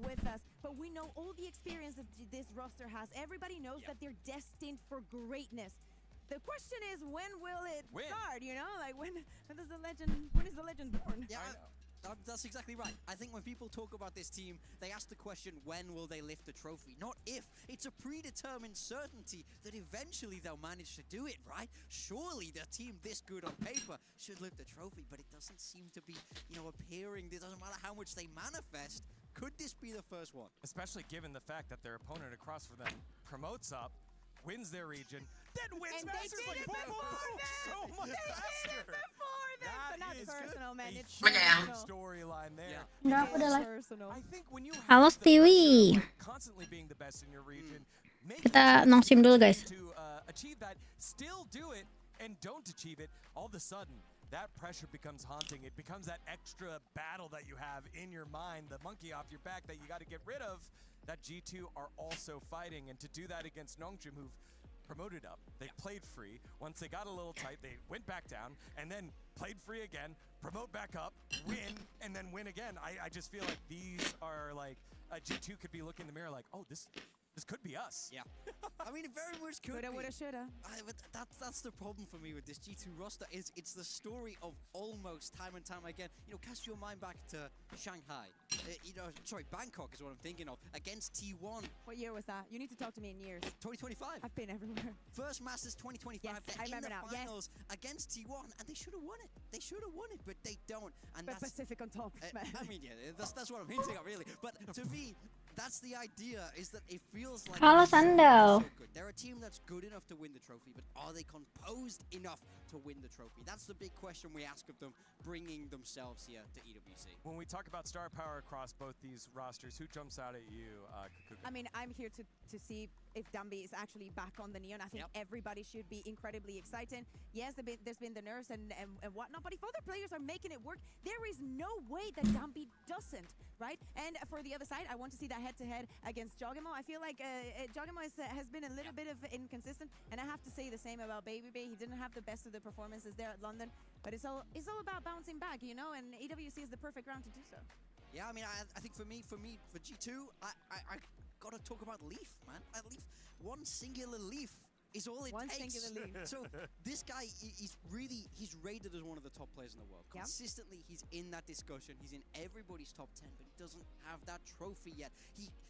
with us, but we know all the experience that this roster has. Everybody knows that they're destined for greatness. The question is, when will it start? You know, like when is the legend born? Yeah, that's exactly right. I think when people talk about this team, they ask the question, when will they lift the trophy? Not if. It's a predetermined certainty that eventually they'll manage to do it, right? Surely the team this good on paper should lift the trophy, but it doesn't seem to be, appearing. It doesn't matter how much they manifest. Could this be the first one? Especially given the fact that their opponent across from them promotes up, wins their region, then wins Masters like boom, so much faster. But not personal, man. It's storyline there. Udah aku udah live. I think when you Halo Stewie. constantly being the best in your region, Kita nongsim dulu guys. to achieve that, still do it and don't achieve it, all of a sudden that pressure becomes haunting. It becomes that extra battle that you have in your mind, the monkey off your back that you got to get rid of, that G2 are also fighting. And to do that against Nongshim, who've promoted up, they played free. Once they got a little tight, they went back down and then played free again, promote back up, win, and then win again. I just feel like these are like, G2 could be looking in the mirror like, oh, this could be us. Yeah. I mean, it very much could be. Woulda, shoulda. But that's the problem for me with this G2 roster, is it's the story of almost time and time again. Cast your mind back to Shanghai. Bangkok is what I'm thinking of, against T1. What year was that? You need to talk to me in years. 2025. I've been everywhere. First Masters 2025. Yes, They're I remember in the now. finals against T1, and they should have won it. They should have won it, but they don't. And But that's Pacific on top, man. I mean, yeah, that's what I'm hinting at, really. But to me, that's the idea, is that it feels like Halo Sandal. they're a team that's good enough to win the trophy, but are they composed enough to win the trophy? That's the big question we ask of them, bringing themselves here to EWC. When we talk about star power across both these rosters, who jumps out at you, Kakuka? I mean, I'm here to see if Dambi is actually back on the Neon. I think everybody should be incredibly excited. Yes, there's been the nerfs and whatnot, but if other players are making it work, there is no way that Dambi doesn't, right? And for the other side, I want to see that head-to-head against Jogimo. I feel like Jogimo has been a little bit of inconsistent, and I have to say the same about Baby Bay. He didn't have the best of the performances there at London, but it's all about bouncing back, and EWC is the perfect ground to do so. Yeah, I mean, I think for G2, I gotta talk about Leaf, man. Leaf, one singular Leaf is all it takes. Singular Leaf. So this guy, he's rated as one of the top players in the world. Consistently, he's in that discussion. He's in everybody's top 10, but he doesn't have that trophy yet.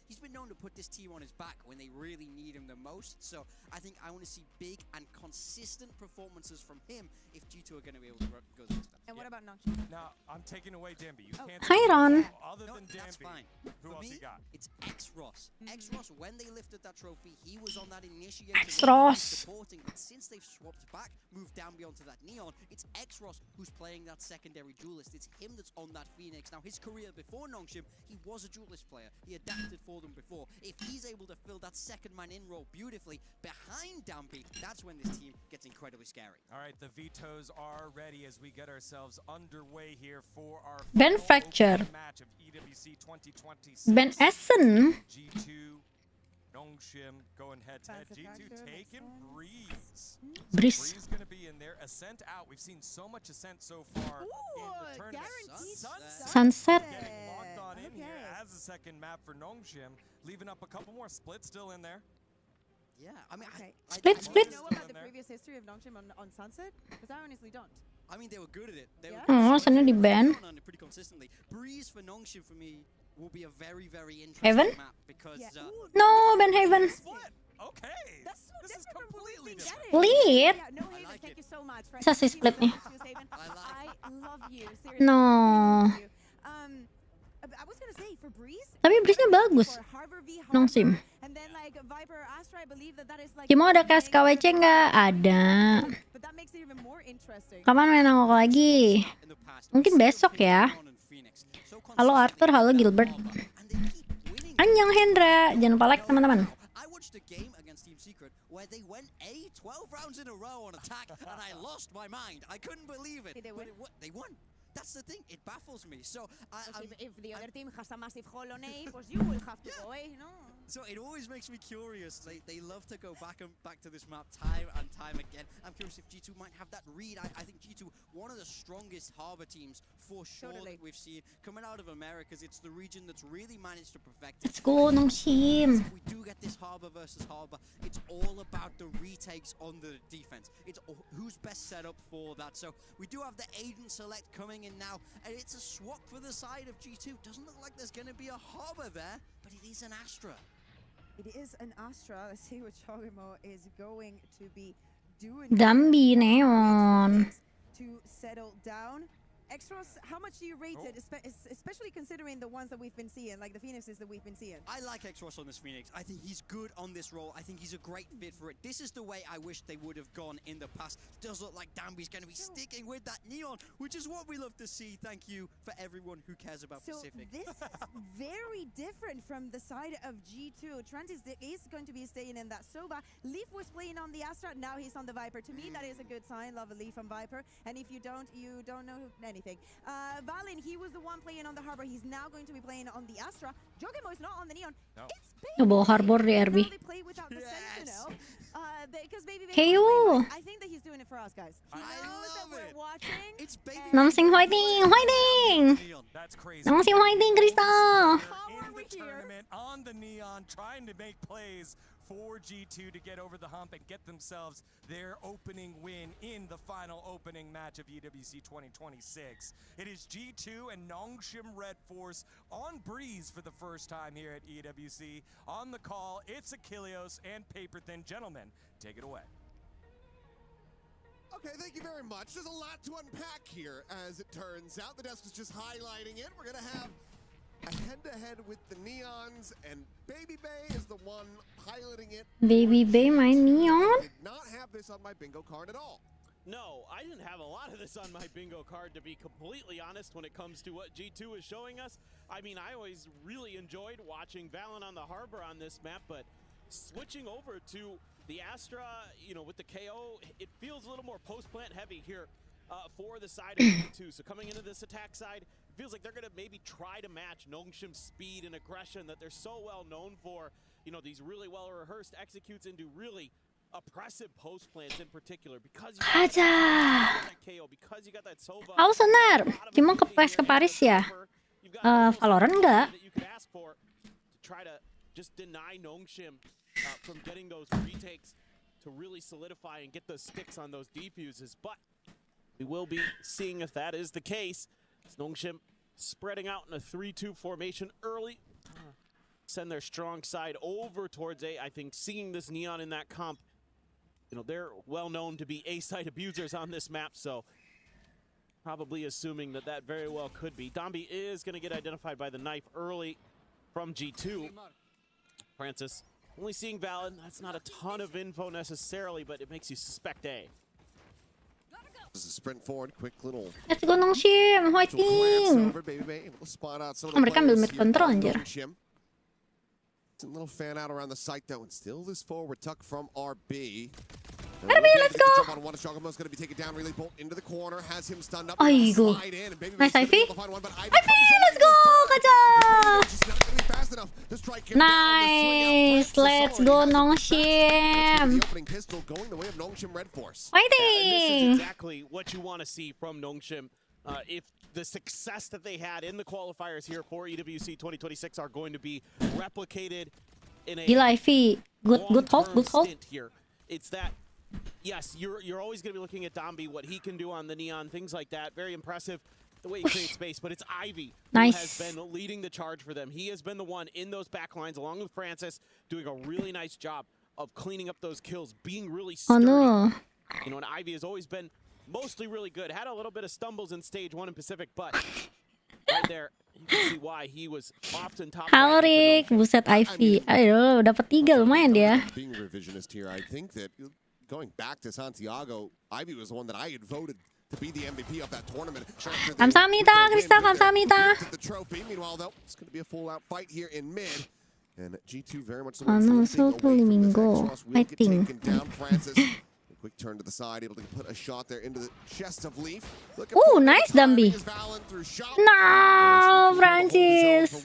He's been known to put this team on his back when they really need him the most. So I think I want to see big and consistent performances from him if G2 are going to be able to go the next step. And what about Nongshim? Now, I'm taking away Dambi. You can't Hi, Ron. other than Dambi. That's fine. Who For else me, you got? it's X-Ross. X-Ross, when they lifted that trophy, he was on that initiator. X-Ross. Supporting, but since they've swapped back, moved down beyond to that Neon, it's X-Ross who's playing that secondary duelist. It's him that's on that Phoenix. Now, his career before Nongshim, he was a duelist player. He adapted for them before. If he's able to fill that second man in role beautifully behind Dampi, that's when this team gets incredibly scary. All right, the vetoes are ready as we get ourselves underway here for our Ben Fracture. match of EWC 2026. Ben Essen. G2, Nongshim going head-to-head. G2 taking Breeze. Breeze. Breeze going to be in there. Ascent out. We've seen so much Ascent so far in the tournament. Guaranteed Sunset. Getting locked on in here as a second map for Nongshim, leaving up a couple more splits still in there. Yeah, I mean, Split. Do you know about the previous history of Nongshim on Sunset? Because I honestly don't. I mean, they were good at it. They were Oh, sana di ban. on it pretty consistently. Breeze for Nongshim for me will be a very, very interesting Heaven? map because No, Ben Haven. Split. Okay. This is completely different. Split. Yeah, no, Haven, like thank it. you so much. Bisa sih split nih. I love you. Seriously. No. I love you. I was gonna say for Breeze. Tapi Breeze-nya bagus. For Harvard v. Harvard, Nongshim. And then like Viper Astra, I believe that is like. Cimo ada KSKWC nggak? Ada. But that makes it even more interesting. Kapan main Nongok lagi? Mungkin besok ya. Halo Arthur, halo Gilbert. Annyeong Hendra. Jangan lupa like teman-teman. I watched a game against Team Secret where they went 12 rounds in a row on attack, and I lost my mind. I couldn't believe it. Did they win? They won. That's the thing. It baffles me. So if the other team has a massive hole on A, pues you will have to go A, no? So it always makes me curious. They love to go back to this map time and time again. I'm curious if G2 might have that read. I think G2, one of the strongest harbor teams for sure that we've seen coming out of Americas. It's the region that's really managed to perfect it. Let's go, Nongshim. If we do get this harbor versus harbor, it's all about the retakes on the defense. It's who's best set up for that. So we do have the Aiden select coming in now, and it's a swap for the side of G2. Doesn't look like there's going to be a harbor there, but it is an Astra. It is an Astra. Let's see what Chogamo is going to be doing. Dambi Neon. To settle down. Extras, how much do you rate it, especially considering the ones that we've been seeing, like the Phoenixes that we've been seeing? I like Extras on this Phoenix. I think he's good on this role. I think he's a great fit for it. This is the way I wish they would have gone in the past. Does look like Dambi's going to be sticking with that Neon, which is what we love to see. Thank you for everyone who cares about Pacific. This is very different from the side of G2. Trent is going to be staying in that Sova. Leaf was playing on the Astra, now he's on the Viper. To me, that is a good sign. Love a Leaf on Viper. And if you don't know anything. Valin, he was the one playing on the Harbor. He's now going to be playing on the Astra. Jogemo is not on the Neon. No. It's Baby. Harbor di RB. They play without the Sentinel. Because Baby KO. I think that he's doing it for us, guys. He knows that we're watching. It's Baby. Nongshim fighting! That's crazy. Nongshim fighting, Crystal! In the tournament, on the Neon, trying to make plays for G2 to get over the hump and get themselves their opening win in the final opening match of EWC 2026. It is G2 and Nongshim RedForce on Breeze for the first time here at EWC. On the call, it's Achilleos and Paperthin. Gentlemen, take it away. Okay, thank you very much. There's a lot to unpack here, as it turns out. The desk is just highlighting it. We're going to have a head-to-head with the Neons, and Baby Bay is the one piloting it. Baby Bay, my Neon? I did not have this on my bingo card at all. No, I didn't have a lot of this on my bingo card, to be completely honest, when it comes to what G2 is showing us. I mean, I always really enjoyed watching Valorant on the Harbor on this map, but switching over to the Astra, you know, with the KO, it feels a little more post-plant heavy here for the side of G2. So coming into this attack side, it feels like they're going to maybe try to match Nongshim's speed and aggression that they're so well known for. You know, these really well-rehearsed executes into really oppressive post plants in particular, because you got that KO, because you got that Sova. Tahu Sonar, cuma ke PES ke Paris ya. Valorant enggak. You could ask for to try to just deny Nongshim from getting those retakes to really solidify and get those sticks on those defuses, but we will be seeing if that is the case. It's Nongshim spreading out in a 3-2 formation early. Send their strong side over towards A. I think seeing this Neon in that comp, you know, they're well known to be A-side abusers on this map, so probably assuming that that very well could be. Dambi is going to get identified by the knife early from G2. Francis, only seeing Valen, that's not a ton of info necessarily, but it makes you suspect A. This is a sprint forward, quick little. Let's go Nongshim, fighting. Mereka ambil mid control anjir. A little fan out around the site though, and still this forward tuck from RB. RB, let's go. Chocomo's going to be taken down. Really bolt into the corner, has him stunned up. Aigo. Nice Ivy. Ivy, let's go, Kaja. Nice, let's go Nongshim. Fighting. This is exactly what you want to see from Nongshim. If the success that they had in the qualifiers here for EWC 2026 are going to be replicated in a Gila Ivy, good hold. Here, it's that. Yes, you're always going to be looking at Dambi, what he can do on the Neon, things like that. Very impressive, the way he creates space. But it's Ivy who has been leading the charge for them. He has been the one in those back lines, along with Francis, doing a really nice job of cleaning up those kills, being really sturdy. Oh no. You know, and Ivy has always been mostly really good. Had a little bit of stumbles in stage 1 in Pacific, but right there, you can see why he was often top. Alrik, buset Ivy. Ayo, dapat 3 lumayan dia. Being a revisionist here, I think that going back to Santiago, Ivy was the one that I had voted to be the MVP of that tournament. Kamsahamnida, Krista, kamsahamnida. The trophy. Meanwhile, though, it's going to be a full-out fight here in mid. And G2 very much Ano, so Tulimingo. Fighting. Quick turn to the side, able to put a shot there into the chest of Leaf. Ooh, nice, Dumby. No, Francis.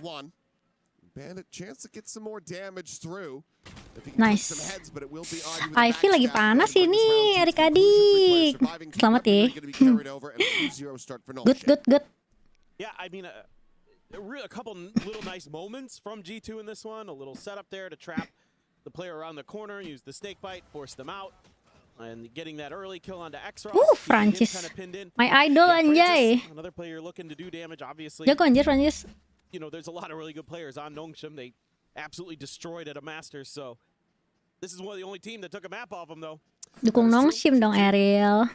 Bandit chance to get some more damage through. Nice. Ivy lagi panas ini, adik-adik. Selamat ya. Good. Yeah, I mean, a couple little nice moments from G2 in this one. A little setup there to trap the player around the corner, use the snake bite, force them out. And getting that early kill onto X-Ross. Francis. Kind of pinned in. My idol, anjay. Another player looking to do damage, obviously. Jago anjir, Francis. You know, there's a lot of really good players on Nongshim. They absolutely destroyed at a Masters, so this is one of the only team that took a map off them, though. Dukung Nongshim dong, Ariel.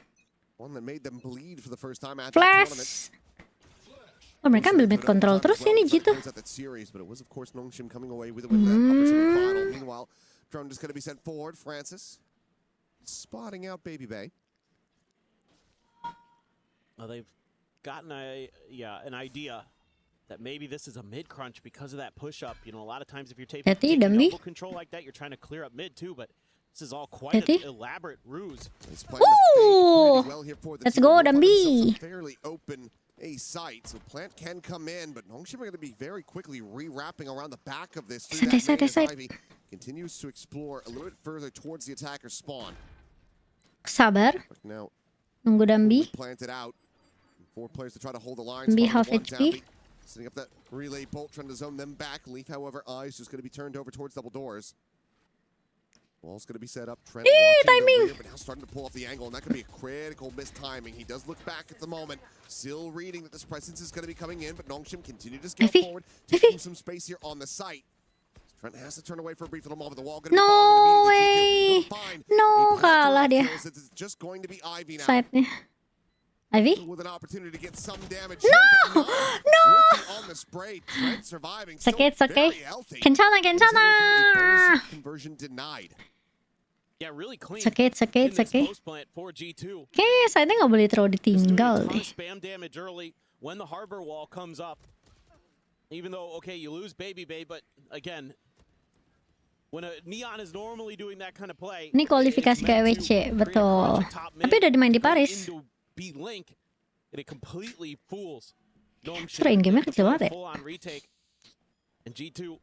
One that made them bleed for the first time at Flash. Oh, mereka ambil mid control terus ini gitu. But it was of course Nongshim coming away with it with that final. Meanwhile, drone just going to be sent forward. Francis spotting out Baby Bay. Well, they've gotten an idea that maybe this is a mid crunch because of that push up. You know, a lot of times if you're taking double control like that, you're trying to clear up mid too, but this is all quite an elaborate ruse. Ooh! Let's go, Dumby. Fairly open a site, so plant can come in, but Nongshim are going to be very quickly re-wrapping around the back of this. Ivy continues to explore a little bit further towards the attacker's spawn. Sabar. Now, Nunggu Dumby. Planted out. 4 players to try to hold the line. Dumby half HP. Setting up that relay bolt, trying to zone them back. Leaf, however, eyes just going to be turned over towards double doors. Wall's going to be set up. Trent timing. Rear, but now starting to pull off the angle, and that could be a critical missed timing. He does look back at the moment, still reading that this presence is going to be coming in, but Nongshim continue to scale forward, taking some space here on the site. Trent has to turn away for a brief little moment. The wall going to be no way. No, kalah dia. It's just going to be Ivy now. Side-nya. Ivy? With an opportunity to get some damage. No! On the spray, Trent surviving. Sakit, okay. Kencana. Conversion denied. Yeah, really clean. Sakit. For G2. Kayaknya saya nggak boleh terlalu ditinggal deh. Spam damage early when the harbor wall comes up. Even though, okay, you lose Baby Bay, but again, when a Neon is normally doing that kind of play. Ini kualifikasi ke EWC, betul. Tapi udah dimain di Paris. B-Link, and it completely fools Sering game-nya kecil banget ya. full-on retake. And G2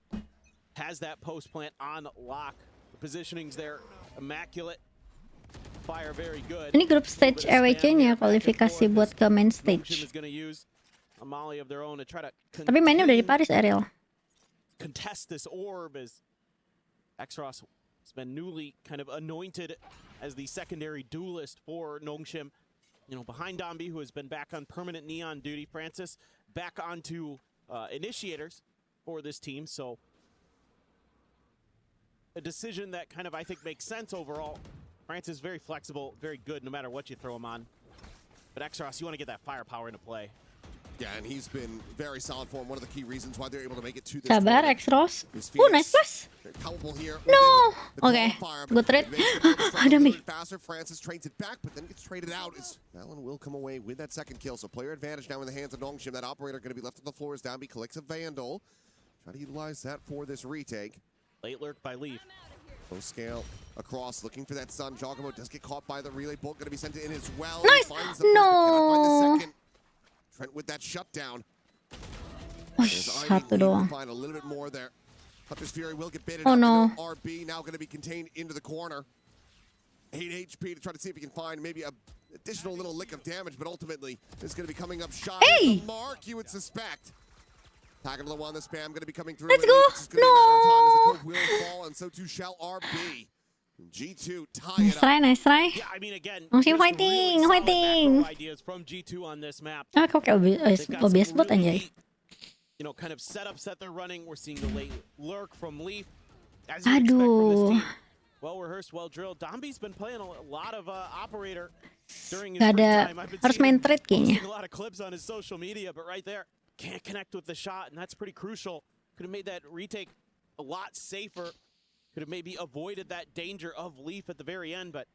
has that post plant on lock. The positioning's there, immaculate. Fire very good. Ini grup stage EWC-nya kualifikasi buat ke main stage. Tapi mainnya udah di Paris, Ariel. Contest this orb as X-Ross has been newly kind of anointed as the secondary duelist for Nongshim. You know, behind Domby, who has been back on permanent Neon duty. Francis back onto initiators for this team. So a decision that kind of, I think, makes sense overall. Francis very flexible, very good no matter what you throw him on. But X-Ross, you want to get that firepower into play. Yeah, and he's been very solid for him. One of the key reasons why they're able to make it to this. Sabar, X-Ross. Nice pass. No. Okay, good trade. Dumby. Faster, Francis trades it back, but then gets traded out. As Valen will come away with that second kill. So player advantage now in the hands of Nongshim. That operator going to be left on the floor as Domby collects a Vandal. Try to utilize that for this retake. Late lurk by Leaf. Low scale across, looking for that stun. Jogamo does get caught by the relay bolt. Going to be sent in as well. Nice. No. Trent with that shutdown. Satu doang. Find a little bit more there. Hunter's Fury will get baited oh up. No. RB now going to be contained into the corner. 8 HP to try to see if he can find maybe a additional little lick of damage, but ultimately it's going to be coming up shy of the mark, you would suspect. Tagging to the one, the spam going to be coming through. Let's go. No. Will fall, and so too shall RB. G2 tie it up. Nice try. Yeah, I mean, again, Nongshim fighting. Ideas from G2 on this map. Ah, kok OBSBOT anjay. You know, kind of setups that they're running. We're seeing the late lurk from Leaf. As you expect from this team. Well rehearsed, well drilled. Domby's been playing a lot of operator during his free time. I've been seeing a lot of clips on his social media, but right there, can't connect with the shot, and that's pretty crucial. Could have made that retake a lot safer. Could have maybe avoided that danger of Leaf at the very end, but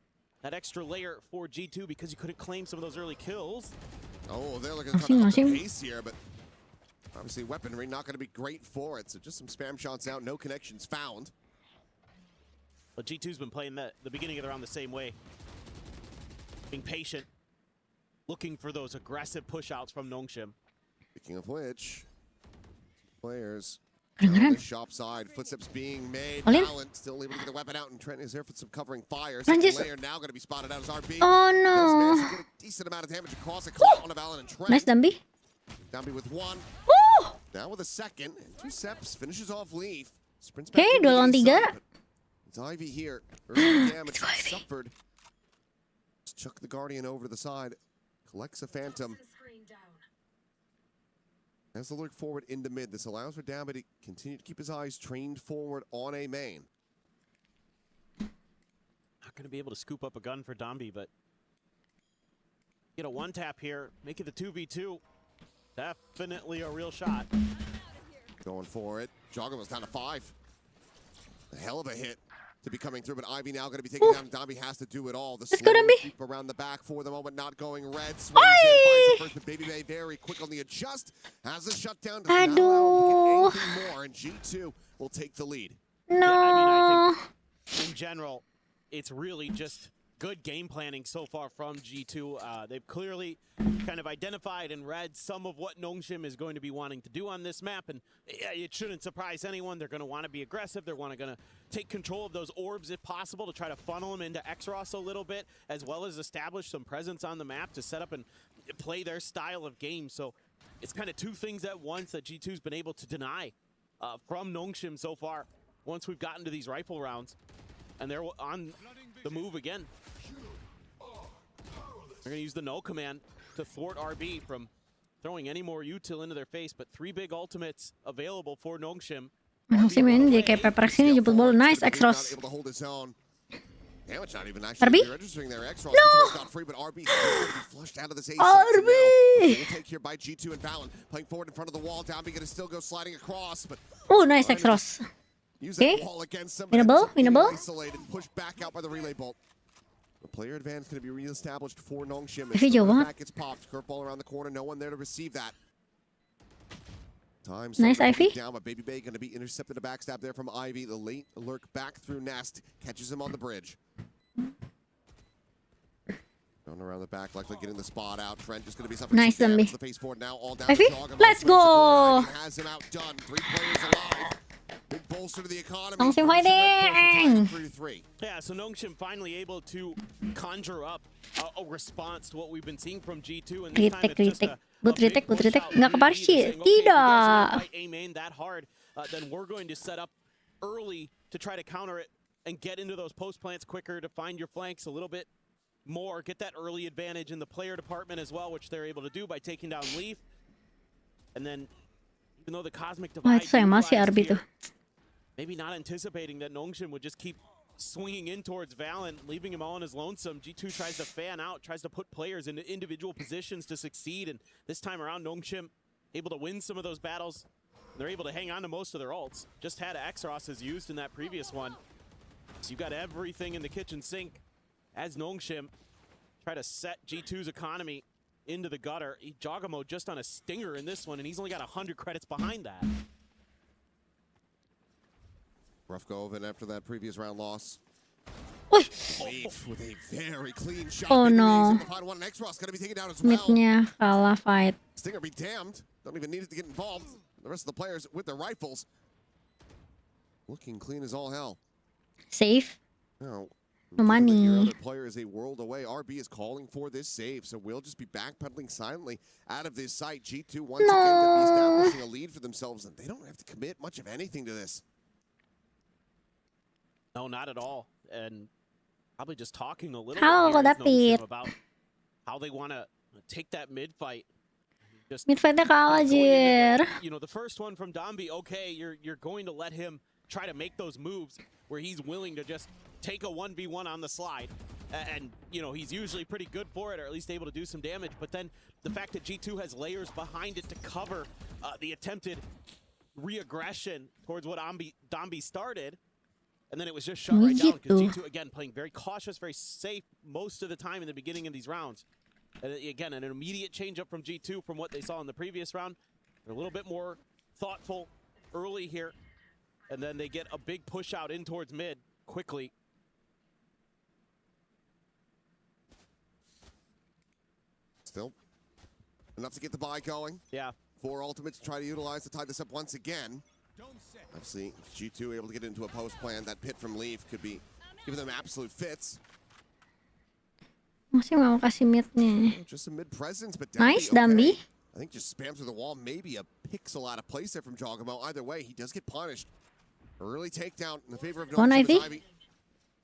that extra layer for G2 because you couldn't claim some of those early kills. Oh, they're looking kind of up the pace here, but obviously weaponry not going to be great for it. So just some spam shots out, no connections found. But G2's been playing the beginning of the round the same way. being patient, looking for those aggressive push-outs from Nongshim. Speaking of which, players Kedengeran. on the shop side, footsteps being made. Olin. Valent still able to get the weapon out, and Trent is there for some covering fire. Lanjut. Second layer now going to be spotted out as RB. Oh Does no. manage to get a decent amount of damage across it. Clout on Valent and Trent. Nice Dambi. Dambi with one. Woo! Now with a second. And 2 steps. Finishes off Leaf. Sprints back Okay, into the 2 lawan A 3. side, but it's Ivy here. Early damage Let's go, Ivy. suffered. Let's chuck the Guardian over to the side. Collects a Phantom. As the lurk forward into mid, this allows for Dambi to continue to keep his eyes trained forward on a main. Not going to be able to scoop up a gun for Dambi, but get a 1-tap here, make it the 2v2. Definitely a real shot. Going for it. Jogger's down to 5. A hell of a hit to be coming through, but Ivy now going to be taken down. Dambi has to do it all. The Let's go, slow Dambi. creep around the back for the moment, not going red. Swings in, finds the first, but Baby Bay very quick on the adjust. Has a shutdown. Does not allow him to get anything more, and G2 will take the lead. No. I think in general, it's really just good game planning so far from G2. They've clearly kind of identified and read some of what Nongshim is going to be wanting to do on this map, and it shouldn't surprise anyone. They're going to want to be aggressive. They're going to take control of those orbs if possible to try to funnel them into Xros a little bit, as well as establish some presence on the map to set up and play their style of game. So it's kind of 2 things at once that G2's been able to deny from Nongshim so far once we've gotten to these rifle rounds. And they're on the move again. They're going to use the no command to thwart RB from throwing any more util into their face, but 3 big ultimates available for Nongshim. Nongshim ini jadi kayak HyperX ini jemput bola. Nice X-Ross. Able to hold his own. Damage not even RB? actually registering there. Xros got free, but RB still going to be flushed out of this A. RB! Will take here by G2 and Valent. Playing forward in front of the wall. Dambi going to still go sliding across, but Oh, nice X-Ross. use Okay. that wall against them. Winnable, winnable. Isolated, pushed back out by the relay bolt. The player advance going to be reestablished for Nongshim. If he jauh banget. Back gets popped. Curveball around the corner. No one there to receive that. Time Nice, Ivy. down, but Baby Bay going to be intercepted a backstab there from Ivy. The late lurk back through Nest catches him on the bridge. Going around the back, likely getting the spot out. Trent just going to be suffering Nice, some damage. Zombie. The face forward now, all down Ivy, to Jogger. let's go. Has him outdone. 3 players alive. Big bolster to the economy. Nongshim fighting. 3-3. Yeah, so Nongshim finally able to conjure up a response to what we've been seeing from G2. And this time it's just a Good retake, good big retake. push-out Nggak kebar lead sih. saying, okay, if you guys are Tidak. gonna fight A main that hard, then we're going to set up early to try to counter it and get into those post plants quicker to find your flanks a little bit more, get that early advantage in the player department as well, which they're able to do by taking down Leaf. And then, even though the Cosmic Wah, Divide itu sayang banget sih utilized RB tuh. here, maybe not anticipating that Nongshim would just keep swinging in towards Valent, leaving him all on his lonesome. G2 tries to fan out, tries to put players into individual positions to succeed, and this time around, Nongshim able to win some of those battles. They're able to hang on to most of their ults. Just had Xros as used in that previous one. So you've got everything in the kitchen sink as Nongshim try to set G2's economy into the gutter. Jogamo just on a stinger in this one, and he's only got 100 credits behind that. Rough go of it after that previous round loss. Wih, Leaf with a very clean shot. Oh, Baby Bay's no. able to find one. Xros going to be taken down as well. midnya kalah fight. Stinger be damned. Don't even need it to get involved. The rest of the players with their rifles. Looking clean as all hell. Safe. Now, No money. Your other player is a world away. RB is calling for this save, so we'll just be backpedaling silently out of this site. G2 once again going to be establishing a lead for themselves, and they don't have to commit much of anything to this. No, not at all. And probably just talking a little Halo, bit kok here David? is Nongshim about how they want to take that mid fight. Just Mid fightnya kalah, going into Jir. you know, the first one from Dambi, okay, you're going to let him try to make those moves where he's willing to just take a 1v1 on the slide. And, you know, he's usually pretty good for it, or at least able to do some damage. But then the fact that G2 has layers behind it to cover the attempted re-aggression towards what Dambi started, and then it was just shut right down because G2, again, playing very cautious, very safe most of the time in the beginning of these rounds. And again, an immediate change up from G2 from what they saw in the previous round. They're a little bit more thoughtful early here. And then they get a big push out in towards mid quickly. Still enough to get the buy going. Yeah. 4 ultimates to try to utilize to tie this up once again. Obviously, G2 able to get into a post plan. That pit from Leaf could be giving them absolute fits. Masih mau kasih mid-nya. Just some mid presence, but Nice, okay. Dambi. I think just spam through the wall. Maybe a pixel out of place there from Jogamo. Either way, he does get punished. Early takedown in the favor of One Nongshim. Ivy.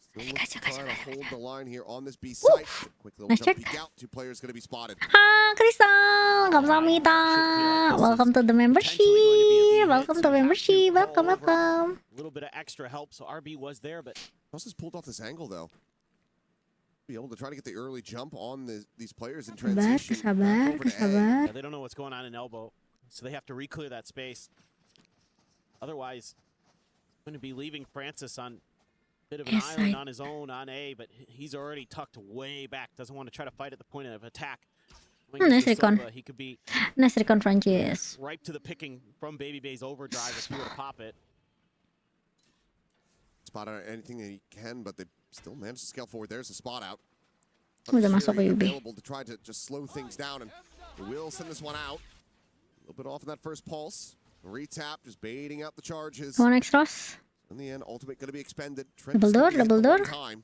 Still looks to try to hold the line here on this B site. Quick little Nice jump check. peek out. 2 players going to be spotted. Crystal, 감사합니다. Welcome to the membership. Welcome to membership. Welcome, welcome. A little bit of extra help, so RB was there, but Just pulled off this angle though. Be able to try to get the early jump on these players in transition. Sabar. yeah, they don't know what's going on in elbow, so they have to re-clear that space. Otherwise, going to be leaving Francis on a bit of an island on his own on A, but he's already tucked way back. Doesn't want to try to fight at the point of attack. Nice recon. He could be Nice recon, Francis. ripe to the picking from Baby Bay's overdrive if he were to pop it. Spot out anything that he can, but they still managed to scale forward. There's a spot out. Udah masuk ke UB. Available to try to just slow things down, and they will send this one out. A little bit off in that first pulse. Retap, just baiting out the charges. One extras. In the end, ultimate going to be expended. Double door, double door. Kanan,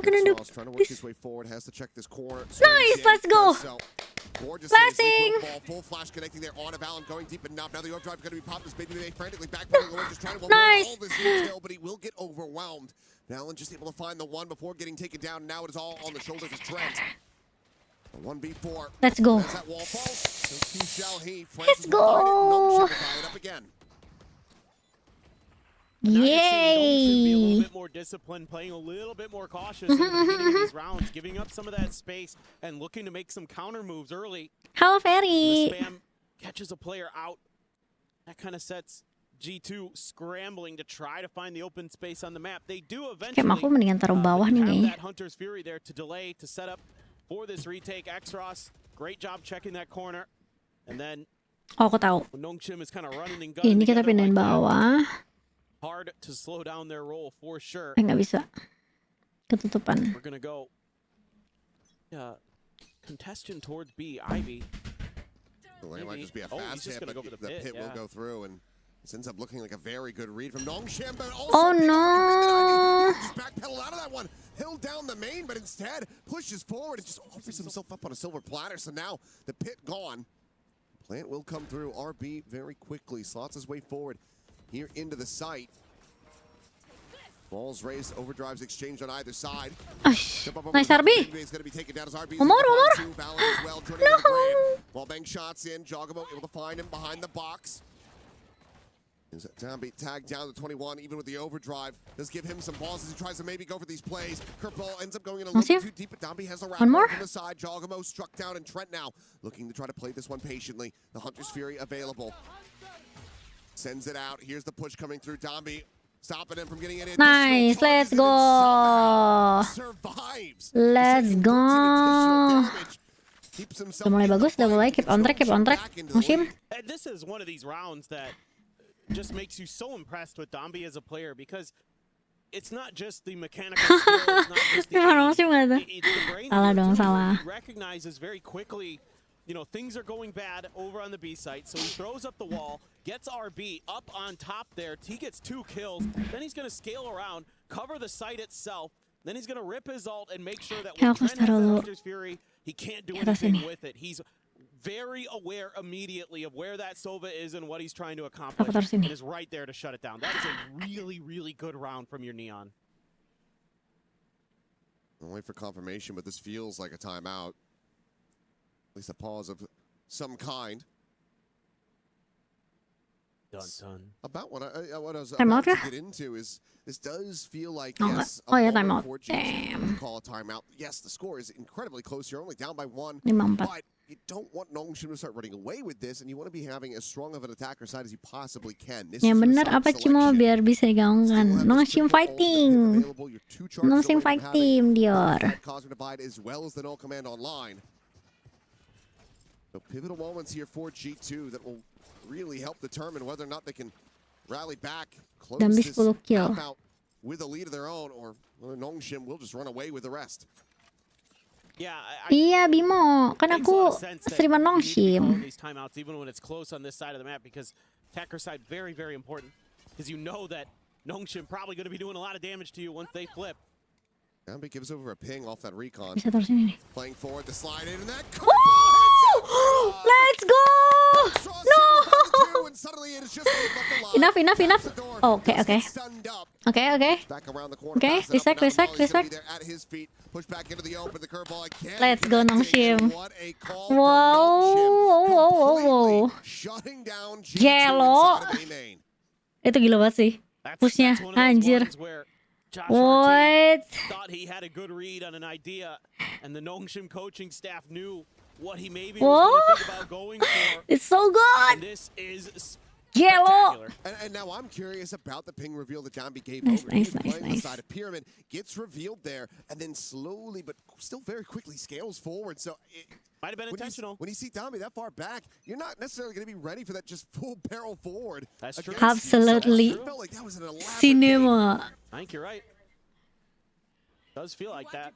dude. Trying to work his way forward, has to check this corner. Nice, let's go. Gorgeous. Flashing. Full flash connecting there on a Valorant, going deep enough. Now the overdrive going to be popped. This Baby Bay frantically backpedaling away, just trying to avoid Nice. all this detail, but he will get overwhelmed. Valen just able to find the one before getting taken down. Now it is all on the shoulders of Trent. 1v4. Let's go. As that wall falls, so too shall he. Let's go. It up again. Be a little Yay. bit more disciplined, playing a little bit more cautious in the beginning of these rounds, giving up some of that space and looking to make some counter moves early. Hello, The Ferry. spam catches a player out. That kind of sets G2 scrambling to try to find the open space on the map. They do eventually. Kayak aku mendingan taruh bawah but you nih have kayaknya. that Hunter's Fury there to delay, to set up for this retake. Xros, great job checking that corner. And then Oh, aku tahu. when Nongshim is kind of running and gunning Ini kita together pindahin like that, bawah. hard to slow down their roll for sure. Nggak bisa. Ketutupan. We're gonna go contestant towards B, Ivy. Well, it might just be a Oh, fast he's just hit, gonna but go for the the pit, will yeah. go through, and this ends up looking like a very good read from Nongshim, but also Oh, picked up no. the commitment. Ivy just backpedaled out of that one, held down the main, but instead pushes forward and just offers himself up on a silver platter. So now the pit gone. Plant will come through. RB very quickly slots his way forward here into the site. Balls raised, overdrives exchanged on either side. Nice RB. One more. No! While Bang shots in, Jogamo able to find him behind the box. Is Dambi tagged down to 21, even with the overdrive. Does give him some balls as he tries to maybe go for these plays. Curveball ends up going in a little bit too deep, but Dambi has the wrap One more. from the side. Jogamo struck down, and Trent now looking to try to play this one patiently. The Hunter's Fury available. Sends it out. Here's the push coming through. Dambi stopping him from getting it in. Nice, let's go. Survives. Let's go. Keeps Udah mulai bagus, udah mulai keep on track. Nongshim. And this is one of these rounds that just makes you so impressed with Dambi as a player, because it's not just the mechanical skill, it's not just the Nongshim nggak tuh? it's the brain. Salah dong, salah. He recognizes very quickly, you know, things are going bad over on the B site, so he throws up the wall, gets RB up on top there. He gets 2 kills, then he's going to scale around, cover the site itself, then he's going to rip his ult and make sure that when Trent has the Hunter's Fury, he can't do anything with it. He's very aware immediately of where that Sova is and what he's trying to accomplish, and is right there to shut it down. That is a really, really good round from your Neon. I'll wait for confirmation, but this feels like a timeout. At least a pause of some kind. Dun, dun. About what I was Timeout about to kah? get into is this does feel like, Oh, yes, oh yeah, a moment timeout. for G2 to Damn. call a timeout. Yes, the score is incredibly close. You're only down by 1, 5-4. but you don't want Nongshim to start running away with this, and you want to be having as strong of an attacker side as you possibly can. This Yang is your benar side apa Cimo selection. biar bisa digaungkan. Nongshim fighting. Nongshim fight team Dior. Cosmic Divide as well as the null command online. So pivotal moments here for G2 that will really help determine whether or not they can rally back, close Dambi this 10 kill. map out with a lead of their own, or whether Nongshim will just run away with the rest. Yeah, Iya Bimo, kan makes a lot aku of sense that streamer you need to be calling Nongshim. these timeouts even when it's close on this side of the map, because attacker side very, very important, because you know that Nongshim probably going to be doing a lot of damage to you once they flip. Dambi gives over a ping off that recon. Bisa taruh sini nih. Playing forward to slide in, and that Woo! Let's go! No! and suddenly it is just left alive. Enough. Oh, okay. Stunned up. Okay. Back around the corner. Okay, pass it up, and now respect. Molly's gonna be there at his feet. Push back into the open. The curveball again. Let's go, connecting, and Nongshim. What a call from Wow. Nongshim. Wow. Completely shutting down G2 Gelo. inside of A main. Itu gila banget sih. Pushnya, That's one of those anjir. ones where Josh What? thought he had a good read on an idea, and the Nongshim coaching staff knew what he maybe Whoa. was going to think about going for. It's so And good. this is Gelo. spectacular. And now I'm curious about the ping reveal that Dambi gave Nice, over. nice, He was playing nice. the side of Pyramid, gets revealed there, and then slowly but still very quickly scales forward. So Might have been intentional. when you see Dambi that far back, you're not necessarily going to be ready for that just full barrel forward. That's true. against you. So Absolutely. it felt like that was an elaborate Cinema. I think you're right. Does feel like that.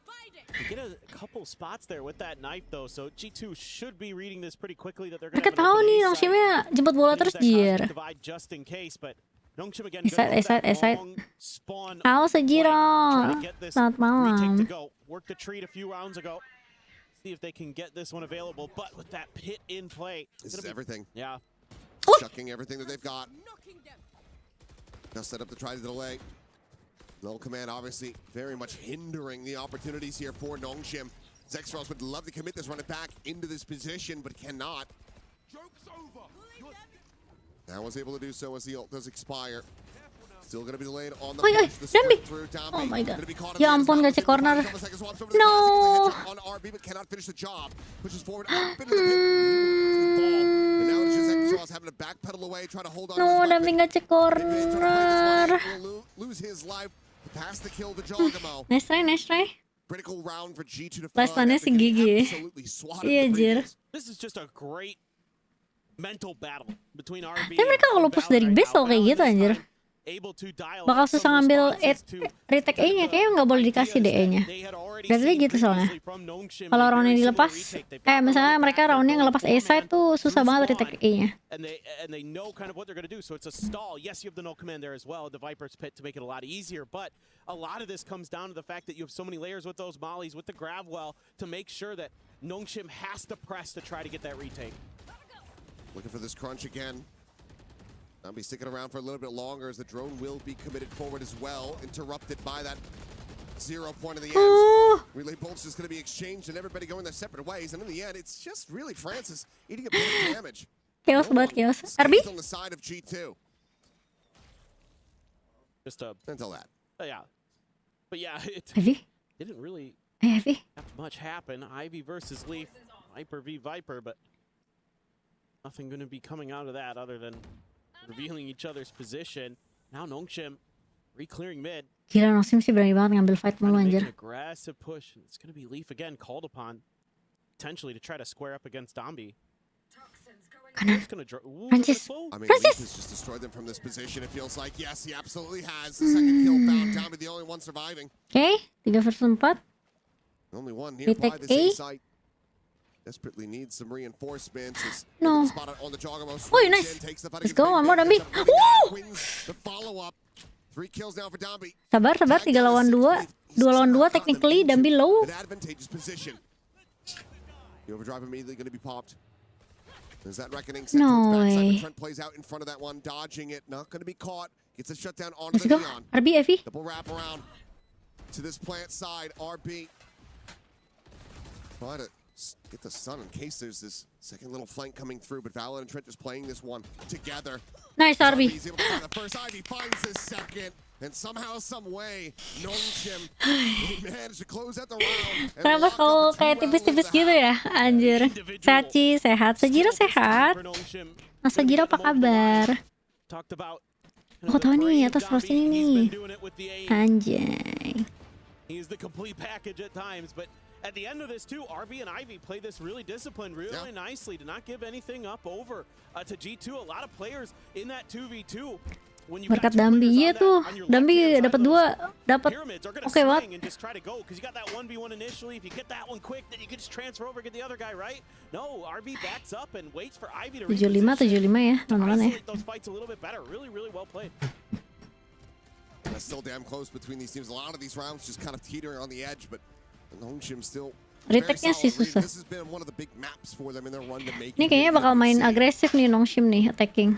You get a couple spots there with that knife, though, so G2 should be reading this pretty quickly that they're going Mereka to tahu nih Nongshimnya jemput bola terus jir. divide just in case, but Nongshim again Esat. spawn. Halo Sejiro. Trying to get this Selamat retake to malam. go. Worked the treat a few rounds ago. See if they can get this one available, but with that pit in play, it's This is gonna be- everything. Yeah. Chucking everything that they've got. Now set up to try to delay. Null command obviously very much hindering the opportunities here for Nongshim. Zexros would love to commit this, run it back into this position, but cannot. Now was able to do so as the ult does expire. Still going to be delayed on the Oi, push. The Dambi. sprint through Dambi. Oh my God. Gonna be caught Ya in the ampun, end. gak cek corner. Couple seconds, swaps over to the No. classic, headshot on RB, but cannot finish the job. Pushes forward up into the pit. Ball. And now it's just Zexros having to backpedal away, try to hold on to No, his Dambi weapon. gak cek corner. Will lose his life. Pass the kill to Jogamo. Nice try. Critical round for G2 to Last one is gigi. absolutely swatted Iya, the jir. previous. This is just a great mental battle between RB Tapi mereka kalau push dari base kalau kayak gitu anjir. Bakal susah ngambil retake A-nya, kayaknya nggak boleh dikasih DE-nya. Biasanya gitu soalnya. Kalau roundnya dilepas, misalnya mereka roundnya ngelepas A-side tuh susah banget retake A-nya. And they know kind of what they're going to do. So it's a stall. Yes, you have the no command there as well, the Viper's Pit to make it a lot easier. But a lot of this comes down to the fact that you have so many layers with those mollies, with the grab well, to make sure that Nongshim has to press to try to get that retake. Looking for this crunch again. I'll be sticking around for a little bit longer as the drone will be committed forward as well, interrupted by that 0 point of the end. Relay bolts just going to be exchanged and everybody going their separate ways. And in the end, it's just really Francis eating a bit of damage. Chaos banget, chaos. RB? On the side of G2. Just a Until that. yeah, but yeah, it Heavy? didn't really Heavy? have much happen. Ivy versus Leaf, Viper v Viper, but nothing going to be coming out of that other than revealing each other's position. Now Nongshim re-clearing mid. Gila, Nongshim sih berani banget ngambil fight mulu Trying to make anjir. an aggressive push. It's going to be Leaf again called upon, potentially to try to square up against Dambi. Kanan. It's gonna Ooh, Francis. slow. I mean, Francis! Leaf has just destroyed them from this position. It feels like, yes, he absolutely has. The second kill found. Dambi, the only one surviving. Oke, 3 versus 4. Only one nearby this A. A site. Desperately needs some reinforcements. No. Spot on the Jogamo. Oh, nice. Let's go, one more Dambi. Woo! Wins the follow-up. 3 kills now for Dambi. Sabar, 3 lawan 2. 2 lawan 2, technically Dambi low. An advantageous position. The overdrive immediately going to be popped. There's that reckoning. No way. Trent plays out in front of that one, dodging it. Not going to be caught. Gets a shutdown onto Let's the go. Neon. RB, Heavy. Double wrap around to this plant side. RB. Try to get the sun in case there's this second little flank coming through, but Valorant and Trent just playing this one together. Nice, RB. He's able to find the first. Ivy finds this second, and somehow, some way, Nongshim managed to close out the round. and Kenapa lock kau up a kayak 2-round tipis-tipis lead. gitu ya? Anjir. Sehat, Ci. Sehat. Sejiro sehat. Mas Sejiro apa kabar? Aku tahu nih, atas cross ini nih. Anjay. He's the complete package at times, but at the end of this too, RB and Ivy play this really disciplined, really nicely to not give anything up over to G2. A lot of players in that 2v2 when you Berkat got two Dambi, players iya on that, tuh. on your Dambi left-hand side dapat of those 2, dapat pyramids are gonna Oke, what? swing and just try to go because you got that 1v1 initially. If you get that one quick, then you can just transfer over, get the other guy, right? No, RB backs up and waits for Ivy to 75 ya, teman-teman ya. isolate those fights a little bit better. Really, really well played. That's still damn close between these teams. A lot of these rounds just kind of teetering on the edge, but Nongshim still Retake-nya sih susah. This has been one of the big maps for them in their run to make. Ini kayaknya bakal main agresif nih Nongshim nih, attacking.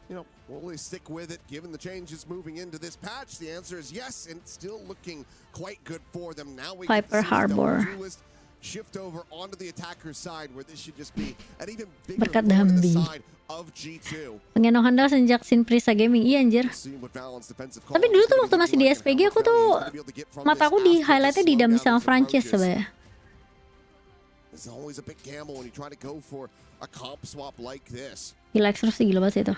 You know, will they stick with it given the changes moving into this patch? The answer is yes, and it's still looking quite good for them. Now we Viper Harbor. Shift over onto the attacker's side where this should just be an even bigger Berkat thorn in the Dambi. side of G2. Pengen handal sejak Sin Prisa Gaming, iya anjir. Tapi dulu tuh waktu masih di SPG aku tuh mataku di highlightnya di Dambi sama Francis sebenarnya. It's always a big gamble when you try to go for a comp swap like this. Gila Extros sih gila banget sih itu.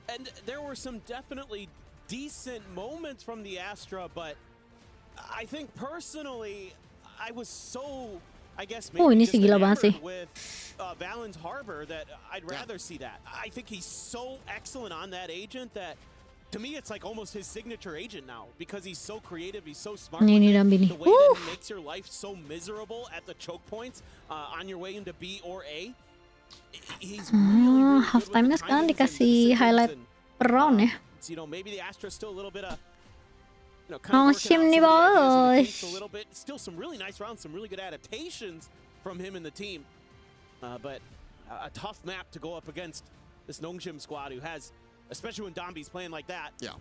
And there were some definitely decent moments from the Astra, but I think personally, I was so, I guess, maybe ini just sih gila banget sih. with Valen's Harbor that I'd rather see that. I think he's so excellent on that agent that, to me, it's like almost his signature agent now because he's so creative, he's so smart. Ini Dambi nih. The way that he makes your life so miserable at the choke points on your way into B or A. He's really good halftime-nya with the sekarang timings and dikasih decisions highlight and, per round ya. you know, maybe the Astra still a little bit of, you know, Nongshim nih bos. a little bit. Still some really nice rounds, some really good adaptations from him and the team. But a tough map to go up against this Nongshim squad who has, especially when Dambi's playing like that. Yeah.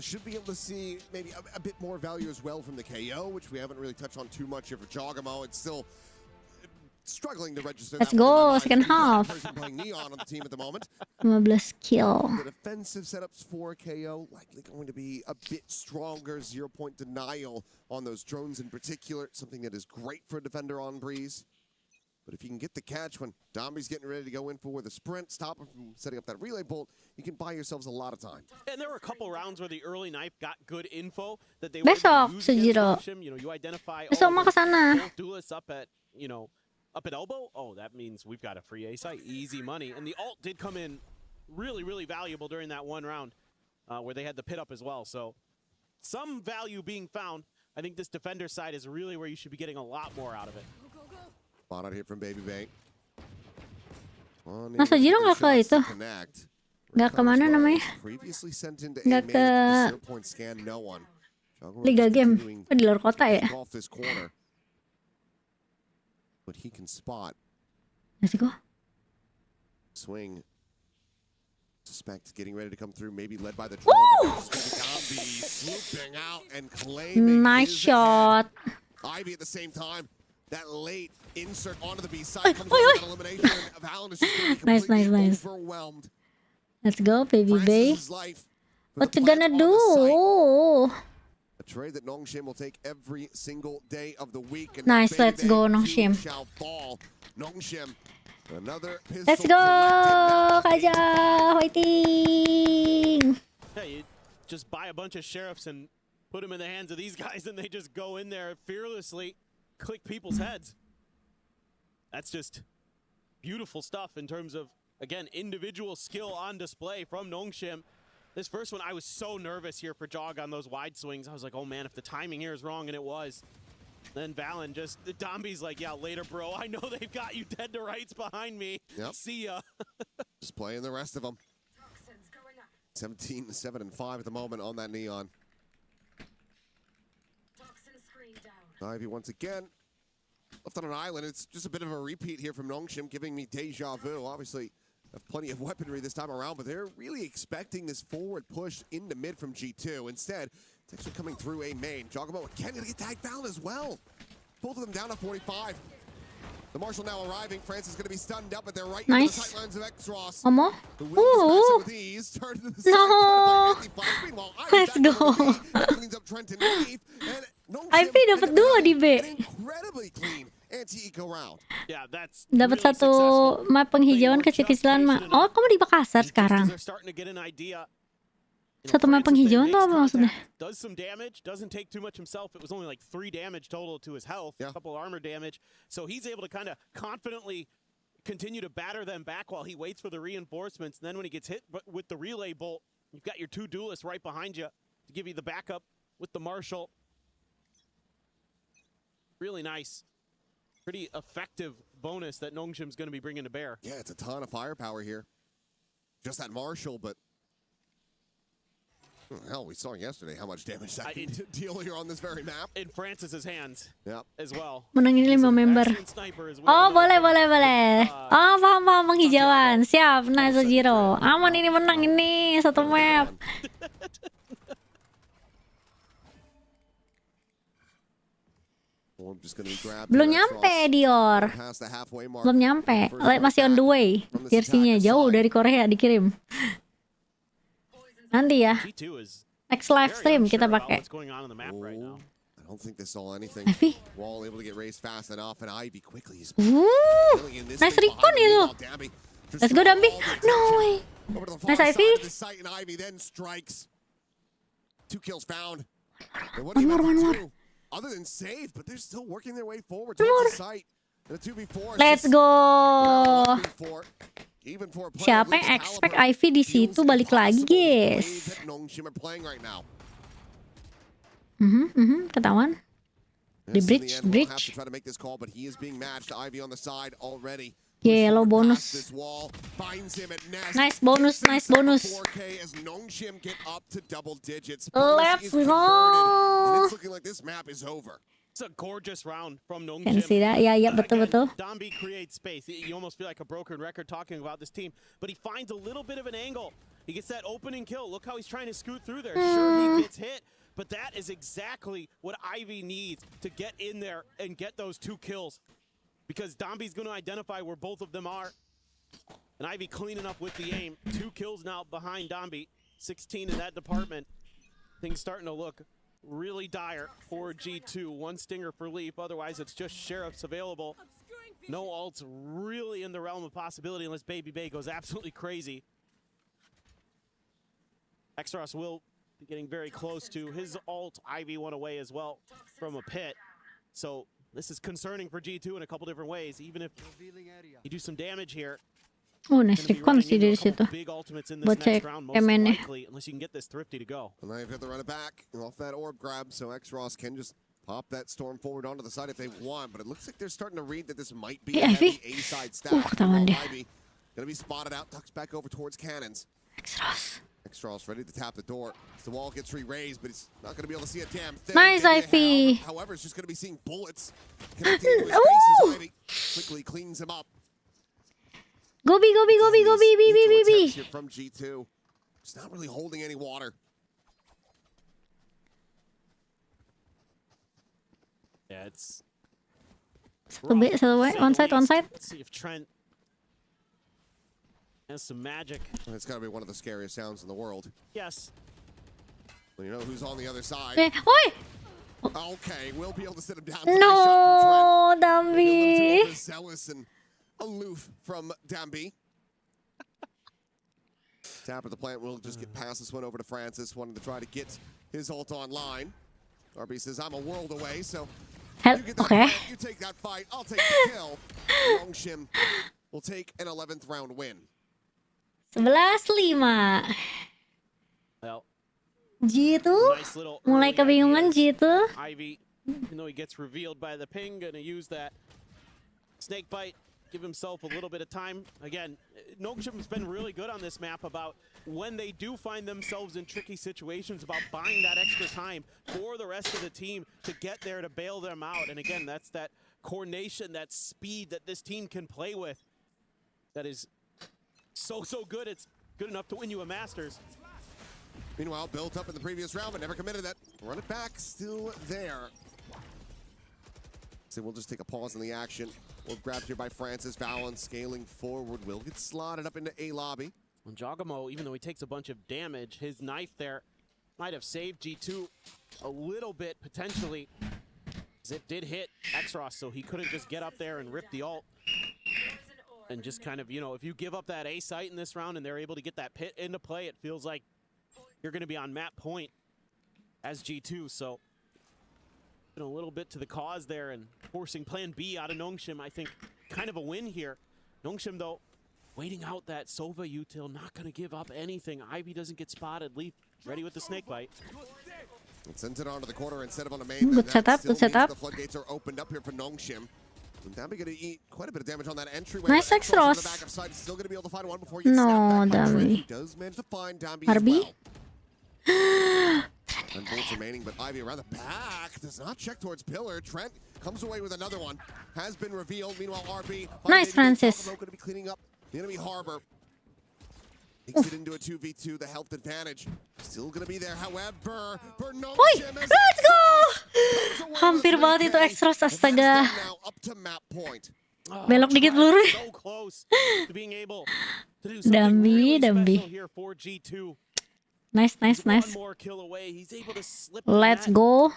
Should be able to see maybe a bit more value as well from the KO, which we haven't really touched on too much here for Jogamo. It's still struggling to register. Let's go, second half. Playing Neon on the team at the moment. 15 kill. The defensive setups for KO likely going to be a bit stronger. 0-point denial on those drones in particular. Something that is great for a defender on Breeze. But if you can get the catch when Dambi's getting ready to go in for the sprint, stop him from setting up that relay bolt, you can buy yourselves a lot of time. And there were a couple rounds where the early knife got good info that they Besok, were use Sujiro. against Nongshim. You know, you identify Besok mah kesana. both duelists up at, you know, up at elbow. Oh, that means we've got a free A site, easy money. And the ult did come in really, really valuable during that one round where they had the pit up as well. So some value being found. I think this defender side is really where you should be getting a lot more out of it. Spot out here from Baby Bank. Masa Jiro nggak ke itu? Nggak kemana namanya? Nggak ke Liga Game? Oh, di luar kota ya? But he can spot. Let's go. Swing. Suspect getting ready to come through, maybe led by the drone. Swooping out and claiming. Nice shot. Ivy at the same time. That late insert onto the B side comes with an elimination. Valen is just going to be completely overwhelmed. Let's go, baby Bay. What you gonna do? A trade that Nongshim will take every single day of the week. And nice, let's go, Nongshim. Nongshim, another pistol. Let's go, Kaja, fighting. Yeah, you just buy a bunch of sheriffs and put them in the hands of these guys, and they just go in there fearlessly. Click people's heads. That's just beautiful stuff in terms of, again, individual skill on display from Nongshim. This first one, I was so nervous here for Jog on those wide swings. I was like, oh man, if the timing here is wrong, and it was. Then Valen just, Dambi's like, yeah, later, bro. I know they've got you dead to rights behind me. Yep. See ya. Just playing the rest of them. 17, 7, and 5 at the moment on that Neon. Ivy once again left on an island. It's just a bit of a repeat here from Nongshim, giving me deja vu. Obviously, have plenty of weaponry this time around, but they're really expecting this forward push into mid from G2. Instead, it's actually coming through a main. Jogamo again gonna get tagged down as well. Both of them down at 45. The Marshal now arriving. France is going to be stunned up, but they're right into the sight lines of X-Ross. Momo? Ooh. No. Let's go. IV dapat 2 di B. Yeah, that's dapat satu map penghijauan kecil-kecilan mah. Oh, kamu di Makassar sekarang. Satu map penghijauan tuh apa maksudnya? Does some damage, doesn't take too much himself. It was only like 3 damage total to his health, a couple armor damage. So he's able to kind of confidently continue to batter them back while he waits for the reinforcements. And then when he gets hit with the relay bolt, You've got your 2 duelists right behind you to give you the backup with the Marshall. Really nice. Pretty effective bonus that Nongshim's going to be bringing to bear. Yeah, it's a ton of firepower here. Just that Marshall, but hell, we saw yesterday how much damage that can deal here on this very map. In Francis's hands as well. Menangin 5 member. Oh, boleh. Oh, paham penghijauan. Siap, nice Zero. Aman ini menang ini 1 map. Belum nyampe Dior. Belum nyampe. Masih on the way. Jersey-nya jauh dari Korea dikirim. Nanti ya. Next live stream kita pakai. I don't think they saw anything. Ivy. Wall able to get raised fast enough, and Ivy quickly is Nice recon itu. Let's go Dambi. No way. Nice Ivy. Ivy then strikes. 2 kills found. One more. Other than save, but they're still working their way forward towards the site. Let's go. Siapa yang expect Ivy di situ balik lagi, guys? Ketahuan. Di bridge. Yellow bonus. Nice bonus. Let's go. It's looking like this map is over. It's a gorgeous round from Nongshim. Can see that? Yeah, betul. Dambi creates space. You almost feel like a broken record talking about this team, but he finds a little bit of an angle. He gets that opening kill. Look how he's trying to scoot through there. Sure, he gets hit, but that is exactly what Ivy needs to get in there and get those 2 kills. Because Dambi's going to identify where both of them are. And Ivy cleaning up with the aim. 2 kills now behind Dambi. 16 in that department. Things starting to look really dire for G2. 1 stinger for Leaf. Otherwise, it's just Sheriffs available. No ults really in the realm of possibility unless Baby Bay goes absolutely crazy. Extros will be getting very close to his ult. Ivy went away as well from a pit. So this is concerning for G2 in a couple different ways. Even if you do some damage here. Oh, nice recon sih dari situ. Buat cek MN-nya. Unless you can get this thrifty to go. And they've got to run it back off that orb grab, so Xros can just pop that storm forward onto the side if they want. But it looks like they're starting to read that this might be a heavy A-side stack. Ivy gonna be spotted out, tucks back over towards cannons. Xros ready to tap the door. The wall gets re-raised, but he's not gonna be able to see a damn thing. Nice Ivy. However, it's just gonna be seeing bullets connecting to his face as Ivy quickly cleans him up. Go B. From G2. It's not really holding any water. Yeah, it's satu way. One side. Let's see if Trent has some magic. It's got to be one of the scariest sounds in the world. Yes. Well, you know who's on the other side. Oi! Okay, we'll be able to sit him down. No, Dambi. Zealous and aloof from Dambi. Tap at the plant will just get past this one over to Francis, wanting to try to get his ult online. RB says, I'm a world away, so you get that fight, you take that fight, I'll take the kill. Nongshim will take an 11th round win. 11-5. Well, G2 mulai kebingungan G2. Ivy, even though he gets revealed by the ping, gonna use that snake bite, give himself a little bit of time. Again, Nongshim's been really good on this map about when they do find themselves in tricky situations about buying that extra time for the rest of the team to get there to bail them out. And again, that's that coordination, that speed that this team can play with. That is so good. It's good enough to win you a Masters. Meanwhile, built up in the previous round, but never committed that. Run it back, still there. So we'll just take a pause in the action. We'll grabbed here by Francis. Valen scaling forward. Will get slotted up into A lobby. Well, Jogamo, even though he takes a bunch of damage, his knife there might have saved G2 a little bit, potentially. As it did hit Xros, so he couldn't just get up there and rip the ult. And just kind of, you know, if you give up that A site in this round and they're able to get that pit into play, it feels like you're going to be on map point as G2. So a little bit to the cause there and forcing plan B out of Nongshim. I think kind of a win here. Nongshim, though, waiting out that Sova util, not going to give up anything. Ivy doesn't get spotted. Leaf ready with the snake bite. It sends it onto the corner instead of on the main. Good setup, good setup. The floodgates are opened up here for Nongshim. Dambi going to eat quite a bit of damage on that entryway. Nice X-Ross. Still going to be able to find one before you No, snap back. Dambi. Does manage to find Dambi Harbi? as well. And bolts remaining, but Ivy around the back does not check towards Pillar. Trent comes away with another one. Has been revealed. Meanwhile, RB. Nice, Francis. Going to be cleaning up the enemy harbor. Takes it into a 2v2, the health advantage. Still going to be there, however. Woi, let's go! Hampir banget itu X-Ross, astaga. Belok dikit peluru. Dambi. Nice. Let's go.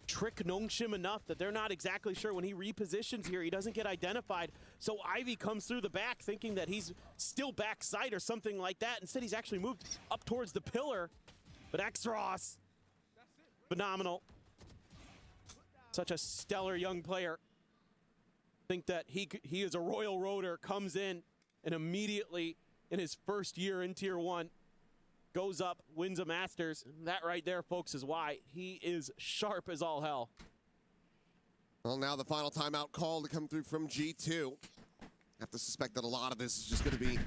Trick Nongshim enough that they're not exactly sure. When he repositions here, he doesn't get identified. So Ivy comes through the back thinking that he's still backside or something like that. Instead, he's actually moved up towards the pillar. But X-Ross, phenomenal. Such a stellar young player. Think that he is a Royal Roader, comes in and immediately in his first year in Tier 1 goes up, wins a Masters. That right there, folks, is why he is sharp as all hell. Well, now the final timeout call to come through from G2. I have to suspect that a lot of this is just going to be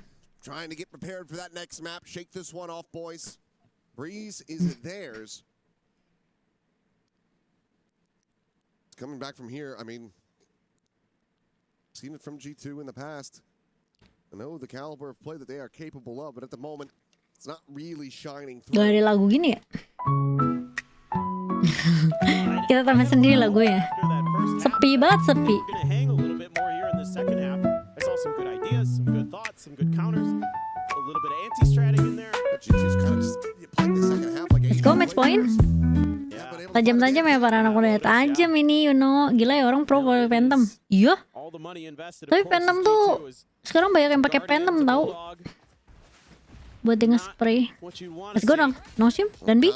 trying to get prepared for that next map. Shake this one off, boys. Breeze is theirs. Coming back from here, I mean, seen it from G2 in the past. I know the caliber of play that they are capable of, but at the moment, it's not really shining through. Gak ada lagu gini ya? Kita tambah sendiri lagunya. Sepi banget, sepi. Let's go, match point. Tajam-tajam ya para anak muda. Tajam ini, you know. Gila ya orang pro pakai Phantom. Iya. Tapi Phantom tuh sekarang banyak yang pakai Phantom tau. Buat dia nge-spray. Let's go dong. Nongshim, Dambi.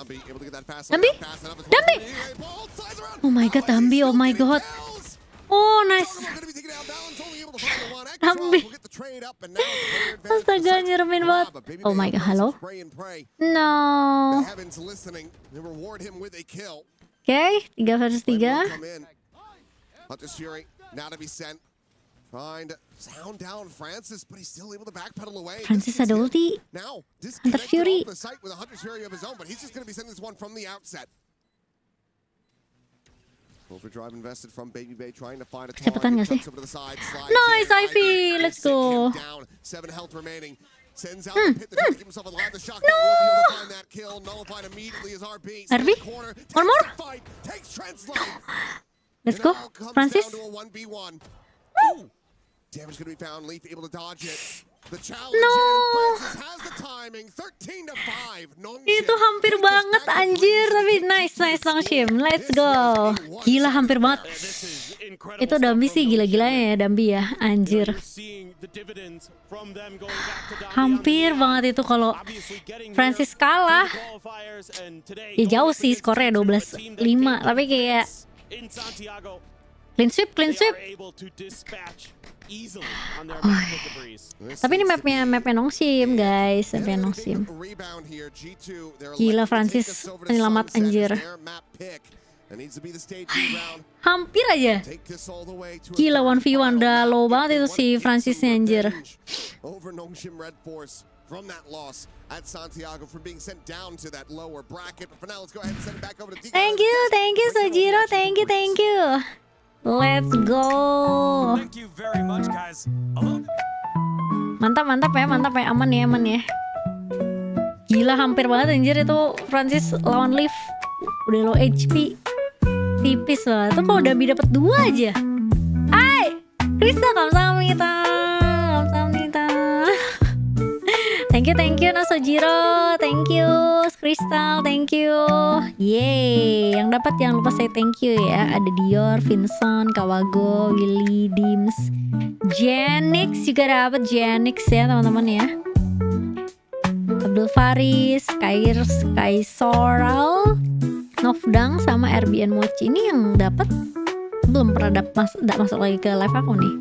Oh my god, Dambi, oh my god. Oh, nice. Dambi. Astaga, nyeremin banget. Oh my god, halo? No. Oke, 3 versus 3. Francis ada ulti. Hunter Fury. Cepetan gak sih? Nice, Ivy. Let's go. No. RB? One more? Let's go, Francis. Damage going to be found. Leaf able to dodge it. The challenge has the timing. 13-5. Itu hampir banget anjir, tapi nice Nongshim. Let's go. Gila hampir banget. Itu Dambi sih gila-gilanya ya, Dambi ya, anjir. Hampir banget itu kalau Francis kalah. Ya jauh sih skornya 12-5, tapi kayak clean sweep. Tapi ini mapnya Nongshim, guys. Mapnya Nongshim. Gila, Francis penyelamat anjir. Hampir aja. Gila, 1v1 udah low banget itu si Francisnya anjir. Thank you Sojiro, thank you. Let's go. Thank you very much, guys. Mantap ya, aman ya. Gila hampir banget anjir itu Francis lawan Leaf. Udah low HP. Tipis banget. Tuh kalau Dambi dapat 2 aja. Hai, Krista kamsahamnida. Thank you Sojiro, thank you Crystal, thank you. Yeay, yang dapat jangan lupa say thank you ya. Ada Dior, Vincent, Kawago, Willy, Dims, Janix juga dapat Janix ya teman-teman ya. Abdul Faris, Kaisoral, Novdang sama RBN Mochi. Ini yang dapat belum pernah masuk lagi ke live aku nih.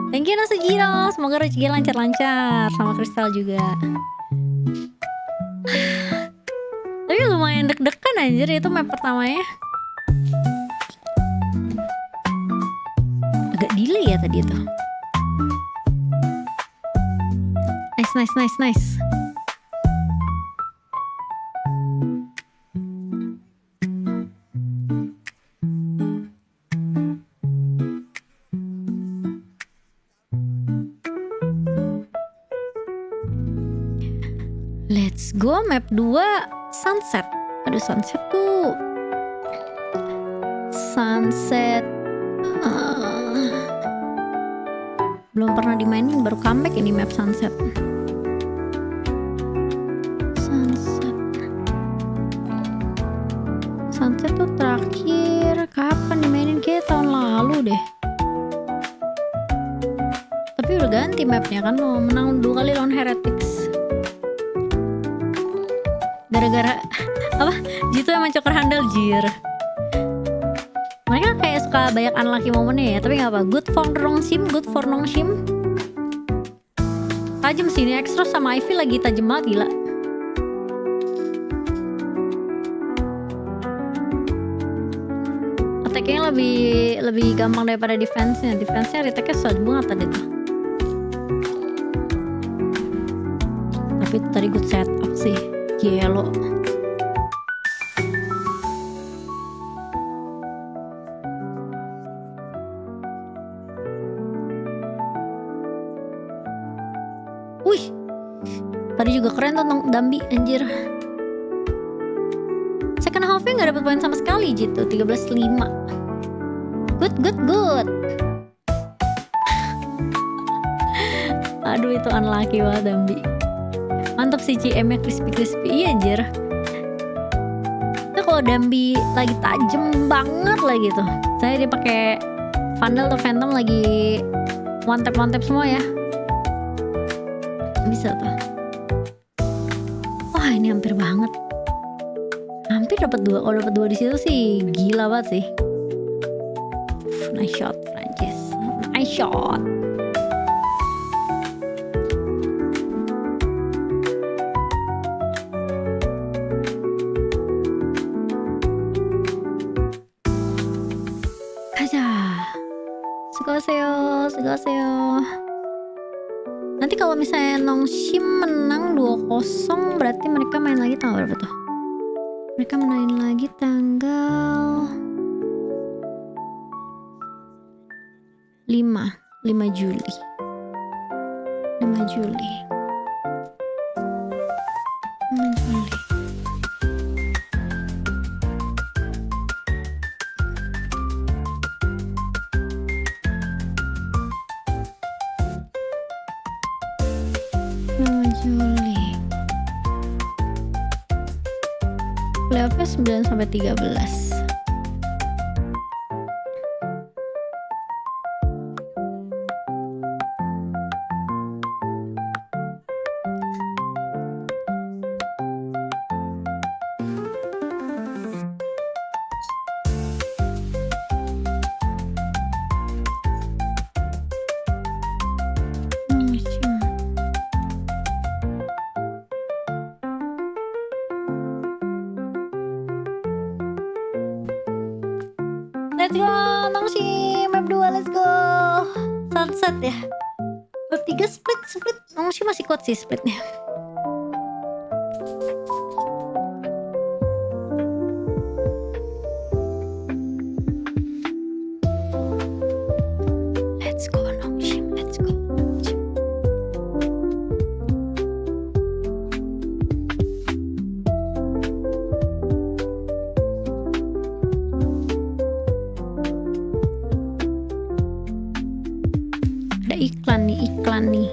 Thank you Nasujiro, semoga rezeki lancar-lancar sama Kristal juga. Tapi lumayan deg-degan anjir itu map pertamanya. Agak delay ya tadi itu. Nice. Let's go map 2 sunset. Aduh sunset tuh. Sunset. Belum pernah dimainin, baru comeback ini map sunset. Sunset tuh terakhir kapan dimainin, kayak tahun lalu deh. Tapi udah ganti mapnya kan, lo menang 2 kali lawan HyperX. Gara-gara apa? Jitu emang coker handal jir. Mereka kayak suka banyak unlucky momennya ya, tapi nggak apa. Good for Nongshim. Tajam sih ini, Extra sama Ivy lagi tajam banget gila. Attack-nya lebih gampang daripada defense-nya. Defense-nya retake-nya susah banget tadi tuh. Tapi tadi good setup sih. Yellow. Wih, tadi juga keren tuh Dambi anjir. Second half-nya nggak dapet poin sama sekali gitu, 13-5. Good. Aduh itu unlucky banget Dambi. Mantap sih CM-nya crispy. Iya anjir. Itu kalau Dambi lagi tajem banget lah gitu. Saya dia pakai Vandal atau Phantom lagi one tap semua ya. Bisa tuh. Wah ini hampir banget. Hampir dapat 2. Kalau dapat 2 di situ sih gila banget sih. Nice shot Prancis. Nice shot. Sugaseyo. Nanti kalau misalnya Nongshim menang 2-0 berarti mereka main lagi tanggal berapa tuh? Mereka main lagi tanggal 5 Juli. 5 Juli. Playoff-nya 9-13. Let's go, Nongshim map 2, let's go. Sunset ya. Map 3 split. Nongshim masih kuat sih splitnya. Let's go Nongshim, let's go. Iklan nih.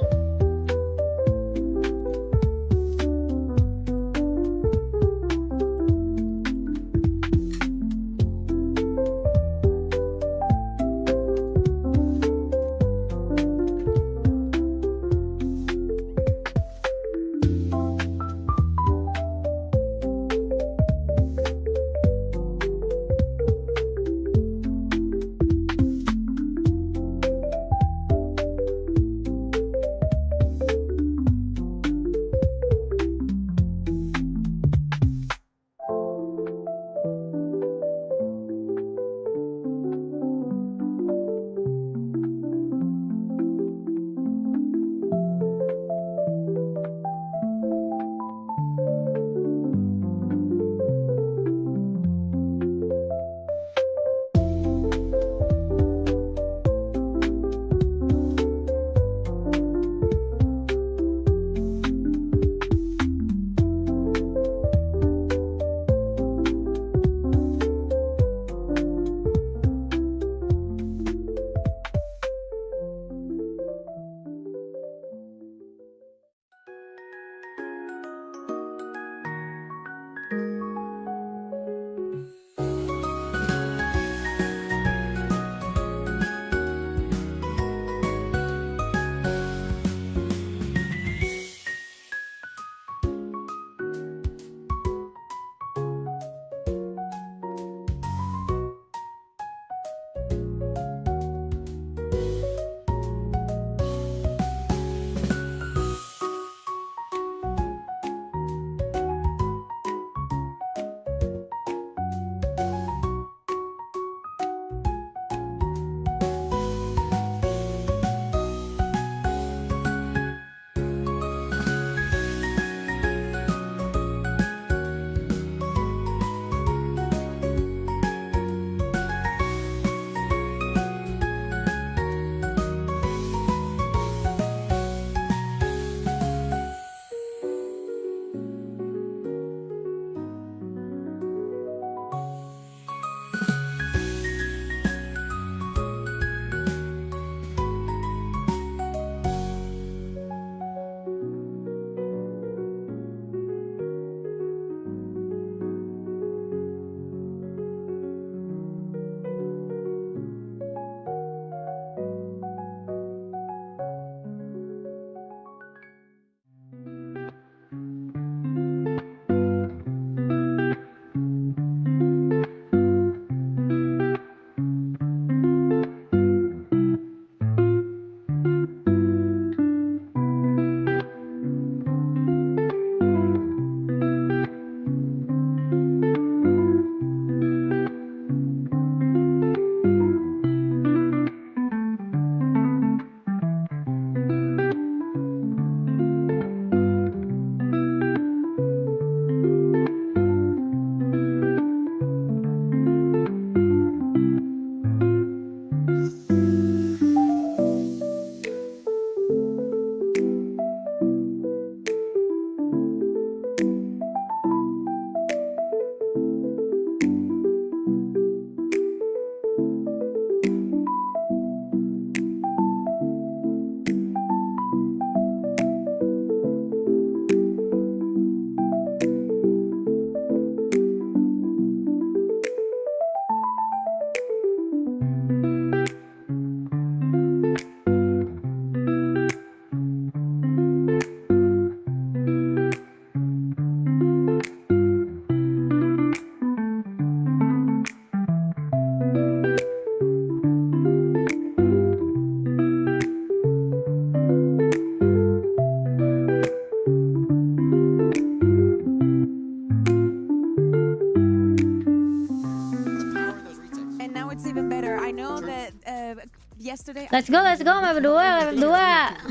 yesterday. Let's go map 2, map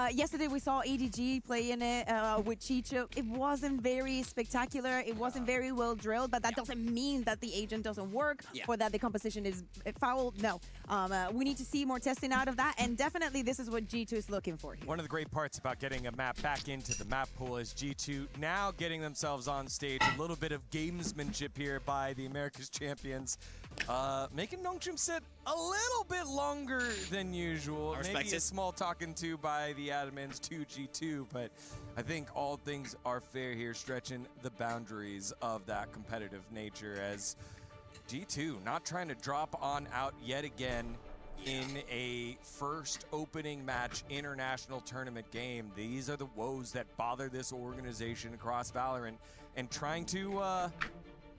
2. Yesterday we saw ADG play in it with Chicho. It wasn't very spectacular. It wasn't very well drilled, but that doesn't mean that the agent doesn't work or that the composition is foul. No. We need to see more testing out of that, and definitely this is what G2 is looking for here. One of the great parts about getting a map back into the map pool is G2 now getting themselves on stage. A little bit of gamesmanship here by the America's champions, making Nongshim sit a little bit longer than usual. Maybe a small talking to by the admins to G2, but I think all things are fair here, stretching the boundaries of that competitive nature as G2 not trying to drop on out yet again in a first opening match international tournament game. These are the woes that bother this organization across Valorant, and trying to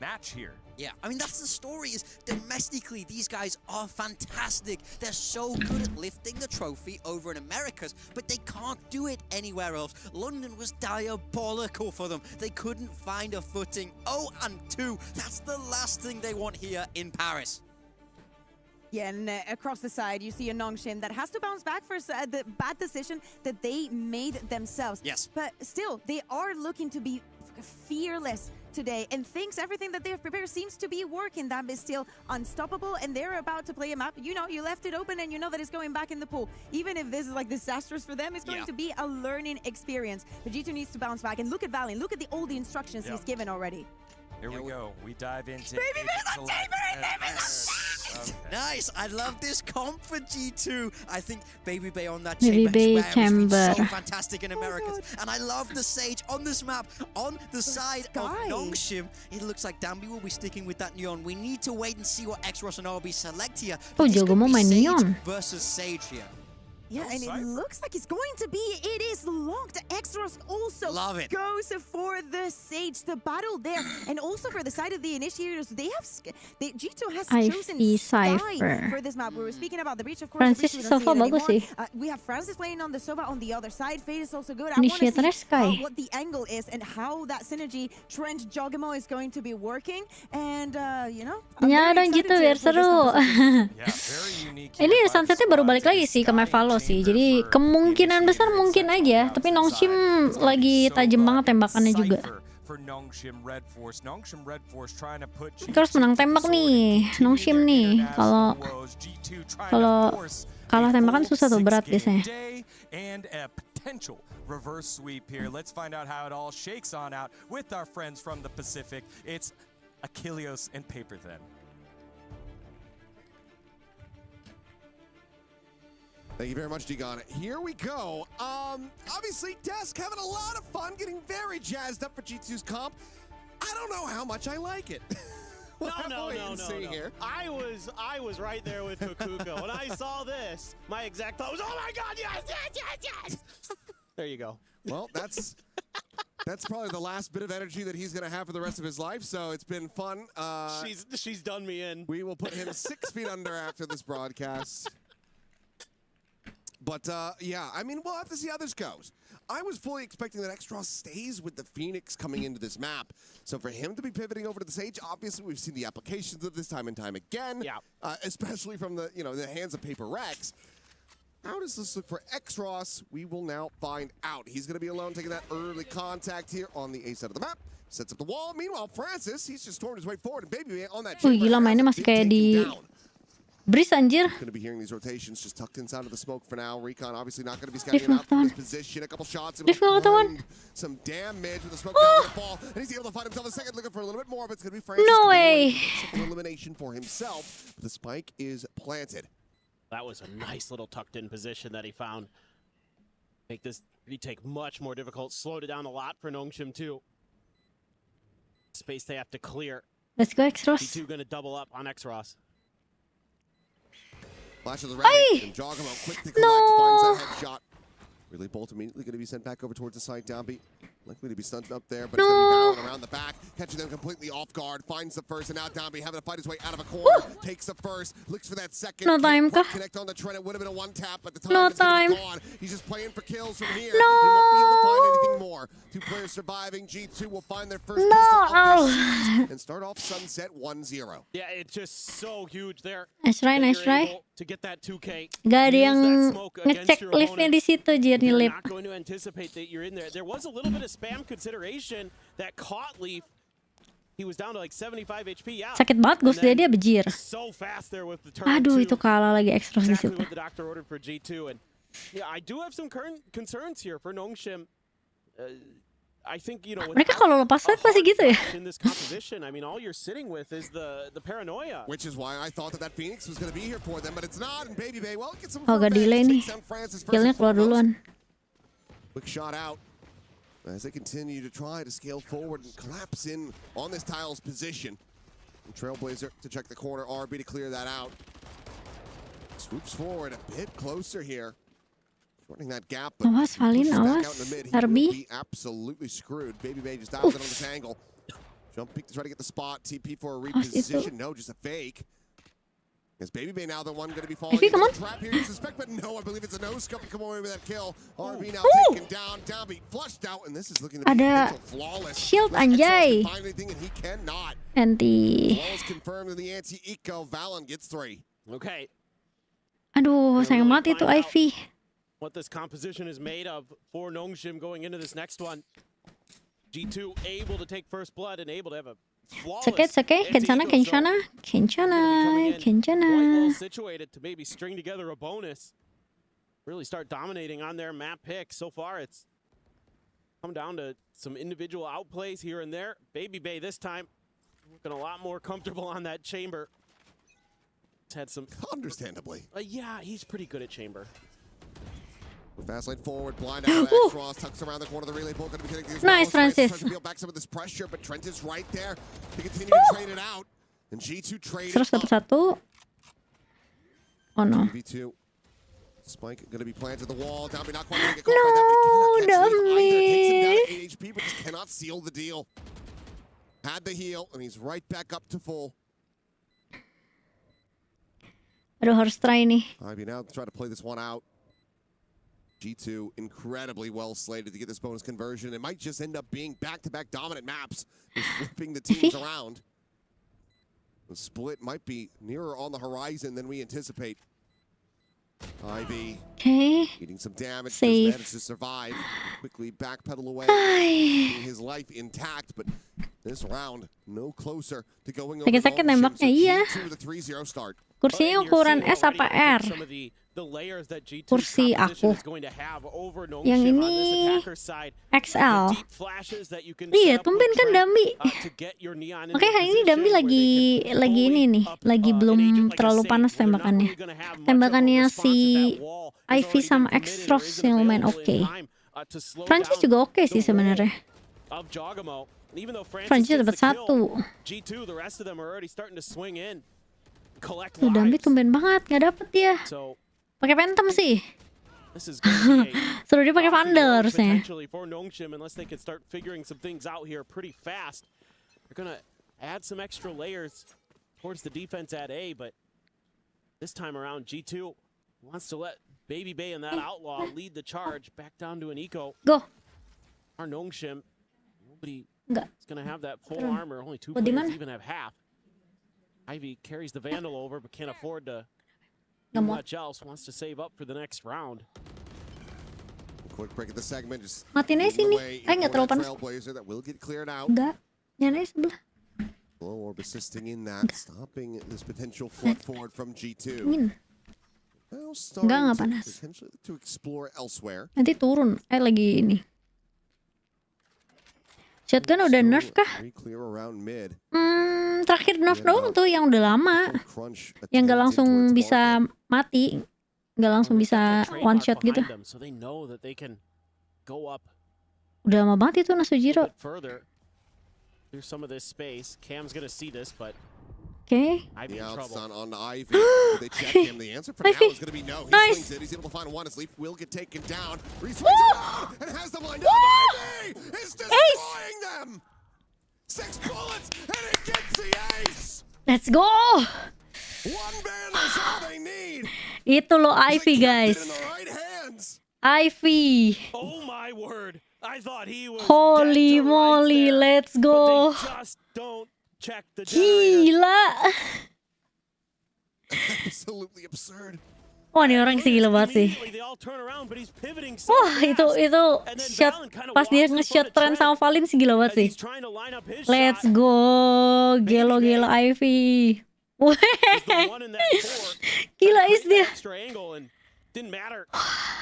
match here. Yeah, I mean, that's the story, is domestically, these guys are fantastic. They're so good at lifting the trophy over in Americas, but they can't do it anywhere else. London was diabolical for them. They couldn't find a footing. 0-2. That's the last thing they want here in Paris. Yeah, and across the side, you see a Nongshim that has to bounce back for the bad decision that they made themselves. Yes. But still, they are looking to be fearless today, and everything that they have prepared seems to be working. That is still unstoppable, and they're about to play a map. You know, you left it open, and you know that it's going back in the pool. Even if this is like disastrous for them, it's going to be a learning experience. But G2 needs to bounce back, and look at Valiant. Look at all the instructions he's given already. Here we go. We dive into Baby Bear's on chamber. Nice. I love this comp for G2. I think Baby Bay on that Baby chamber Bay has been so fantastic in Americas. And I love the Sage on this map, on the side of Nongshim. It looks like Dambi will be sticking with that Neon. We need to wait and see what X-Ross and RB select here. Oh, jago mau main Neon versus Sage here. Yeah, and it looks like it's going to be. It is locked. X-Ross also goes for the Sage. The battle there, and also for the side of the initiators, G2 has chosen Sky for this map. We were speaking about the breach, of course. Francis Sova bagus sih. We have Francis playing on the Sova on the other side. Fade is also good. Initiator Sky. What the angle is and how that synergy Trent Jogamo is going to be working. And you know, ya dong gitu biar seru. Ini Sunsetnya baru balik lagi sih ke Mevalo sih, jadi kemungkinan besar mungkin aja, tapi Nongshim lagi tajam banget tembakannya juga. Kita harus menang tembak nih, Nongshim nih. Kalau kalah tembakan susah tuh, berat biasanya. Reverse sweep here. Let's find out how it all shakes on out with our friends from the Pacific. It's Achilleos and Paper Thin. Thank you very much, Digon. Here we go. Obviously, Desk having a lot of fun, getting very jazzed up for G2's comp. I don't know how much I like it. No. Here. I was right there with Kukuka. When I saw this, my exact thought was, oh my god, yes! There you go. Well, that's probably the last bit of energy that he's going to have for the rest of his life, so it's been fun. She's done me in. We will put him 6 feet under after this broadcast. But, yeah, I mean, we'll have to see how this goes. I was fully expecting that X-Ross stays with the Phoenix coming into this map. So for him to be pivoting over to the Sage, obviously we've seen the applications of this time and time again. Yeah. Especially from the, the hands of HyperX. How does this look for X-Ross? We will now find out. He's going to be alone taking that early contact here on the A side of the map. Sets up the wall. Meanwhile, Francis, he's just stormed his way forward. And Baby on that gila, mainnya masih kayak di Breeze anjir. Going to be hearing these rotations just tucked inside of the smoke for now. Recon obviously not going to be scanning out from this position. A couple shots and some damage with the smoke down to the ball. And he's able to find himself a second, looking for a little bit more, but it's going to be Francis. No way. Second elimination for himself. But the spike is planted. That was a nice little tucked in position that he found. Make this retake much more difficult. Slowed it down a lot for Nongshim too. Space they have to clear. Let's go X-Ross. G2 going to double up on X-Ross. Flash of the ready, and Jogamo quick to collect, finds that headshot. Really Bolt immediately going to be sent back over towards the side. Downbeat Likely to be stunned up there, but it's going to be Valorant around the back, catching them completely off guard, finds the first, and now Dombey having to fight his way out of a corner, takes the first, looks for that second, No time kah? connect on the trend, it would have been a one-tap, but the time No is going to time. be gone. He's just playing for kills from here. No. He won't be able to find anything more. 2 players surviving, G2 will find their first No. pistol of their season and start off Sunset 1-0. Yeah, it's just so huge there. Nice try, that nice you're try. able to get that 2K. Gak ada Use yang that smoke against ngecek your liftnya opponent. di situ, Jir, You're nyelip. not going to anticipate that you're in there. There was a little bit of spam consideration that caught Leaf. He was down to like 75 HP. Yeah. Sakit banget Ghost dia bejir. So fast there with the turn. Aduh, two. itu kalah lagi extras di Exactly situ. what the doctor ordered for G2. And yeah, I do have some current concerns here for Nongshim. I think, you know, Mereka kalau lepas set pasti gitu ya. in this composition, I mean, all you're sitting with is the paranoia. Which is why I thought that Phoenix was going to be here for them, but it's not. And Baby Bay, well, get some Agak delay nih. Killnya keluar duluan. Quick shot out as they continue to try to scale forward and collapse in on this tile's position. And Trailblazer to check the corner, RB to clear that out. Swoops forward a bit closer here. Shortening that gap, but Awas, Valin, pushes back awas. out in the mid. He RB. will be absolutely screwed. Baby Bay just dials in on this angle. Jump peek to try to get the spot. TP for a reposition. No, just a fake. Is Baby Bay now the one going to be falling into the trap here? You suspect, but no, I believe it's a no-scope to come away with that kill. RB now taken down. Downbeat flushed out, and this is looking to be Ada flawless. shield anjay. Find anything, and he cannot. Anti. Flawless confirmed in the anti-eco. Valen gets 3. Okay. Aduh, sayang banget itu Ivy. What this composition is made of for Nongshim going into this next one. G2 able to take first blood and able to have a flawless Sakit, kencana. Quite well situated to maybe string together a bonus. Really start dominating on their map pick. So far, it's come down to some individual outplays here and there. Baby Bay this time looking a lot more comfortable on that chamber. He's had some... Understandably. Yeah, he's pretty good at chamber. Fast lane forward, blind out of X-Ross, tucks around the corner of the relay ball, going to be getting these Nice, Francis. Tries to peel back some of this pressure, but Trent is right there to continue to trade it out. And G2 trade Terus dapat satu. Oh no. V2. Spike going to be planted to the wall. Downbeat not quite going to get caught by that, but he cannot catch Leaf either. Takes him down to 8 HP, but just cannot seal the deal. Had the heal, and he's right back up to full. Aduh, harus try nih. Ivy now try to play this one out. G2 incredibly well slated to get this bonus conversion. It might just end up being back-to-back dominant maps, just flipping the teams around. The split might be nearer on the horizon than we anticipate. Ivy eating some damage, just managed to survive. Quickly backpedal away, keeping his life intact, but this round no closer to going over. Sakit nembaknya, iya. G2 with a 3-0 start. Kursinya ukuran S apa R? Kursi aku. Yang ini XL. Iya, tumben kan Dambi. Oke, hari ini Dambi lagi ini nih, lagi belum terlalu panas tembakannya. Tembakannya si Ivy sama X-Ross yang lumayan oke. Francis juga oke sih sebenarnya. Francis dapat 1. Tuh Dambi tumben banget, nggak dapet dia. Pakai Phantom sih. Suruh dia pakai Vandal harusnya. Unless they can start figuring some things out here pretty fast. They're gonna add some extra layers towards the defense at A, but this time around G2 wants to let Baby Bay and that Outlaw lead the charge back down to an eco. Go. Our Nongshim, nobody is gonna have that full armor. Only 2 players even have half. Ivy carries the Vandal over, but can't afford to do much else. Wants to save up for the next round. Quick break of the segment. Just matiin aja sini. Nggak terlalu panas. Nggak. Nyalain aja sebelah. Low orb assisting in that, stopping this potential flood forward from G2. Now nggak panas. Potentially to explore elsewhere. Nanti turun. Lagi ini. Shotgun udah nerf kah? Terakhir nerf doang tuh yang udah lama. Yang gak langsung bisa mati. Gak langsung bisa one shot gitu. Udah lama banget itu Nasujiro. Okay. Ivy in The trouble. outs on Ivy. Will they check him? The answer for now Ivy. is going to be no. He Nice. swings it. He's able to find one. His leaf will get taken down. He swings it out and has them lined up. Ivy is destroying them. 6 bullets and it gets the ace. Let's go. One band is all they need. Itu loh Ivy, They kept it guys. in the right hands. Ivy. Oh my word! I thought he was Holy dead to rights moly, there, let's but go. they just don't check the generator. Gila. Absolutely absurd. Wah, ini orang sih gila banget sih. Immediately they all turn around, but he's pivoting so Wah, fast. itu And then shot Valen kinda pas dia walks in nge-shot front Trent of sama Valin sih gila banget as sih. he's trying to line up his Let's shot. go. Gelo Ivy. Was the one in that court. Gila Create is that dia. extra angle and didn't matter.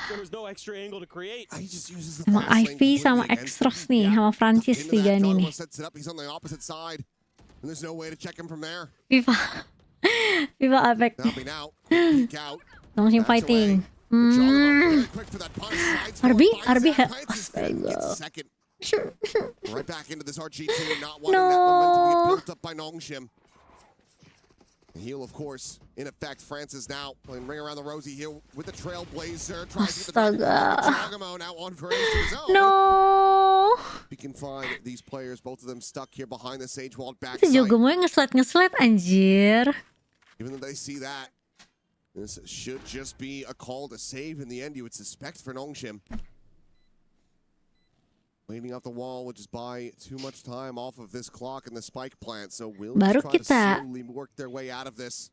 There was no extra angle to create. He just uses the Emang fast lane Ivy sama completely against Extros him. nih, sama Francis Into tiga that, nih John nih. sets it up. He's on the opposite side. And there's no way to check him from there. FIFA. FIFA Apex. Stopping out. Peek out. Nongshim Backs fighting. away. Very quick for that punish. Sides forward, RB, finds RB. that, plants his feet, gets a second. Sure. Right back into this RG2, not wanting that momentum to get built up by Nongshim. The heal, of course, in effect. Francis now playing ring around the rosy here with the Trailblazer. Tries to get the Jogamo now on for his own. No. We can find these players, both of them stuck here behind the Sage Walled Si backside. Jogamo nge-slide anjir. Even though they see that, this should just be a call to save in the end, you would suspect, for Nongshim. Waiting off the wall, which is buy too much time off of this clock and the spike plant, so we'll Baru just try to kita slowly work their way out of this.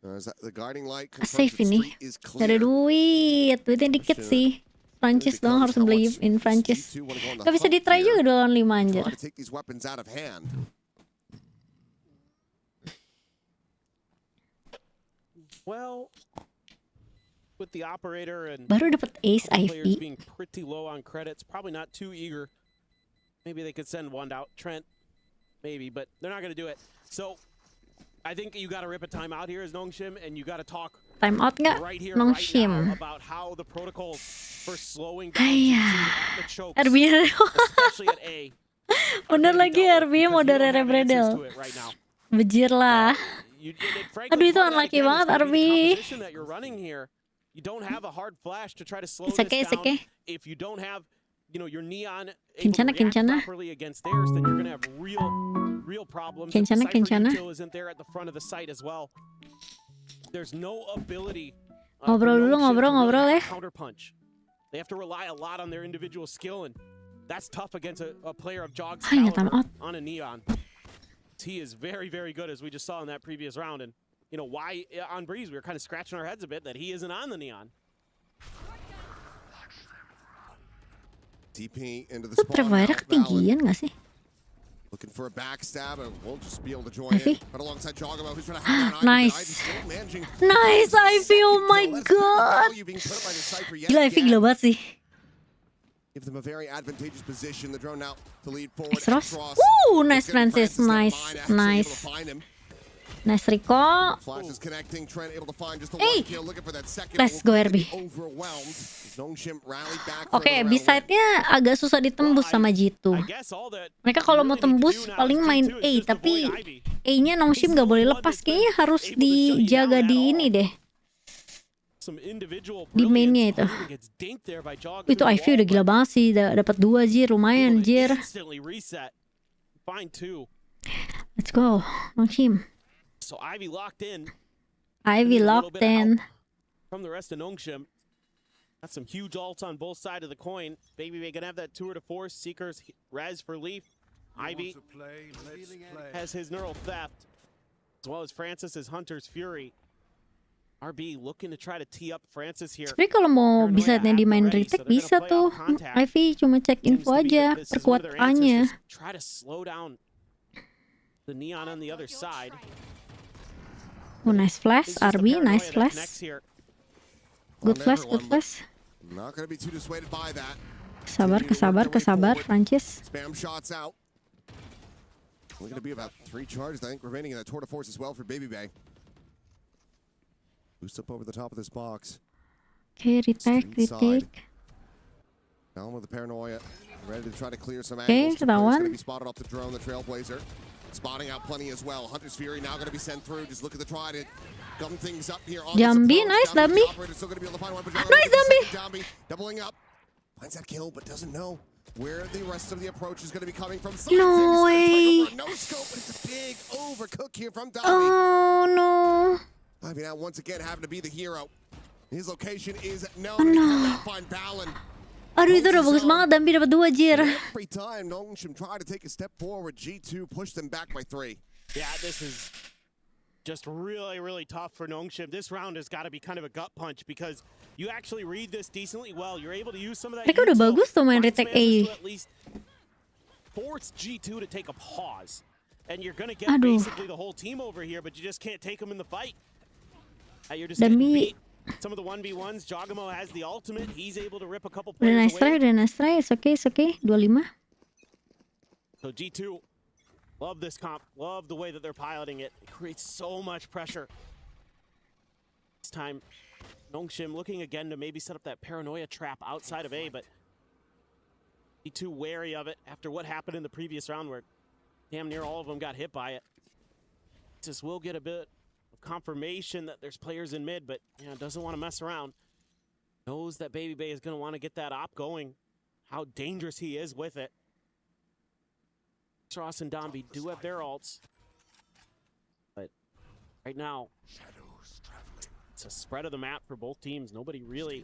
As the guiding light save confirms the ini. street is Gak ada clear. duitnya dikit sih. Francis doang harus beli in Francis. Gak bisa di-try juga 2 lawan 5 anjir. Try to take these weapons out of hand. Well, with the operator and Baru dapat ace players Ivy. being pretty low on credits, probably not too eager. Maybe they could send one out. Trent, maybe, but they're not going to do it. So I think you got to rip a timeout here as Nongshim, and you got to talk Time out nggak? right here, Nongshim. right now about how the protocols for slowing down Ayah. at the chokes, RB. especially at A. Bener lagi RB mau dari Rebredel. Bejir lah. Aduh, itu unlucky banget, RB. You don't have a hard flash to try to slow It's this okay, it's down. okay. If you don't have, your neon Kincana, able to react Kincana. properly against theirs, then you're gonna have real problems. Kincana, Cypher Kincana. util isn't there at the front of the site as well. There's no ability. Ngobrol dulu, ngobrol ya. Counter punch. They have to rely a lot on their individual skill, and that's tough against a player of Jog's Ay, nggak time caliber out. on a neon. He is very, very good, as we just saw in that previous round. And why on Breeze we were kind of scratching our heads a bit that he isn't on the neon. TP into the Itu spawn Trevor now, ketinggian nggak sih? looking for a backstab, and we'll just be able to join Ivy. in. But alongside Jogamo, who's trying to hang on Nice. Ivy still managing. Nice Ivy, oh my Let's see the god. value being put up by the Cypher yet Gila Ivy again. gila banget sih. Give them a very advantageous position. The drone now to lead forward. Extros. Extros. Nice It's gonna Francis, that nice, mine, actually able to nice. find him. Nice Rico. Flash is connecting. Trent able to find just the Hey. one kill. Looking for that second. Let's Will go, quickly RB. be overwhelmed. Nongshim rallied back. Oke, further B-side-nya agak susah ditembus sama G2. Mereka kalau mau tembus paling main A, tapi A-nya Nongshim gak boleh lepas. Kayaknya harus dijaga di ini deh. Di mainnya itu. Itu Ivy udah gila banget sih. Dapat 2 Jir, lumayan Jir. Let's go, Nongshim. So Ivy locked in. Ivy locked in. From the rest of Nongshim. Got some huge ults on both sides of the coin. Baby gonna have that tour de force. Seekers res for Leaf. Ivy has his neural theft, as well as Francis's Hunter's Fury. RB looking to try to tee up Francis here. Sebenernya kalau mau bisa di main retake bisa tuh. Ivy cuma cek info aja, perkuat A-nya. Try to slow down the neon on the other side. Oh, nice flash, RB, nice flash. Good flash, good flash. Not gonna be too dissuaded by that. Kesabar, Francis. Spam shots out. Only gonna be about 3 charges, I think, remaining in that tour de force as well for Baby Bay. Boost up over the top of this box. Okay, retake. Down with the paranoia. Ready to try to clear some Okay, angles. ketahuan. Gonna be spotted off the drone, the Trailblazer. spotting out plenty as well. Hunter's Fury now going to be sent through. Just look at the try to gum things up here. Jambi, nice Dambi. Nice Dambi. Doubling up. Finds that kill, but doesn't know where the rest of the approach is going to be coming from. No way. No scope, but it's a big overcook here from Dambi. Oh no. I mean, now once again having to be the hero. His location is known. No. Find Balin. Aduh, itu udah bagus banget. Dambi dapat 2 jir. Every time Nongshim tried to take a step forward, G2 pushed them back by 3. Yeah, this is just really, really tough for Nongshim. This round has got to be kind of a gut punch because you actually read this decently well. You're able to use some of that. Mereka udah bagus tuh main retake A. At least force G2 to take a pause. And you're going to get Aduh. basically the whole team over here, but you just can't take them in the fight. You're just getting beat. Some of the 1v1s, Jogamo has the ultimate. He's able to rip a couple players Udah nice try, away. udah nice try. It's okay, it's okay. 25. So G2, love this comp. Love the way that they're piloting it. It creates so much pressure. This time, Nongshim looking again to maybe set up that paranoia trap outside of A, but G2 wary of it after what happened in the previous round where damn near all of them got hit by it. Just will get a bit of confirmation that there's players in mid, but doesn't want to mess around. Knows that Baby Bay is going to want to get that op going. How dangerous he is with it. Ross and Dambi do have their ults, but right now it's a spread of the map for both teams. Nobody really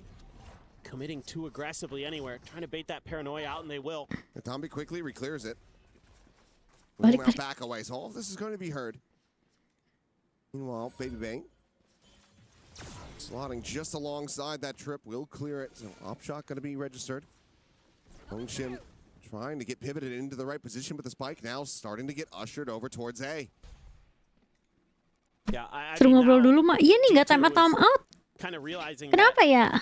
committing too aggressively anywhere, trying to bait that paranoia out, and they will. Dambi quickly reclears it. Balik, Momo back away, so all of this is going to be heard. Meanwhile, Baby Bang slotting just alongside that trip will clear it. So op shot going to be registered. Nongshim trying to get pivoted into the right position, but the spike now starting to get ushered over towards A. Yeah, Suruh ngobrol dulu mah. Iya nih, nggak time out. Kind of realizing Kenapa ya?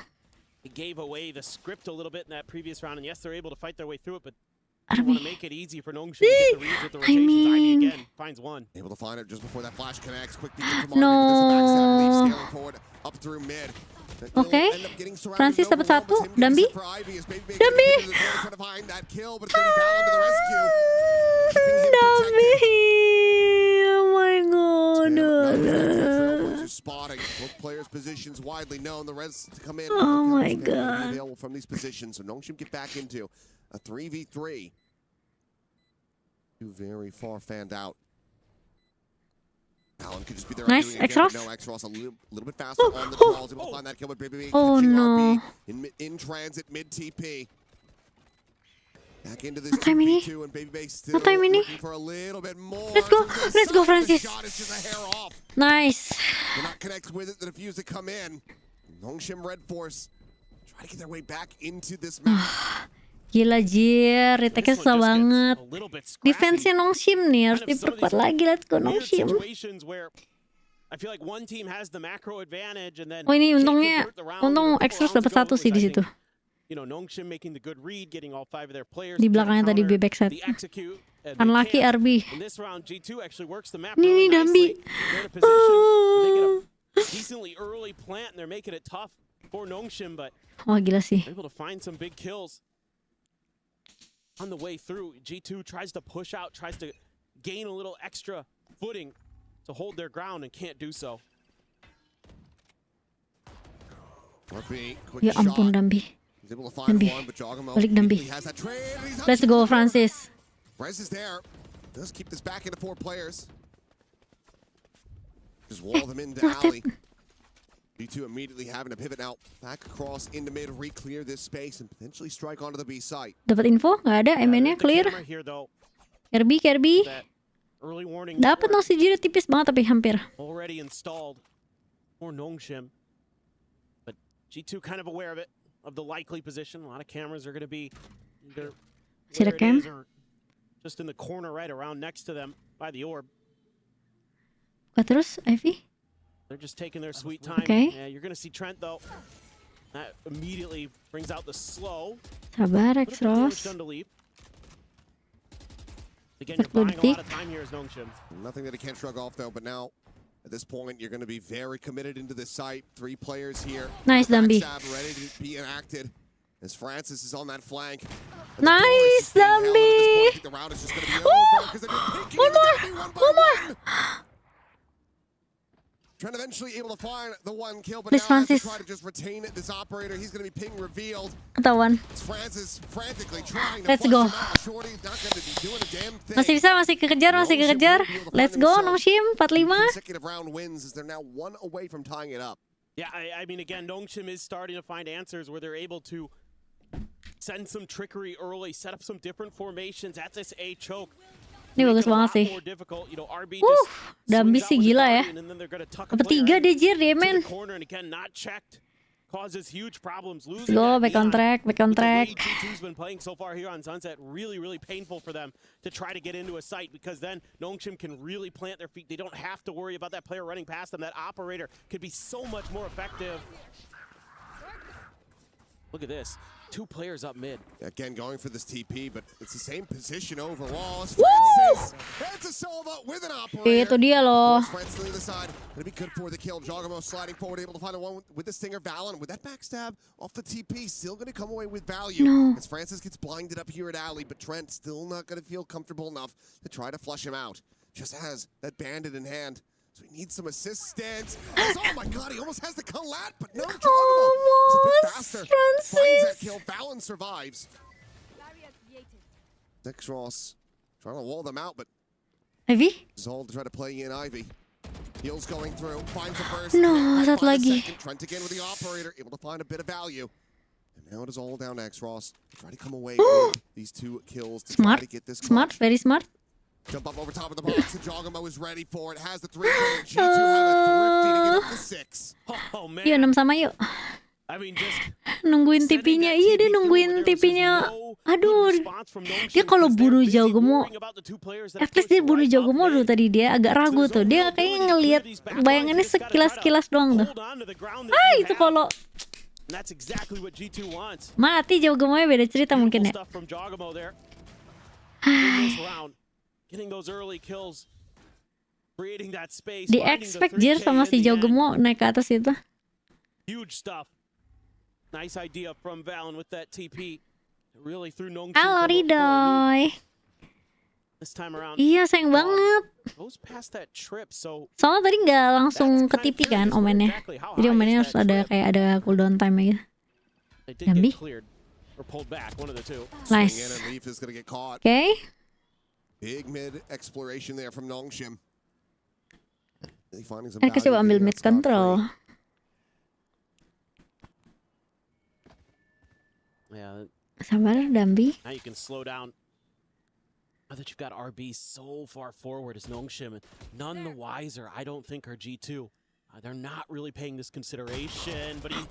It gave away the script a little bit in that previous round, and yes, they're able to fight their way through it, but they want to make it easy for Nongshim to get the reads with the rotations. Ivy again finds one. Able to find it just before that flash connects. Quick peek from No. Arby, but there's a backstab lead scaling forward up through mid. Okay. Francis dapat 1. Dambi. Dambi. Dambi. Oh my god. Spotting both players' positions widely known. The rest to come in. Oh my god. Available from these positions, so Nongshim get back into a 3v3. Two very far fanned out. Alan could just be there. Nice, X-Ross. No, X-Ross a little bit faster on the draws. Able to find that kill with Baby. Oh no. In transit, mid TP. Back into this Time ini. 2v2 and Baby Bay still Time ini. looking for a little bit more. Let's go. Let's go, Francis. The shot is just a hair off. Nice. They're not connected with it. The defuse to come in. Nongshim RedForce try to get their way back into this map. Gila Jir, retake-nya susah banget. Defense-nya Nongshim nih harus diperkuat lagi. Let's go Nongshim. Oh ini untungnya, untung X-Ross dapat 1 sih di situ. Di belakangnya tadi bebek set. Unlucky RB. Ini Dambi. Oh gila sih. On the way through, G2 tries to push out, tries to gain a little extra footing to hold their ground and can't do so. Ya ampun Dambi. Dambi. Balik Dambi. Let's go Francis. Francis there. Does keep this back into 4 players. Just wall them into alley. G2 immediately having to pivot now back across into mid, re-clear this space and potentially strike onto the B site. Dapat info? Nggak ada, MN-nya clear. Kirby. Dapat no si Jira tipis banget tapi hampir. Already installed for Nongshim. But G2 kind of aware of it, of the likely position. A lot of cameras are going to be either where it is or just in the corner right around next to them by the orb. Terus, Ivy? They're just taking their sweet time. Okay. Yeah, you're going to see Trent, though. That immediately brings out the slow. Sabar, X-Ross. Again, you're buying a lot of time here as Nongshim. Nothing that he can't shrug off, though, but now, at this point, you're going to be very committed into this site. 3 players here. Nice, Dambi. Ready to be enacted as Francis is on that flank. Nice, Zowie. One more. Trent eventually able to find the one kill, but Please, now has to Francis. try to just retain this operator. He's going to be ping revealed. Ketahuan. Francis frantically trying to Let's flush go. him out. Shorty's not going to be doing a damn thing. Masih bisa, masih kekejar. Let's go, Nongshim 45. Consecutive round wins as they're now one away from tying it up. Yeah, I mean, again, Nongshim is starting to find answers where they're able to send some trickery early, set up some different formations at this A choke. Ini bagus banget sih. Dambi sih gila ya. Dapat 3 dia Jir, dia men. Causes huge problems. Let's go, back on track. G2's been playing so far here on Sunset, really painful for them to try to get into a site, because then Nongshim can really plant their feet. They don't have to worry about that player running past them. That operator could be so much more effective. Look at this. 2 players up mid. Again, going for this TP, but it's the same position overall. Francis Silva with an operator. Itu dia loh. Francis to the side. Gonna be good for the kill. Jogamo sliding forward, able to find the one with the stinger. Valen with that backstab off the TP, still gonna come away with value. As Francis gets blinded up here at Alley, but Trent still not gonna feel comfortable enough to try to flush him out. Just has that bandit in hand. So he needs some assistance. Oh my god, he almost has the collat, but no, Jogamo. It's a bit faster. Finds that kill. Valen survives. Nexros trying to wall them out, but Ivy? Zold to try to play in Ivy. Heels going through, finds the first. No, satu lagi. Trent again with the operator, able to find a bit of value. And now it is all down to Nexros. Try to come away with these 2 kills to try to get this. Very smart. Jump up over top of the box, and Jogamo is ready for it. Has the 3 kills. G2 have a thrifty to get up to 6. Oh man. Yuk 6 sama yuk. I mean, just Nungguin TP-nya. Iya, dia nungguin TP-nya. Aduh. Dia kalau bunuh Jogamo, at least dia bunuh Jogamo dulu tadi. Dia agak ragu tuh. Dia kayaknya ngelihat bayangannya sekilas-kilas doang tuh. Itu kalau mati Jogamo-nya beda cerita mungkin ya. Di expect Jir sama si Jogamo naik ke atas itu. Huge stuff. Nice idea from Valen with that TP. Really threw Nongshim. Halo Ridoy. This time around. Iya, sayang banget. Goes past that trip, so soalnya tadi nggak langsung ke TP kan omennya. Jadi omennya harus ada kayak ada cooldown time gitu. Dambi. Nice. Okay. Big mid exploration there from Nongshim. Mereka coba ambil mid control. Yeah. Sabar, Dambi. Now you can slow down. Now that you've got RB so far forward as Nongshim, none the wiser, I don't think, are G2. They're not really paying this consideration, but he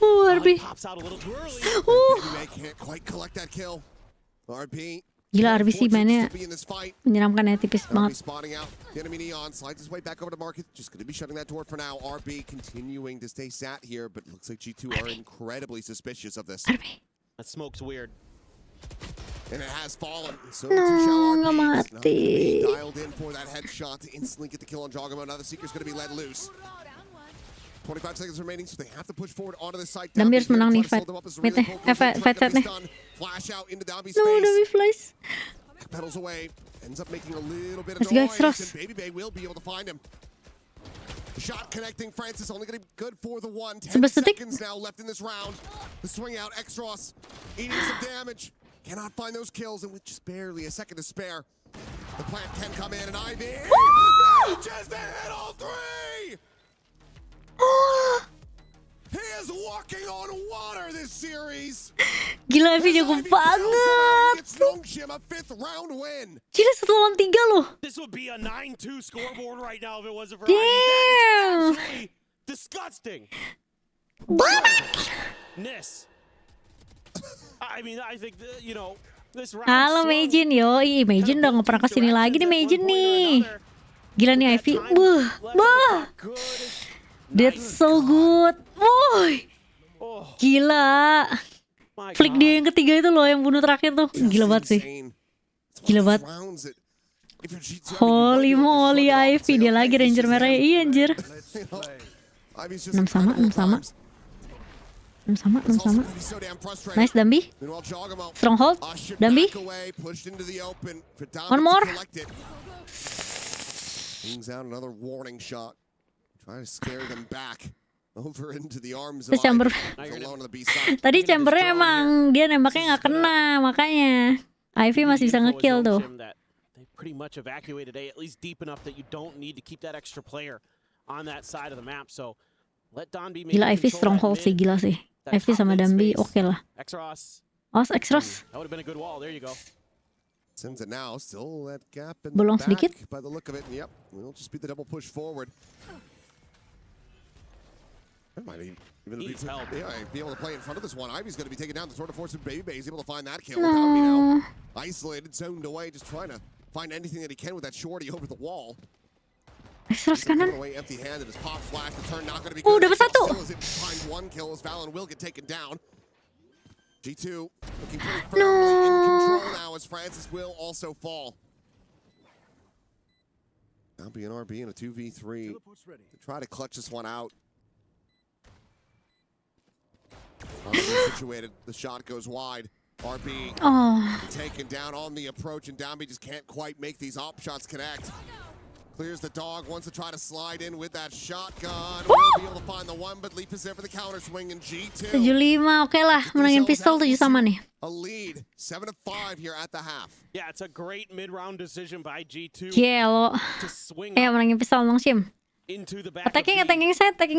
pops out a little too early. They can't quite collect that kill. RB. Gila, RB sih mainnya menyeramkan ya, tipis banget. Spotting out. The enemy Neon slides his way back over to Market. Just going to be shutting that door for now. RB continuing to stay sat here, but looks like G2 are incredibly suspicious of this. RB. That smoke's weird. And it has fallen. So nggak mati. Dialed in for that headshot to instantly get the kill on Jogamo. Now the Seeker's going to be let loose. 25 seconds remaining, so they have to push forward onto the site. Dambi harus menang nih fight. Fight set nih. Flash out into Dambi's No, Dambi flash. Pedals away. Ends up making a little bit of noise. And Baby Bay will be able to find him. Shot connecting Francis, only going to be good for the 1. 10 seconds now left in this round. The swing out, Xros eating some damage. Cannot find those kills, and with just barely a second to spare, the plant can come in, and Ivy just to hit all 3! He is walking on water this series. Gila, Ivy jago banget. Nongshim a 5th round win. Gila, 1 lawan 3 loh. This would be a 9-2 scoreboard right now if it wasn't for Damn. Ivy. That is absolutely disgusting. Ness. I mean, I think this round. Halo Majin, yo, Majin udah nggak pernah kesini lagi nih Majin nih. Gila nih Ivy, bah. That's so good. Woi. Gila. Flick dia yang ketiga itu loh, yang bunuh terakhir tuh. Gila banget sih. Gila banget. Holy moly, Ivy dia lagi Ranger merah. Iya anjir. 6 sama. Sama. It's also gonna be so damn frustrating. Nice Dambi. Meanwhile, Jogamo Stronghold. ushered Dambi. back away, pushed into the open for Dambi One more. to collect it. Brings out another warning shot. Trying to scare them back over into the arms of Terus chamber. Ivy. Alone on the B side. Tadi chambernya emang dia nembaknya nggak kena, makanya Ivy masih bisa ngekill tuh. They pretty much evacuated A, at least deep enough that you don't need to keep that extra player on that side of the map. So let Dambi Gila Ivy stronghold sih, gila sih. Ivy sama Dambi oke lah. Exros. Exros. That would have been a good wall. There you go. Sends it now, still that gap in Bolong the back sedikit. by the look of it. Yep, we'll just be the double push forward. That might even be able to play in front of this one. Ivy's going to be taken down. The Sword of Force of Baby Bay is able to find that kill. Dambi now isolated, zoned away, just trying to find anything that he can with that shorty over the wall. Exros kanan. Away empty-handed as pop flash. The turn not going to be good. Dapat satu. Still as it finds one kill as Valen will get taken down. G2 looking pretty firmly in control now as Francis will also fall. Dambi and RB in a 2v3 to try to clutch this one out. RB situated, the shot goes wide. RB taken down on the approach, and Dambi just can't quite make these op shots connect. Clears the dog, wants to try to slide in with that shotgun. Will be able to find the one, but Leaf is there for the counter swing, and G2. 75, oke lah, menangin pistol 7 sama nih. A lead, 7-5 here at the half. Yeah, it's a great mid-round decision by G2 Gelo. to swing Menangin pistol Nongshim. into the back Attacking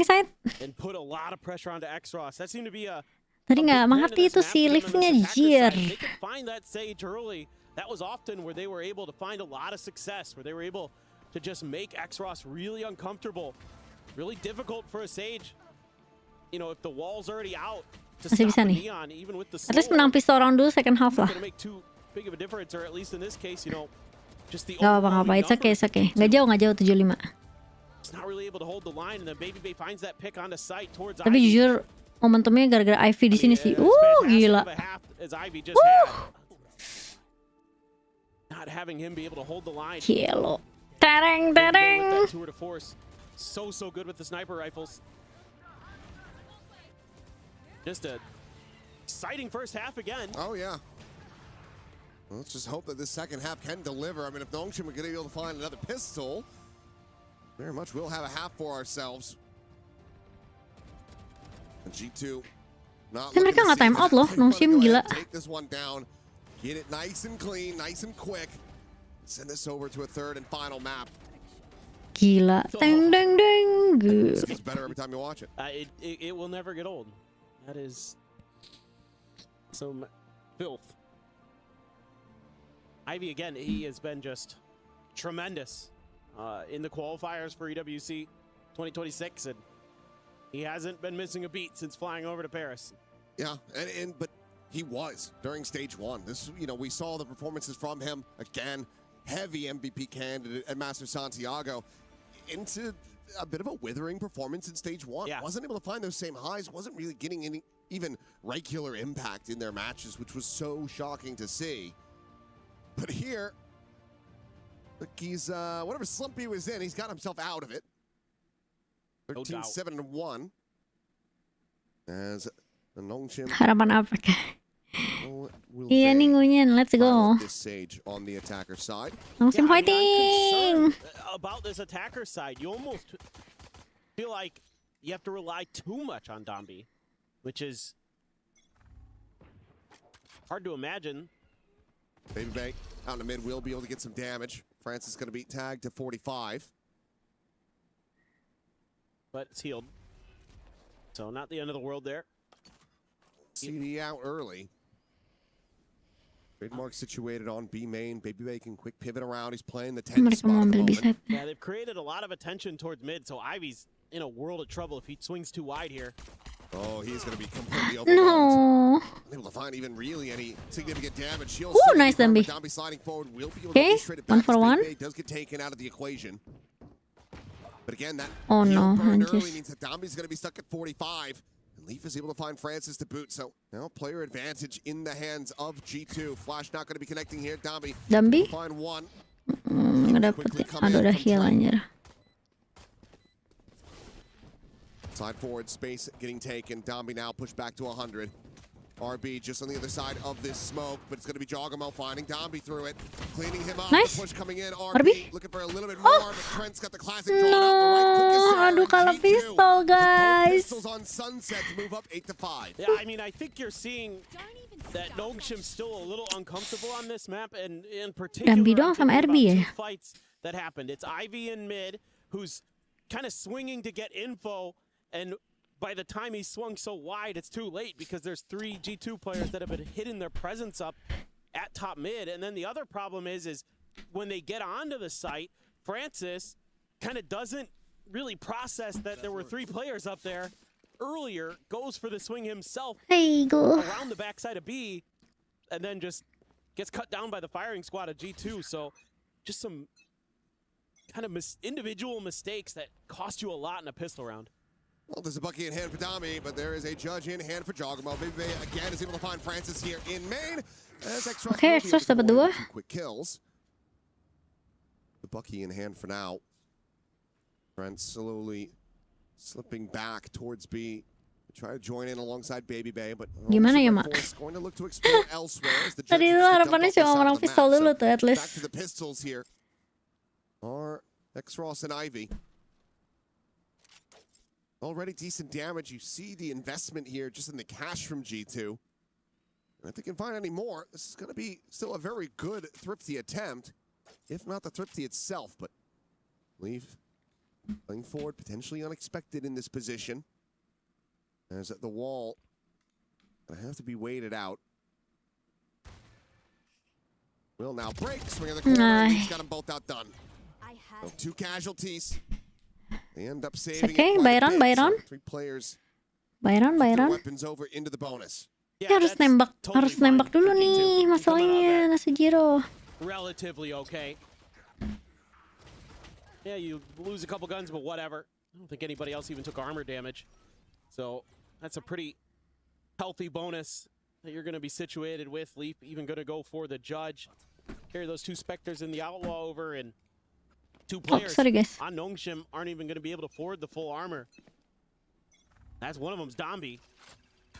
side. and put a lot of pressure onto Exros. That seemed to be a Tadi nggak mengerti itu si Leaf-nya Jir. They could find that Sage early. That was often where they were able to find a lot of success, where they were able to just make Exros really uncomfortable, really difficult for a Sage. You know, if the wall's already out to Masih stop bisa a nih. Neon, even with the At least menang pistol round dulu second half lah. going to make too big of a difference, or at least in this case, you know, just the Gak apa-apa, it's okay. Nggak jauh 75. It's not really able to hold the line, and then Baby Bay finds that pick onto sight towards Tapi Ivy. jujur momentumnya gara-gara Ivy di sini sih. Gila. As Ivy just had. Not having him be able to hold the line. Gelo. Tereng. With that tour de force. So good with the sniper rifles. Just a exciting first half again. Oh, yeah. Well, let's just hope that this second half can deliver. I mean, if Nongshim are going to be able to find another pistol, very much we'll have a half for ourselves. And G2 not looking mereka to nggak see time that. out loh, They wanna Nongshim go gila. ahead and take this one down. Get it nice and clean, nice and quick. Send this over to a third and final map. Gila. Deng. This gets better every time you watch it. It will never get old. That is some filth. Ivy, again, he has been just tremendous in the qualifiers for EWC 2026, and he hasn't been missing a beat since flying over to Paris. Yeah, but he was during stage one. This, you know, we saw the performances from him again. Heavy MVP candidate at Master Santiago into a bit of a withering performance in stage one. Yeah. Wasn't able to find those same highs. Wasn't really getting any even regular impact in their matches, which was so shocking to see. But here, look, he's whatever slump he was in, he's got himself out of it. 13-7-1. As the Nongshim Harapan apa kah? will Iya nih ngunyen, let's go. this Sage on the attacker side. Nongshim I'm fighting. concerned about this attacker side. You almost feel like you have to rely too much on Dambi, which is hard to imagine. Baby Bay out in the mid will be able to get some damage. Francis is going to be tagged to 45. But it's healed. So not the end of the world there. CD out early. Trademark situated on B main. Baby Bay can quick pivot around. He's playing the 10 Mereka spot mau at the ambil moment. B-side. Yeah, they've created a lot of attention towards mid, so Ivy's in a world of trouble if he swings too wide here. Oh, he's going to be completely overwhelmed. No. Unable to find even really any significant damage. Shield Ooh, still nice confirmed, Dambi. but Dambi sliding forward will be able Okay, to be straight one back. for Baby one. Bay does get taken out of the equation. But again, that Oh no, heal burned early manches. means that Dambi's going to be stuck at 45. And Leaf is able to find Francis to boot. So now player advantage in the hands of G2. Flash not going to be connecting here. Dambi Dambi? find one. Nggak dapet ya. Aduh udah heal anjir. Side forward space getting taken. Dambi now pushed back to 100. RB just on the other side of this smoke, but it's going to be Jogamo finding Dambi through it, cleaning him up. Nice. The push coming in. RB looking for a little bit more, but Trent's got the classic drawn up. The right click is there, Aduh, and kalah G2 pistol, with both guys. pistols on Sunset to move up 8-5. Yeah, I mean, I think you're seeing that Nongshim's still a little uncomfortable on this map, and in particular, Dambi doang sama I'm thinking RB about ya? two fights that happened. It's Ivy in mid, who's kind of swinging to get info, and by the time he swung so wide, it's too late because there's 3 G2 players that have been hitting their presence up at top mid. And then the other problem is when they get onto the site, Francis kind of doesn't really process that there were 3 players up there earlier, goes for the swing himself Hey, go. around the backside of B, and then just gets cut down by the firing squad of G2. So just some kind of individual mistakes that cost you a lot in a pistol round. Well, there's a bucket in hand for Dami, but there is a judge in hand for Jogamo. Baby again is able to find Francis here in main. Okay, Extras dapat 2. Quick kills. The bucky in hand for now. Trent slowly slipping back towards B. Try to join in alongside Baby Bay, but Gimana ya, Mak? going to look to explore elsewhere as the Tadi itu harapannya cuma menang pistol dulu tuh, at back least. to the pistols here are X-Ross and Ivy. Already decent damage. You see the investment here just in the cash from G2. And if they can find any more, this is going to be still a very good Thrifty attempt, if not the Thrifty itself. But Leaf playing forward, potentially unexpected in this position. As at the wall, gonna have to be waited out. Will now break, swing of the corner, he's got them both outdone. So 2 casualties. They end up saving Okay, it quite a bit. Byron. So 3 players, Byron. weapons over into the bonus. Yeah, Harus that's nembak, totally harus fine nembak dulu for nih G2. masalahnya Nasujiro. Relatively okay. Yeah, you lose a couple guns, but whatever. I don't think anybody else even took armor damage. So that's a pretty healthy bonus that you're going to be situated with. Leaf even going to go for the judge. Carry those 2 Spectres in the Outlaw over, and 2 players sorry, guys. on Nongshim aren't even going to be able to afford the full armor. That's one of them's Dambi.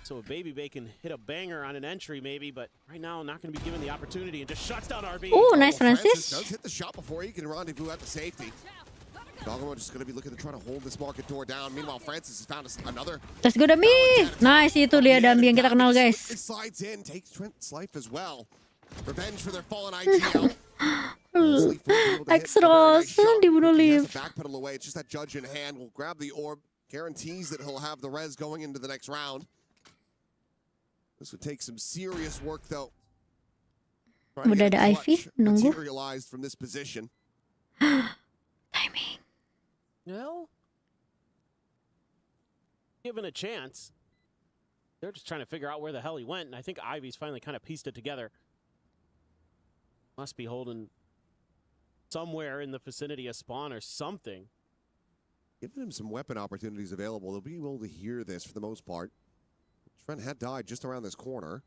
So a Baby Bay can hit a banger on an entry maybe, but right now not going to be given the opportunity and just shuts down RB. Oh, nice Francis Francis. does hit the shot before he can rendezvous at the safety. Jogamo just going to be looking to try to hold this market door down. Meanwhile, Francis has found another. Let's go Dambi. Nice, itu dia Dambi yang kita kenal, guys. It slides in, takes Trent's life as well. Revenge for their fallen IGL. X-Ross dibunuh Leaf. Backpedal away. It's just that judge in hand will grab the orb. Guarantees that he'll have the res going into the next round. This would take some serious work, though. Udah ada Ivy, nunggu. Materialized from this position. Timing. Well, given a chance, they're just trying to figure out where the hell he went, and I think Ivy's finally kind of pieced it together. Must be holding somewhere in the vicinity of spawn or something. Giving him some weapon opportunities available. They'll be able to hear this for the most part. Trent had died just around this corner.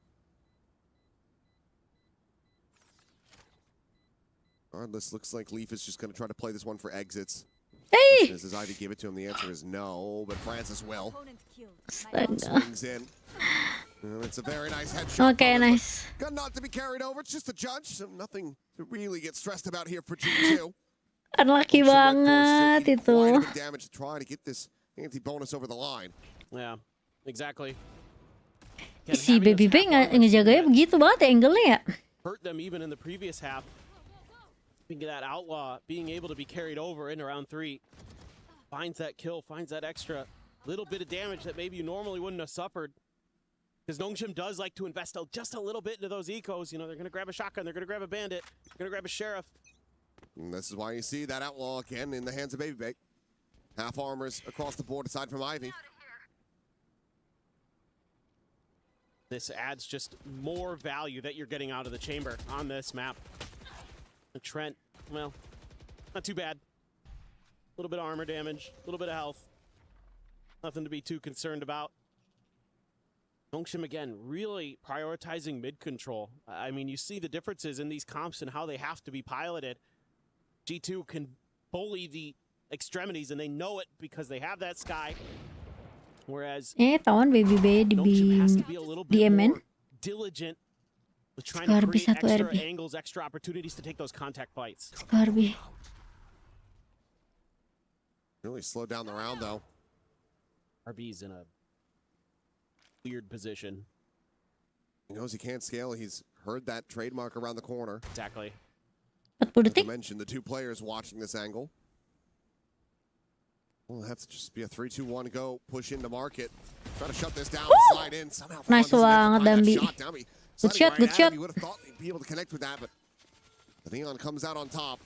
Regardless, looks like Leaf is just going to try to play this one for exits. Hey! Does Ivy give it to him? The answer is no, but Francis will. Astaga. Swings in. It's a very nice headshot. Okay, nice. Got not to be carried over. It's just a judge, so nothing to really get stressed about here for G2. Unlucky banget itu. Damage to try to get this anti-bonus over the line. Yeah, exactly. Si Baby Bay ngejaganya begitu banget ya angle-nya ya. Hurt them even in the previous half. Being that outlaw, being able to be carried over in round 3, finds that kill, finds that extra little bit of damage that maybe you normally wouldn't have suffered. Because Nongshim does like to invest just a little bit into those ecos. You know, they're going to grab a shotgun, they're going to grab a bandit, they're going to grab a sheriff. And this is why you see that outlaw again in the hands of Baby Bay. Half armors across the board aside from Ivy. This adds just more value that you're getting out of the chamber on this map. And Trent, well, not too bad. A little bit of armor damage, a little bit of health. Nothing to be too concerned about. Nongshim, again, really prioritizing mid control. I mean, you see the differences in these comps and how they have to be piloted. G2 can bully the extremities, and they know it because they have that Sky. Whereas Tawan Baby Bay di Nongshim has to be a little bit DMN. more diligent with trying to Skarbi create satu extra RB. angles, extra opportunities to take those contact fights. Skarbi. Really slowed down the round, though. RB's in a weird position. He knows he can't scale. He's heard that trademark around the corner. Exactly. 40 Not to detik. mention the two players watching this angle. Well, have to just be a 3-2-1 go, push into market. Try to shut this down, slide in. Somehow Nice banget, Dambi. Good shot, good shot. You would have thought he'd be able to connect with that, but the Neon comes out on top.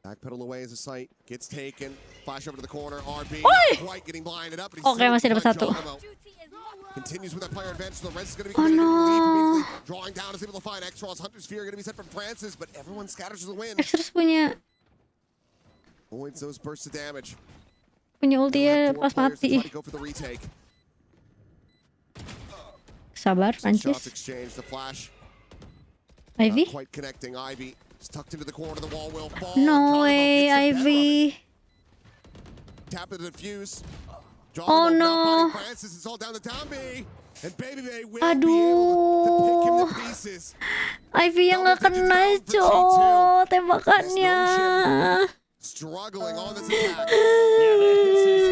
Backpedal away as a sight. Gets taken. Flash over to the corner. RB not quite getting blinded up. But he's Oke, masih dapat satu. Continues with that player advantage. The rest is going to be Oh, committed no. to leave immediately. Drawing down is able to find X-Ross. Hunter's Fear going to be set from Francis, but everyone scatters to the wind. Extras punya Avoids those bursts of damage. ulti ya pas mati. Go for the retake. Sabar, Some shots Prancis. exchanged. The flash. Ivy? Not quite connecting. Ivy is tucked into the corner. The wall will fall. No Jono way, gets the better of it. Ivy. Tap the defuse. Oh, Jono no. not finding Francis. It's all down to Dambi. And Baby Bay will be able to pick him to pieces. Ivy yang gak kena, cowok tembakannya. Struggling on this attack. Yeah, this is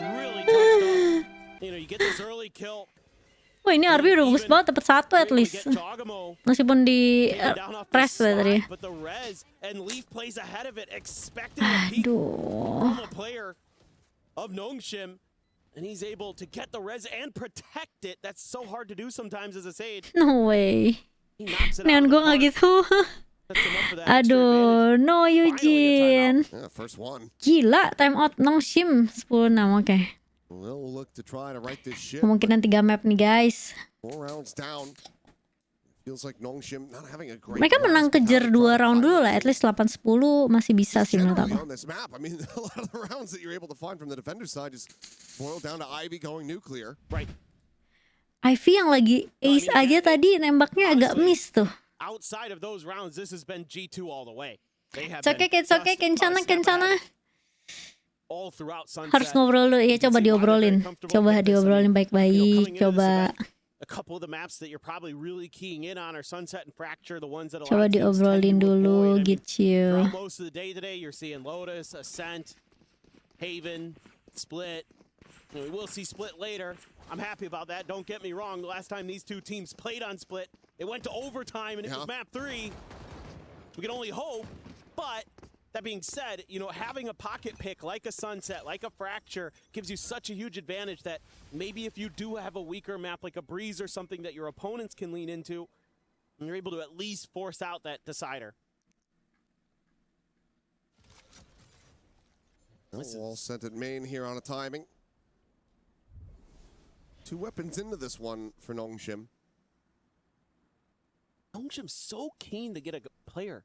really tough stuff. You know, you get this early kill. Wah, ini RB udah bagus banget, dapat satu at least. Meskipun di press lah tadi. But the res and Leaf plays ahead of it, expecting a peek from a player of Nongshim, and he's able to get the res and protect it. That's so hard to do sometimes as a Sage. No way. He knocks it Neon out gue of the gak park. gitu. Sets him up for that extra Aduh, advantage. no Eugene. Yeah, first one. Gila, time out Nongshim 10-6, oke. We'll look to try to right this ship. Kemungkinan 3 map nih guys. 4 rounds down. Feels like Nongshim not having a great. Mereka menang kejar 2 round dulu lah, at least 8-10 masih bisa sih menurut aku. On this map, I mean, a lot of the rounds that you're able to find from the defender side just boil down to Ivy going nuclear. Right. Ivy yang lagi ace aja tadi nembaknya agak miss tuh. Outside of those rounds, this has been G2 all the way. They have It's okay, been it's okay, just a step kencana. ahead all throughout Sunset. Harus ngobrol dulu, ya coba diobrolin. Coba diobrolin baik-baik, coba. A couple of the maps that you're probably really keying in on are Sunset and Fracture, the ones that a lot Coba of teams tend diobrolin to dulu avoid. I mean, gitu. throughout most of the day today, you're seeing Lotus, Ascent, Haven, Split. You know, we will see Split later. I'm happy about that. Don't get me wrong. The last time these two teams played on Split, it went to overtime and it was map 3. We can only hope, but that being said, you know, having a pocket pick like a Sunset, like a Fracture, gives you such a huge advantage that maybe if you do have a weaker map like a Breeze or something that your opponents can lean into, you're able to at least force out that decider. All sent at main here on a timing. 2 weapons into this one for Nongshim. Nongshim's so keen to get a player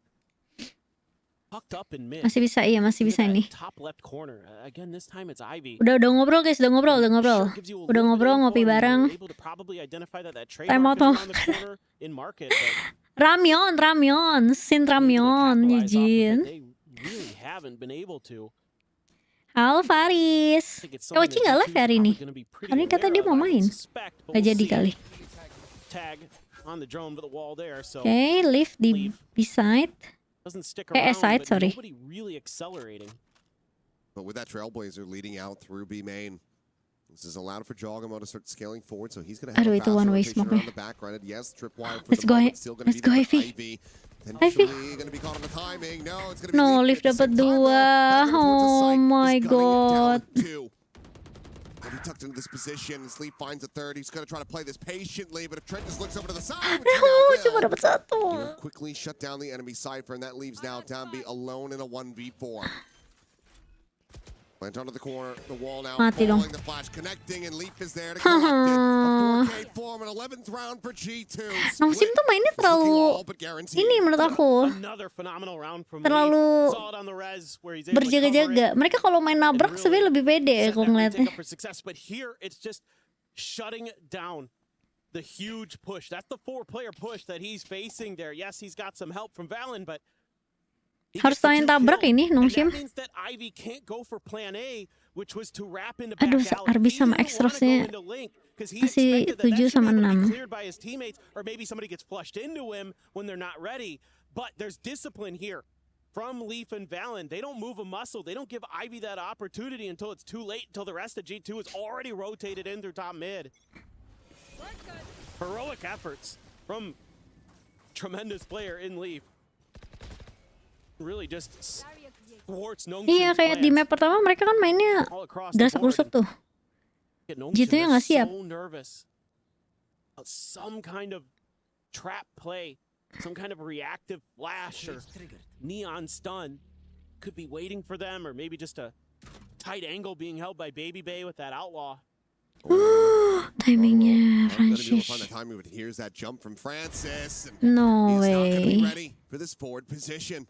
tucked up in mid. Masih bisa, iya masih bisa nih. Top left corner. Again, this time it's Ivy. Udah ngobrol guys, udah ngobrol. Udah ngobrol, ngopi bareng. Time out dong. Ramyon, sin Ramyon, Eugene. They really haven't been able to. Halo Faris. Koci nggak live hari ini? Hari ini kata dia mau main. Gak jadi kali. Oke, live di B-side. side, sorry. But with that Trailblazer leading out through B main, this is allowed for Jogamo to start scaling forward, so he's going to have Aduh, a itu faster one-way rotation smoke around the background. Yes, tripwire for Let's the go, moment, still gonna let's be go, there Ivy. with Ivy. Potentially going to be caught on the timing. No, it's going to be No, Leaf lift at the dapat same time, 2. though. Oh my god. Ivy tucked into this position. Sleep finds a third. He's going to try to play this patiently, but if Trent just looks over to the side, Cuma dapat 1. you quickly shut down the enemy Cypher, and that leaves now Dambi alone in a 1v4. Plant onto the corner, the wall now Mati dong. falling, the flash connecting, and Leaf is there to collect it. A 4K form, an 11th round for G2. Nongshim tuh mainnya terlalu ini menurut aku. Terlalu berjaga-jaga. Mereka kalau main nabrak sebenarnya lebih pede kalau ngeliatnya. But here it's just shutting down the huge push. That's the 4-player push that he's facing there. Yes, he's got some help from Valen, but Harus tayang tabrak ini Nongshim. Aduh, Arby sama Extrosnya masih 7 sama 6. But there's discipline here from Leaf and Valen. They don't move a muscle. They don't give Ivy that opportunity until it's too late, until the rest of G2 is already rotated in through top mid. Heroic efforts from tremendous player in Leaf. Really just thwarts Nongshim's Iya, kayak di map pertama mereka kan mainnya gerasak-gerusuk tuh. G2-nya nggak siap. So nervous. Some kind of trap play. Some kind of reactive flash or neon stun could be waiting for them, or maybe just a tight angle being held by Baby Bay with that outlaw. Timingnya Francis. Here's that jump from Francis. No way. way. Ready for this forward position.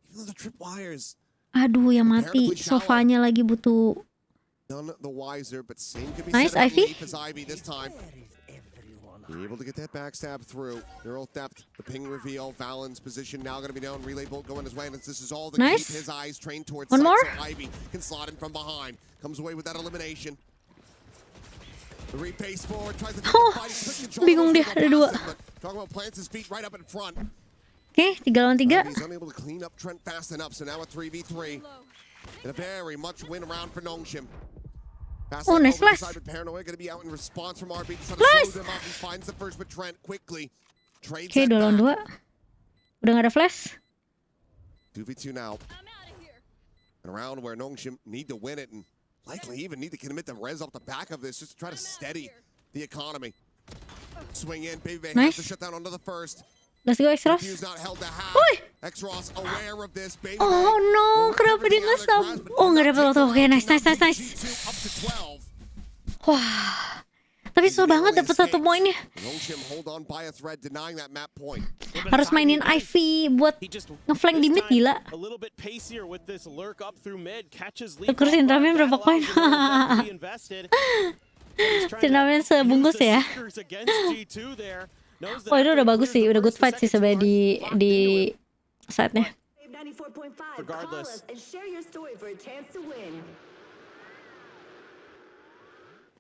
Even though the tripwires. Aduh, yang mati sofanya lagi butuh. None the wiser, but same could be Nice, Ivy. this time. Be able to get that backstab through. Neural theft, the ping reveal, Valen's position now going to be known. Relay bolt going his way, and this is all to Nice. keep his eyes trained towards. One more. So Ivy can slot in from behind. Comes away with that elimination. The repace forward, tries to take the fight. Quick control. Bingung dia, ada 2. Talking about plants his feet right up in front. Oke, 3 lawan 3. He's unable to clean up Trent fast enough, so now a 3v3. And a very much win around for Nongshim. Oh, nice flash. Paranoia going to be out in response from RB. Trying to slow them up. He finds the first, but Trent quickly trades. Oke, 2 lawan 2. Udah gak ada flash. 2v2 now. And around where Nongshim need to win it and likely even need to commit the res off the back of this just to try to steady the economy. Swing in, Baby Bay has to shut down onto the first. Let's go Extros. X-Ross aware of this, Baby Oh no, kenapa dia nge-stop? Oh, nggak dapet auto. Oke, nice. Wah, tapi susah banget dapet 1 poinnya. Harus mainin Ivy buat nge-flank di mid, gila. Tuker Sindramen berapa poin? Sindramen sebungkus ya. Oh, itu udah bagus sih, udah good fight sih sebenarnya di saatnya. Regardless.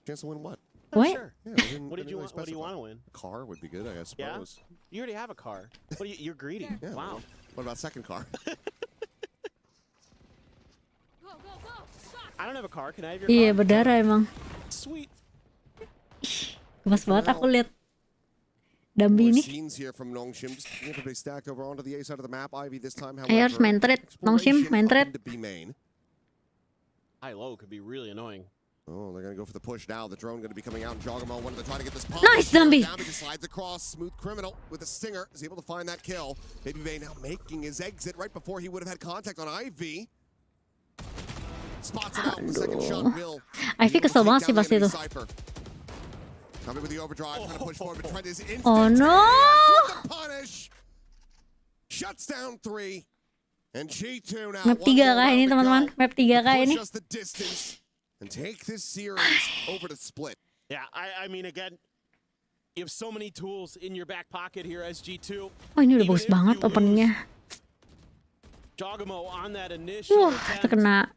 Chance to win what? What? Yeah, What do you want to win? A car would be good, I suppose. Yeah? You already have a car. You're greedy. Yeah, Wow. What about second car? I don't have a car. Can I have your car? Iya, berdarah emang. Sweet. Gemas banget aku lihat Dambi ini. Ayo harus main trade. Nongshim main trade. High low could be really annoying. Oh, they're going to go for the push now. The drone going to be coming out and Jogamo wanted to try to get this pop. Nice, Dambi. Dambi just slides across. Smooth criminal with a stinger is able to find that kill. Baby Bay now making his exit right before he would have had contact on Ivy. Spots him out. The second shot will. Ivy kesel banget sih pasti itu. Coming with the overdrive, trying to push forward, but Trent is instant. Oh no! Punish. Shuts down 3. And G2 now. Map 3 kah ini teman-teman? Map 3 kah ini? Just the distance and take this series over to split. Yeah, I mean again, you have so many tools in your back pocket here as G2. Oh, ini udah bagus banget openingnya. Jogamo on that initial attempt. Terkena.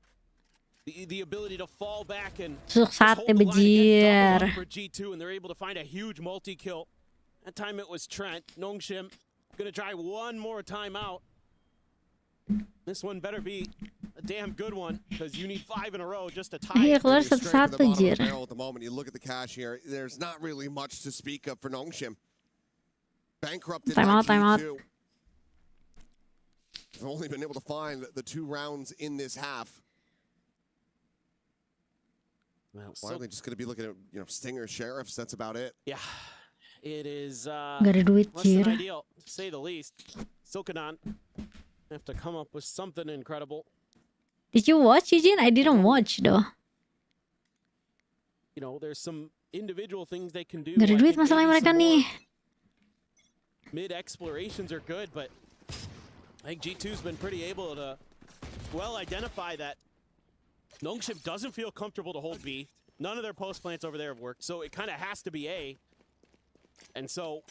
The ability to fall back and Susuk sate bejir. for G2, and they're able to find a huge multi-kill. That time it was Trent. Nongshim gonna try one more time out. This one better be a damn good one, because you need 5 in a row just to tie Iya, it. keluar satu-satu jir. At the moment, you look at the cash here. There's not really much to speak of for Nongshim. Bankrupted by G2. They've only been able to find the 2 rounds in this half. Well, Why are they just going to be looking at, Stinger Sheriffs? That's about it. Yeah, it is Gak ada duit less than jir. ideal, to say the least. Silkanon have to come up with something incredible. Did you watch, Eugene? I didn't watch though. There's some individual things they can do. Gak ada duit masalahnya mereka nih. Mid explorations are good, but I think G2's been pretty able to well identify that Nongshim doesn't feel comfortable to hold B. None of their post plants over there have worked, so it kind of has to be A. And so,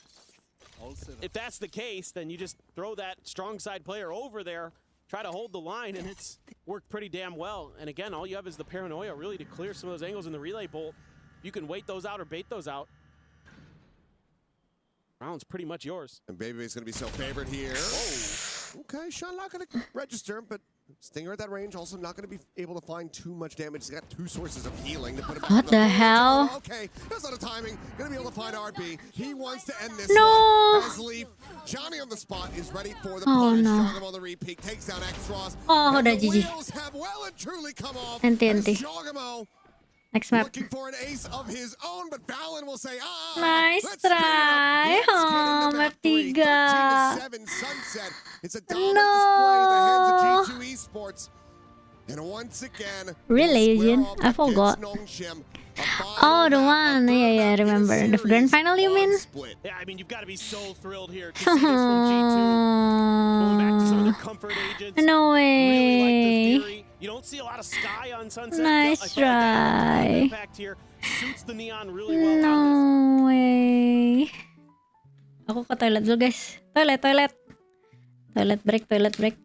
if that's the case, then you just throw that strong side player over there, try to hold the line, and it's worked pretty damn well. And again, all you have is the paranoia really to clear some of those angles in the relay bolt. You can wait those out or bait those out. Round's pretty much yours. And Baby's going to be so favored here. Whoa. Okay, shot not going to register, but Stinger at that range also not going to be able to find too much damage. He's got 2 sources of healing to put him back. What the hell? Okay, that's not a timing. Going to be able to find RB. He wants to end this No. one. As Leaf, Johnny on the spot is ready for the Oh, punish. no. Jogamo on the repeat, takes down Extras. Oh, and udah the GG. wheels have well and truly come off. Enti. As Jogamo Next map. looking for an ace of his own, but Valen will say, Nice let's try. Let's get into Oh, map map 3. 3. 13-7 Sunset. It's a dominant display in the hands of G2 Esports. And once again, Really, we'll square Eugene? off I forgot. against Nongshim. Oh, the one. Yeah, I remember. The grand final, you mean? Yeah, I mean, you've got to be so thrilled here to see this from G2. Going back to some of their comfort agents. No Really like the way. theory. You don't see a lot of sky on Sunset. Nice I felt like that try. impact here suits the neon really well. On No way. Aku ke toilet dulu, guys. Toilet. Toilet break.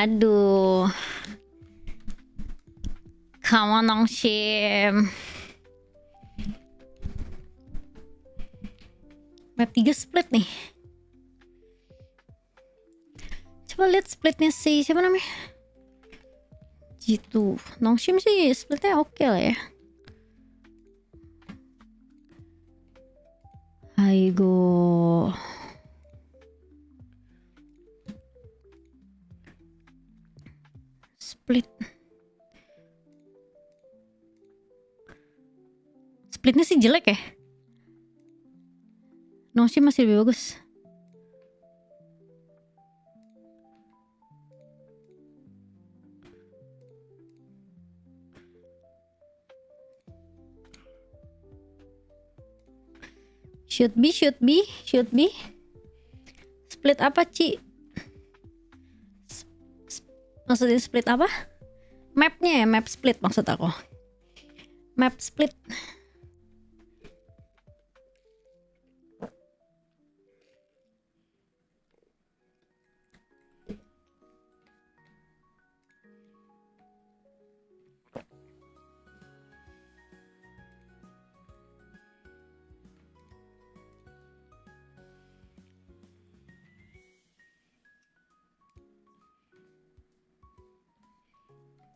Aduh. Come on, Nongshim. Map 3 split nih. Coba lihat splitnya si siapa namanya? Gitu. Nongshim sih splitnya oke lah ya. Aigo. Split. Splitnya sih jelek ya. Nongshim masih lebih bagus. Should be. Split apa, Ci? Maksudnya split apa? Mapnya ya, map split maksud aku. Map split.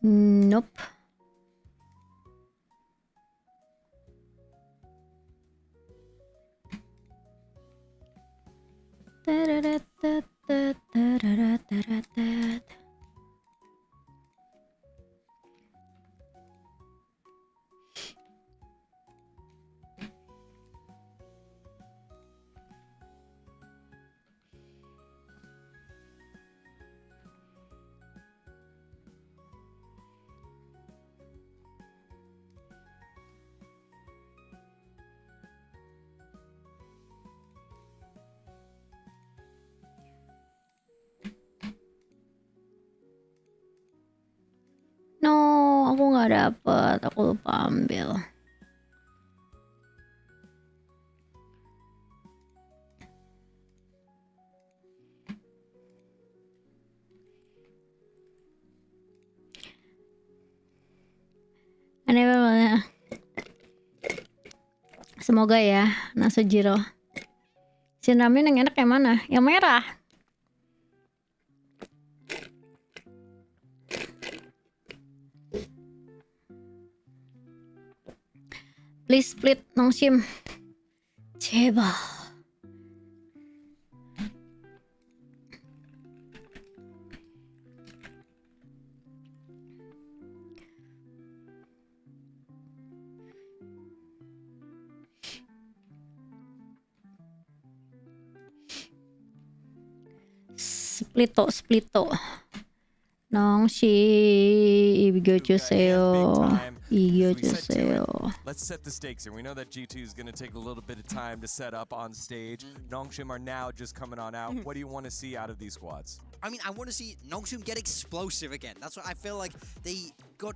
Nope. No, aku nggak dapet. Aku lupa ambil. Aneh banget. Semoga ya, Nasujiro. Ramen yang enak yang mana? Yang merah. Please split Nongshim. 제발. 스플리토. Nongshim 이겨주세요. Let's set the stakes here. We know that G2 is going to take a little bit of time to set up on stage. Nongshim are now just coming on out. What do you want to see out of these squads? I mean, I want to see Nongshim get explosive again. That's what I feel like they got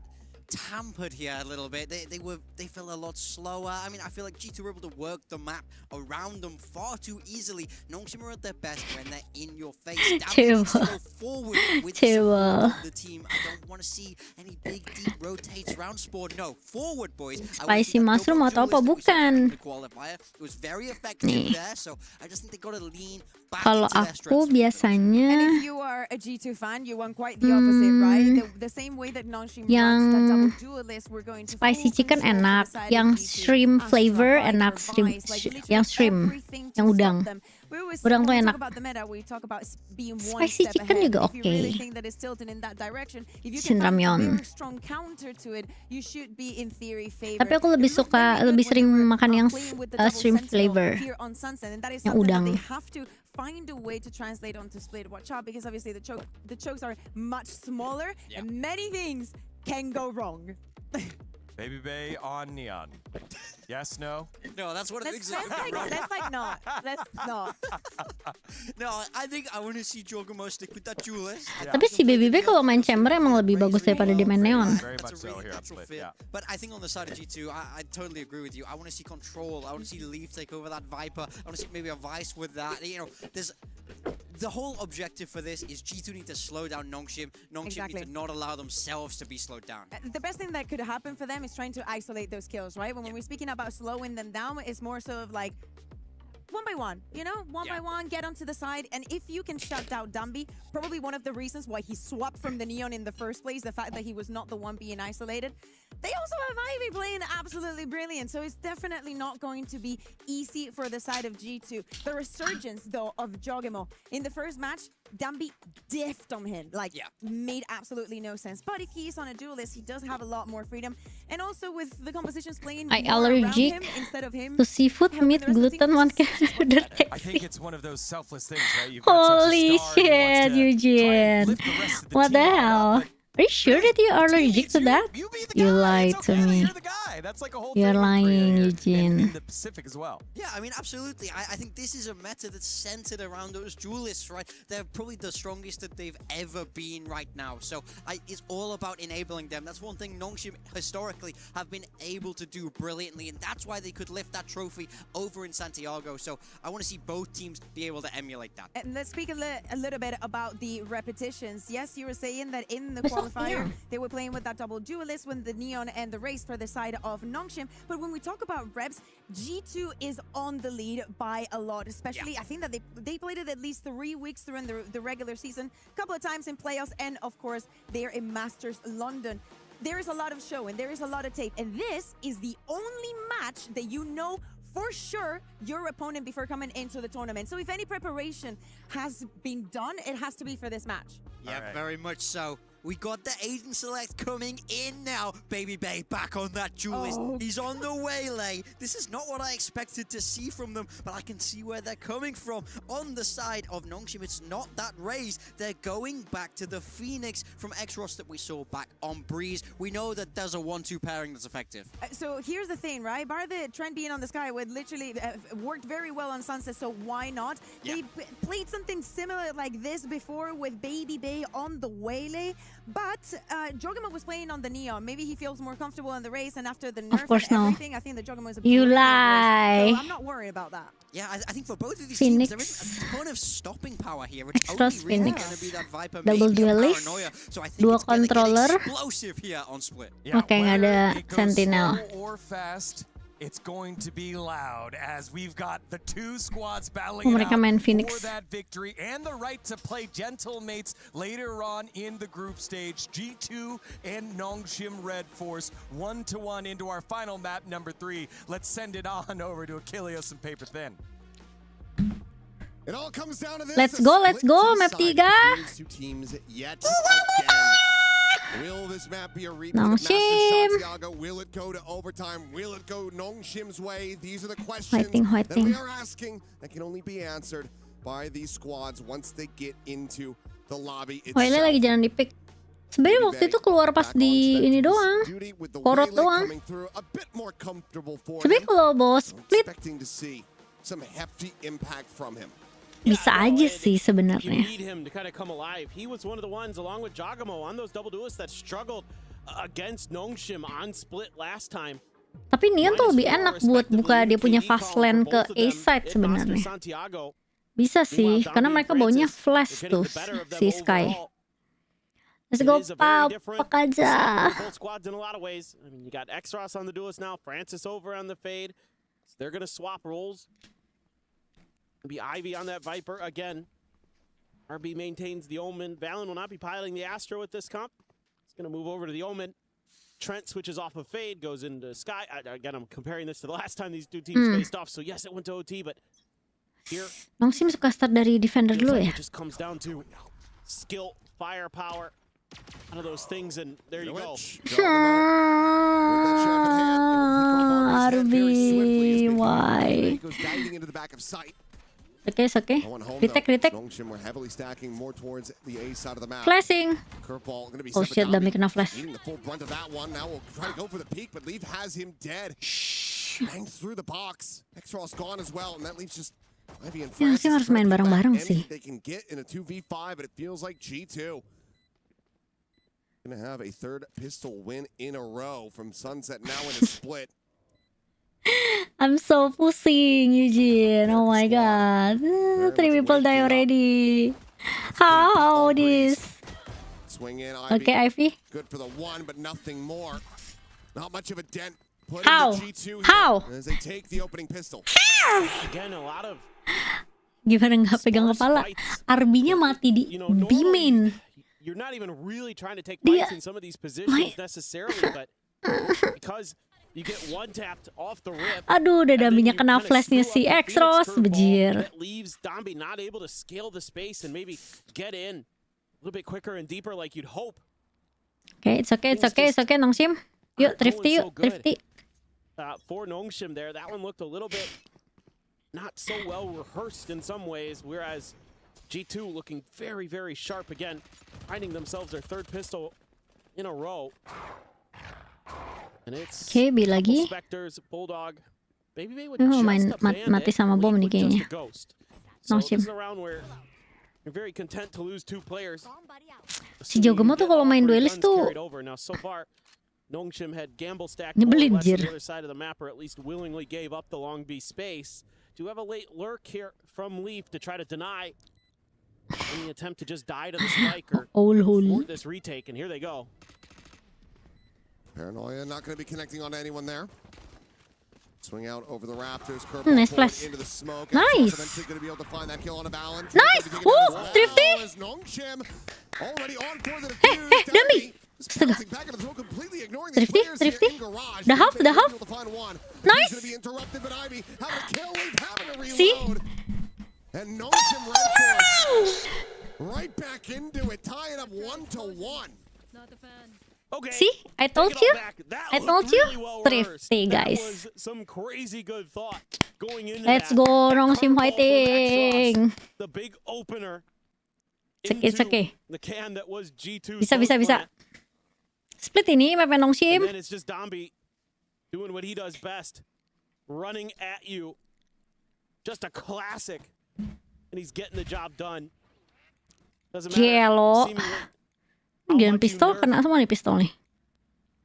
tampered here a little bit. They felt a lot slower. I mean, I feel like G2 were able to work the map around them far too easily. Nongshim are at their best when they're in your face. Damn, to go forward with the support of the team. I don't want to see any big deep rotates around spawn. No, forward boys. Spicy mushroom atau apa bukan? It was very effective there, so I just think they got to lean back Kalau into their aku strengths. biasanya And if you are a G2 fan, you want quite the opposite, right? The same way that Nongshim yang wants the double duelist, we're going to spicy full chicken control enak, the side yang of G2 shrimp as flavor to enak, fight shrimp, or vines, like yang literally shrimp, everything to yang stop udang. them. We always Udang tuh when we enak. talk about the meta, we talk about being one Spicy step chicken ahead. juga If you really oke. think that it's tilted in that direction, if you Shin can find a ramyeon. very strong counter to it, you should be in theory favored. Tapi aku lebih It looked suka, very good lebih when sering they were, makan yang playing with the double shrimp sentinel flavor, here on Sunset, and that is yang something that udang. they have to find a way to translate onto split. Watch out, because obviously the chokes are much smaller, and many things can go wrong. Baby Bay on Neon. Yes, no? No, that's one of the things. Let's not. No, I think I want to see Jogamo stick with that duelist. Yeah. Tapi si Baby B kalau main chamber emang lebih bagus daripada dia main neon. Very That's much a so really here on natural Split, fit. yeah. But I think on the side of G2, I totally agree with you. I want to see control. I want to see Leaf take over that Viper. I want to see maybe a Vice with that. You know, the whole objective for this is G2 need to slow down Nongshim. Nongshim need to not allow themselves to be slowed down. The best thing that could happen for them is trying to isolate those kills, right? When we're speaking about slowing them down, it's more so of like, one by one, you know? One by one, get onto the side. And if you can shut down Dumby, probably one of the reasons why he swapped from the Neon in the first place, the fact that he was not the one being isolated. They also have Ivy playing absolutely brilliant, so it's definitely not going to be easy for the side of G2. The resurgence, though, of Jogemo. In the first match, Dumby diffed on him, like, made absolutely no sense. But if he's on a duelist, he does have a lot more freedom. And also with the compositions playing more around him instead of him. To seafood, meat, gluten, one I think it's one of those selfless things, right? You've got holy shit, Eugene. What the hell? Are you sure that you are allergic to that? You lied to me. You're the guy. That's like a whole You're thing lying, Eugene. in the Pacific as well. Yeah, I mean, absolutely. I think this is a meta that's centered around those duelists, right? They're probably the strongest that they've ever been right now. So it's all about enabling them. That's one thing Nongshim historically have been able to do brilliantly, and that's why they could lift that trophy over in Santiago. So I want to see both teams be able to emulate that. And let's speak a little bit about the repetitions. Yes, you were saying that in the qualifier, they were playing with that double duelist with the Neon and the Race for the side of Nongshim. But when we talk about reps, G2 is on the lead by a lot, especially I think that they played it at least 3 weeks during the regular season, a couple of times in playoffs, and of course, they're in Masters London. There is a lot of show and there is a lot of tape, and this is the only match that you know for sure your opponent before coming into the tournament. So if any preparation has been done, it has to be for this match. Yeah, very much so. We got the Aiden Select coming in now. Baby Bay back on that duelist. He's on the waylay. This is not what I expected to see from them, but I can see where they're coming from. On the side of Nongshim, it's not that Raze. They're going back to the Phoenix from X-Ross that we saw back on Breeze. We know that there's a 1-2 pairing that's effective. So here's the thing, right? Bar the trend being on the sky would literally worked very well on Sunset, so why not? They played something similar like this before with Baby Bay on the waylay. But Jogemo was playing on the Neon. Maybe he feels more comfortable in the Race, and after the nerf and everything, I think the Jogemo is a You lie. So I'm not worried about that. Yeah, I think for both of these Phoenix. teams, there is a ton of stopping power here. It's X-Ross only really Phoenix. going to be that Viper, Double maybe a duelist. Paranoia. So I think Dua it's going to get controller. explosive here on Split. Yeah, Oke, nggak ada whether it goes Sentinel. slow or fast, it's going to be loud as we've got the two squads battling it Mereka out main for Phoenix. that victory and the right to play gentle mates later on in the group stage. G2 and Nongshim RedForce 1-1 into our final map number 3. Let's send it on over to Achilleos and Paper Thin. It all comes down to this. Let's go, map 3. Two teams yet again. Will this map be a repeat of Masters Nongshim. Santiago? Will it go to overtime? Will it go Nongshim's way? These are the questions Whiting. that we are asking that can only be answered by these squads once they get into the lobby Waylay lagi itself. jangan di pick. Sebenarnya waktu itu keluar pas di ini doang. Korot doang. Sebenarnya kalau bawa split Expecting to see some hefty impact from him. bisa aja sih You sebenarnya. need him to kind of come alive. He was one of the ones, along with Jogemo, on those double duelists that struggled against Nongshim on Split last time. Tapi Neon tuh lebih enak buat buka dia punya fast lane ke A side sebenarnya. Bisa sih, karena mereka baunya flash tuh si Sky. Let's go, pak aja. Both squads in a lot of ways. I mean, you got X-Ross on the duelist now, Francis over on the Fade. So they're gonna swap roles. Be Ivy on that Viper again. RB maintains the Omen. Valen will not be piloting the Astro with this comp. He's gonna move over to the Omen. Trent switches off of Fade, goes into Sky. Again, I'm comparing this to the last time these two teams faced off. So yes, it went to OT, but here Nongshim suka start dari defender dulu ya. it just comes down to skill, firepower, one of those things, and there you go. RB, why? Goes diving into the back of sight. Okay, it's okay. Retake. Nongshim were heavily stacking more towards the A side of the map. Flashing. Curveball gonna be Oh shit, Dami kena flash. eating the full brunt of that one. Now we'll try to go for the peak, but Leaf has him dead. Banged through the box. X-Ross gone as well, and that leaves just Ivy and Ya, Francis sih harus main bareng-bareng sih. they can get in a 2v5, but it feels like G2 gonna have a third pistol win in a row from Sunset now in a split. I'm so pusing, Eugene. Oh my god. 3 people die already. How this? Swing in, Okay, Ivy. Good for the one, but nothing more. Not much of a dent. Put How? into G2 here How? as they take the opening pistol. Again, a lot of Gimana nggak pegang kepala? Arbinya mati di B-main. You're not even really trying to take Dia- fights in some of these positions necessarily, but because you get one tapped off the rip. Aduh, udah and then Dambinya you kena kinda flashnya screw si up the X-Ros, Phoenix curveball bejir. That leaves Dambi not able to scale the space and maybe get in a little bit quicker and deeper like you'd hope. Okay, it's okay, Nongshim. Yuk, thrifty yuk, thrifty. For Nongshim there, that one looked a little bit not so well rehearsed in some ways, whereas G2 looking very, very sharp again, finding themselves their third pistol in a row. And it's Okay, B lagi. Spectres, Bulldog, Baby Bay with main mati sama bom nih kayaknya. So this Nongshim. is a round where you're very content to lose 2 players. Si Jogemo tuh kalau main duelis tuh Now so far, Nongshim had gamble stacked Nyebelin, more or less on jir. the other side of the map, or at least willingly gave up the long B space. Do have a late lurk here from Leaf to try to deny any attempt to just die to the spike or thwart this retake, and here they go. Paranoia not going to be connecting on anyone there. Swing out over the Raptors. Nice flash. Into the smoke. Nice. Eventually going to be able to find that kill on a balance. Nice. Ooh, thrifty. Nongshim already on for the Dambi. Astaga. Thrifty, thrifty. The half. Nice. See? And Nongshim RedForce right back into it, tie it up 1-1. Okay. See? I told take it you. all back. That I looked told you. really well Thrifty, rehearsed. That guys. was some crazy good thought going into Let's that. go, That Nongshim curveball from fighting. X-Ross, the big opener. It's okay. The can that was G2. Bisa. Split ini map And Nongshim. then it's just Dambi doing what he does best, running at you. Just a classic, and he's getting the job done. Doesn't matter. Gelo. seemingly Jangan much you pistol, nerf kena semua nih pistol nih.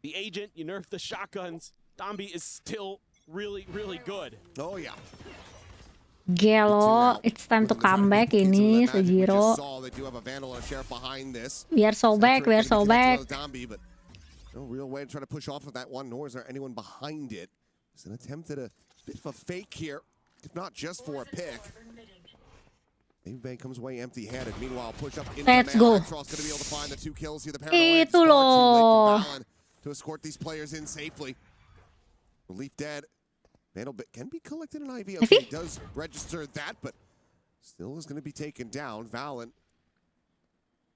the agent, you nerf the shotguns. Dambi is still really, really good. Oh yeah. Gelo, it's time to come back ini, Sejiro. We are so back. No real way to try to push off of that one, nor is there anyone behind it. It's an attempt at a bit of a fake here, if not just for a pick. Baby Bay comes away empty-handed. Meanwhile, push up into Let's the go. X-Ross going to be able to find the 2 kills here. The Paranoia Itu loh. to escort these players in safely. Leaf dead. Vandal can be collected in IV. Okay, he does register that, but still is going to be taken down. Valen.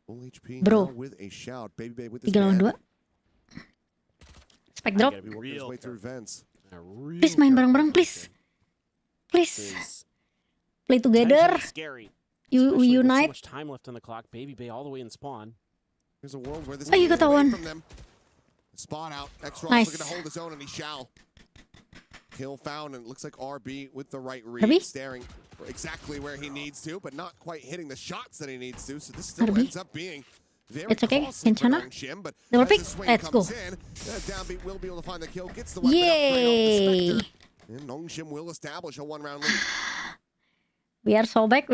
Full HP Bro. now with a shout. Baby Bay with this 3 lawan 2. Spike drop. His way through vents. Please main bareng-bareng, please. Please. Play together. Scary. We unite. So much time left on the clock. Baby Bay all the way in spawn. There's a world where this Ayo, is ketahuan. from them. Spot out. X-Ross Nice. looking to hold his own, and he shall. Kill found, and it looks like RB with the right read, RB? staring exactly where he needs to, but not quite hitting the shots that he needs to. So this still RB? ends up being very It's okay. costly for Kencana. Nongshim, but Double as pick. the swing Let's comes go. in, Downbeat will be able to find the kill, gets the weapon upgrade Yay. off the Spectre, and Nongshim will establish a 1-round lead. We are so back.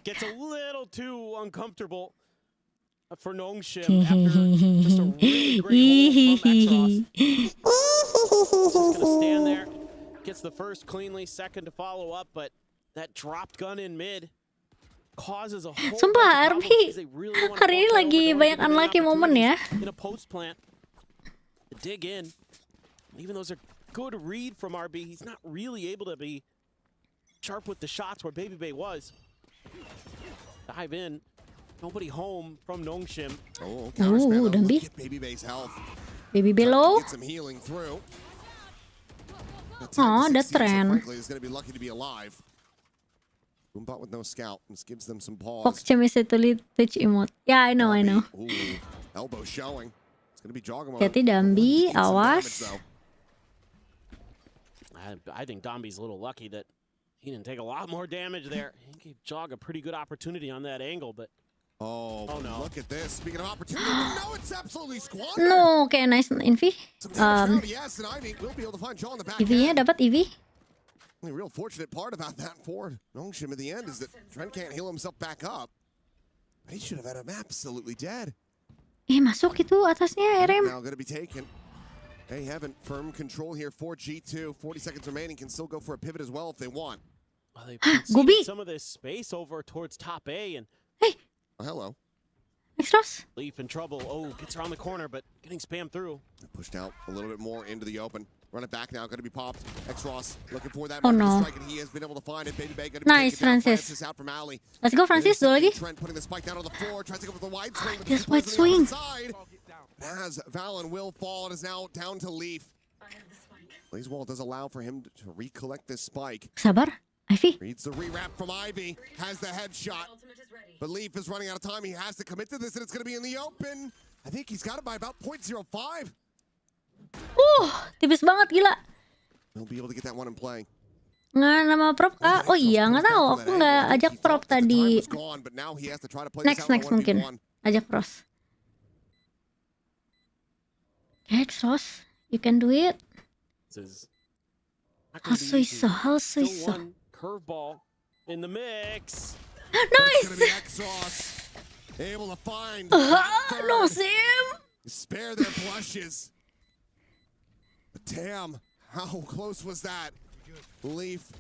Gets a little too uncomfortable for Nongshim after just a really great hold from X-Ross. Just gonna stand there, gets the first cleanly, second to follow up, but that dropped gun in mid causes a whole Sumpah, bunch of RB problems because they really wanna hari ini walk lagi over, don't banyak give them unlucky any momen ya. opportunities in a post plant to dig in. Even those are good read from RB, he's not really able to be sharp with the shots where Baby Bay was. Dive in. Nobody home from Nongshim. Oh, Dambi. get Baby Bay's health. Baby below. Get some healing through. Aw, that trend. Frankly, is going to be lucky to be alive. Boombot with no scout. This gives them some pause. Pokcem is tuli Twitch emote. Yeah, I know. Ooh, elbow showing. It's going to be Jogamo. Hati Dambi, awas. I think Dambi's a little lucky that he didn't take a lot more damage there. He gave Jog a pretty good opportunity on that angle, but Oh no. Look at this. Speaking of opportunity, no, it's absolutely squandered. No, kayak nice Envy. Some damage now, yes, and Ivy will be able to find Jaw in the back EV-nya end. dapat EV. The real fortunate part about that for Nongshim at the end is that Trent can't heal himself back up. He should have had him absolutely dead. Masuk itu atasnya RM. Now going to be taken. They haven't firm control here for G2. 40 seconds remaining, can still go for a pivot as well if they want. Well, they Gobi. some of this space over towards top A, and Hey, Oh, hello. Extras. Leaf in trouble. Oh, gets around the corner, but getting spammed through. Pushed out a little bit more into the open. Run it back now, going to be popped. X-Ross looking for that Oh, market no. strike, and he has been able to find it. Baby Bay going to be Nice, taken down. Francis. Out from Alley. Let's go, Francis. Dua lagi. Trent putting the spike down on the floor, tries to go for the wide swing. But This he plays wide on the swing. outside. As Valen will fall and is now down to Leaf. Blaze Wall does allow for him to recollect this spike. Sabar, Ivy. Reads the rewrap from Ivy, has the headshot. But Leaf is running out of time. He has to commit to this, and it's going to be in the open. I think he's got it by about 0.05. Tipis banget gila. He'll be able to get that one in play. Nggak nama prop kah? Oh iya, nggak tahu. Aku nggak ajak prop tadi. Next mungkin. Ajak pros. Exos, you can do it. Half so. One curveball in the mix. Nice! Able to find No, Sim! spare their blushes. But damn, how close was that? Leaf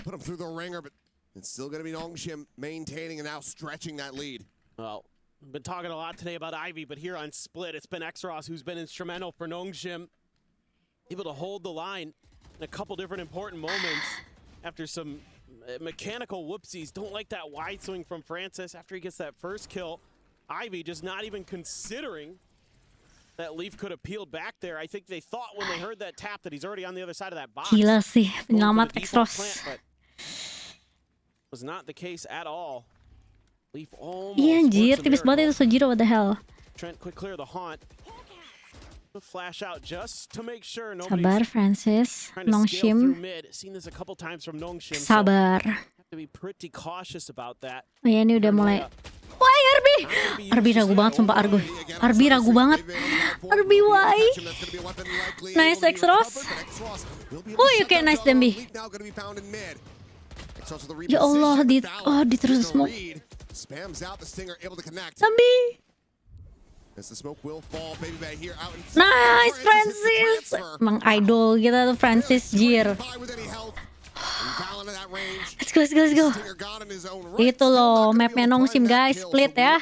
put him through the ringer, but it's still going to be Nongshim maintaining and now stretching that lead. Well, we've been talking a lot today about Ivy, but here on Split, it's been X-Ross who's been instrumental for Nongshim. Able to hold the line in a couple different important moments after some mechanical whoopsies. Don't like that wide swing from Francis after he gets that first kill. Ivy just not even considering that Leaf could have peeled back there. I think they thought when they heard that tap that he's already on the other side of that box. Gila sih, penyelamat Going for the default Extros. plant, but was not the case at all. Leaf almost Iya anjir, works a tipis banget itu miracle. Sojiro, what the hell. Trent quick clear the haunt. The flash out just to make sure Sabar, nobody's Francis. trying to scale through Nongshim. mid. Seen this a couple times from Nongshim. So Sabar. have to be pretty cautious about that. Oh ya, ini udah mulai. Why Arby? Arby ragu banget sumpah Argo. Arby ragu banget. Arby why? Nice X-Ross. Oh you can nice Dembi. Ya Allah, di terus smoke. Spams out the stinger, able to connect. Dembi. As the smoke will fall, Baby Bay here out in Nice Francis. Emang idol kita tuh Francis Jir. Let's go. Itu loh mapnya Nongshim guys, split ya.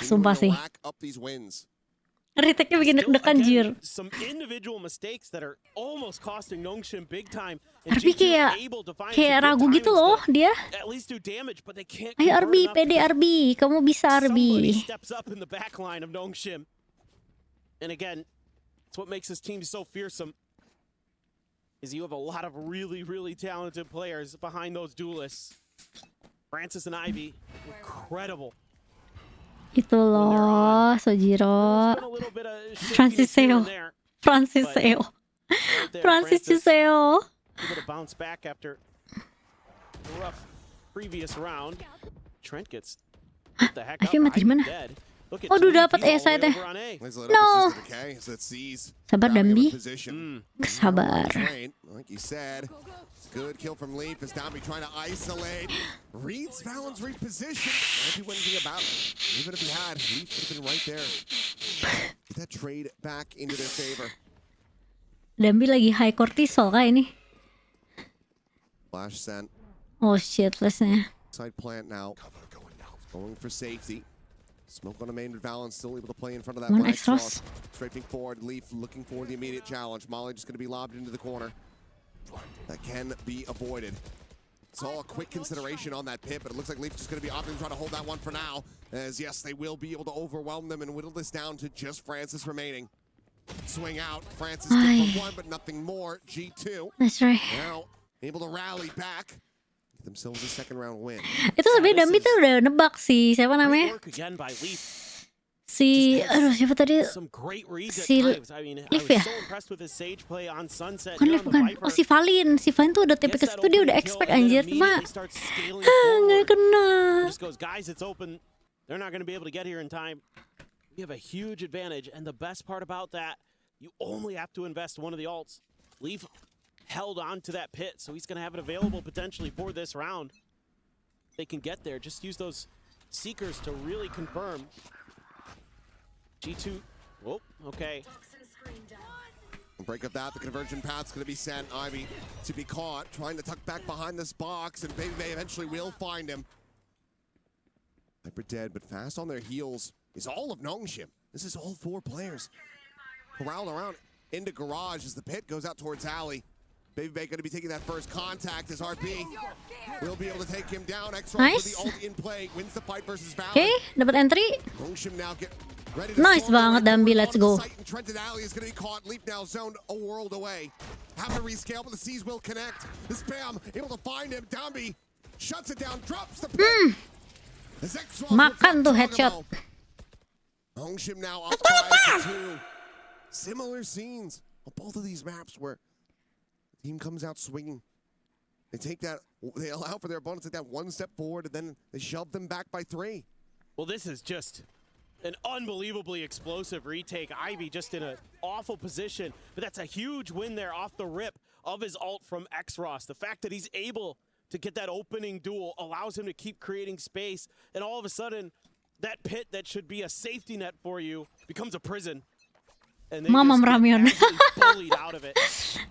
Sumpah sih. Retake-nya bikin deg-degan Jir. Some individual mistakes that are almost costing Nongshim big time. Arby kayak ragu gitu loh dia. At least do damage, but they can't. Ayo Arby, pede Arby, kamu bisa Somebody Arby. steps up in the back line of Nongshim. And again, it's what makes this team so fearsome. Is you have a lot of really, really talented players behind those duelists. Francis and Ivy, incredible. Itu loh, Sojiro. Been a little bit of Francis shakiness here Seo. and there. Francis Seo. Right there, Francis Seo. able to bounce back after a rough previous round. Trent gets the heck up. Ivy mati di mana? Dead. Look at Aduh, Tweed, dapat he's all the way E-side-nya. over on A. No. Sabar Dambi. Sabar. Like you said, good kill from Leaf as Dambi trying to isolate. Reads Valen's reposition. Can't do anything about it. Even if he had, Leaf would have been right there. Get that trade back into their favor. Dambi lagi high cortisol kah ini? Flash sent. Oh shit, flashnya. Side plant now. Going for safety. Smoke on a main, but Valen still able to play in front of that One black X-Ross. Strafing forward, Leaf looking for the immediate challenge. Molly just going to be lobbed into the corner. That can be avoided. It's all a quick consideration on that pit, but it looks like Leaf is just going to be opting to try to hold that one for now. As yes, they will be able to overwhelm them and whittle this down to just Francis remaining. Swing out. Francis good for one, but nothing more. G2 That's right. now able to rally back. Get themselves a second round win. Itu sebenarnya Dambi tuh udah nebak sih, siapa namanya? Work again by Leaf. aduh siapa tadi? Some great reads at Si times. I mean, I Liv was ya? so impressed with his Sage play on Sunset. Bukan Here Liv, on the bukan. Viper. Oh si Valin tuh udah TP ke Gets that situ dia udah opening expect kill and then anjir, cuma immediately starts scaling nggak forward. kena. Just goes, guys, it's open. They're not going to be able to get here in time. We have a huge advantage, and the best part about that, you only have to invest one of the ults. Leaf held on to that pit, so he's going to have it available potentially for this round. They can get there. Just use those Seekers to really confirm. G2, whoa, okay. Break up that, the conversion path's going to be sent. Ivy to be caught, trying to tuck back behind this box, and Baby Bay eventually will find him. Hyper dead, but fast on their heels is all of Nongshim. This is all 4 players. Corralled around into garage as the pit goes out towards Alley. Baby Bay going to be taking that first contact as RB will be able to take him down. Extra Nice. with the ult in play, wins the fight versus Valorant. Oke, dapat entry. Nongshim now get ready to Nice storm banget the way Dambi, forward let's onto the go. site, and Trenton Alley is going to be caught. Leap now zoned a world away. Have to rescale, but the Seas will connect. The spam able to find him. Dambi shuts it down, drops the pit. As Exos will Makan drop tuh headshot. Jogamo. Nongshim now off 5-2. Similar scenes on both of these maps where the team comes out swinging. They allow for their opponents to take that one step forward, and then they shove them back by 3. Well, this is just an unbelievably explosive retake. Ivy just in an awful position, but that's a huge win there off the rip of his ult from Xros. The fact that he's able to get that opening duel allows him to keep creating space, and all of a sudden, that pit that should be a safety net for you becomes a prison. And they Mama just get Ramion. absolutely bullied out of it.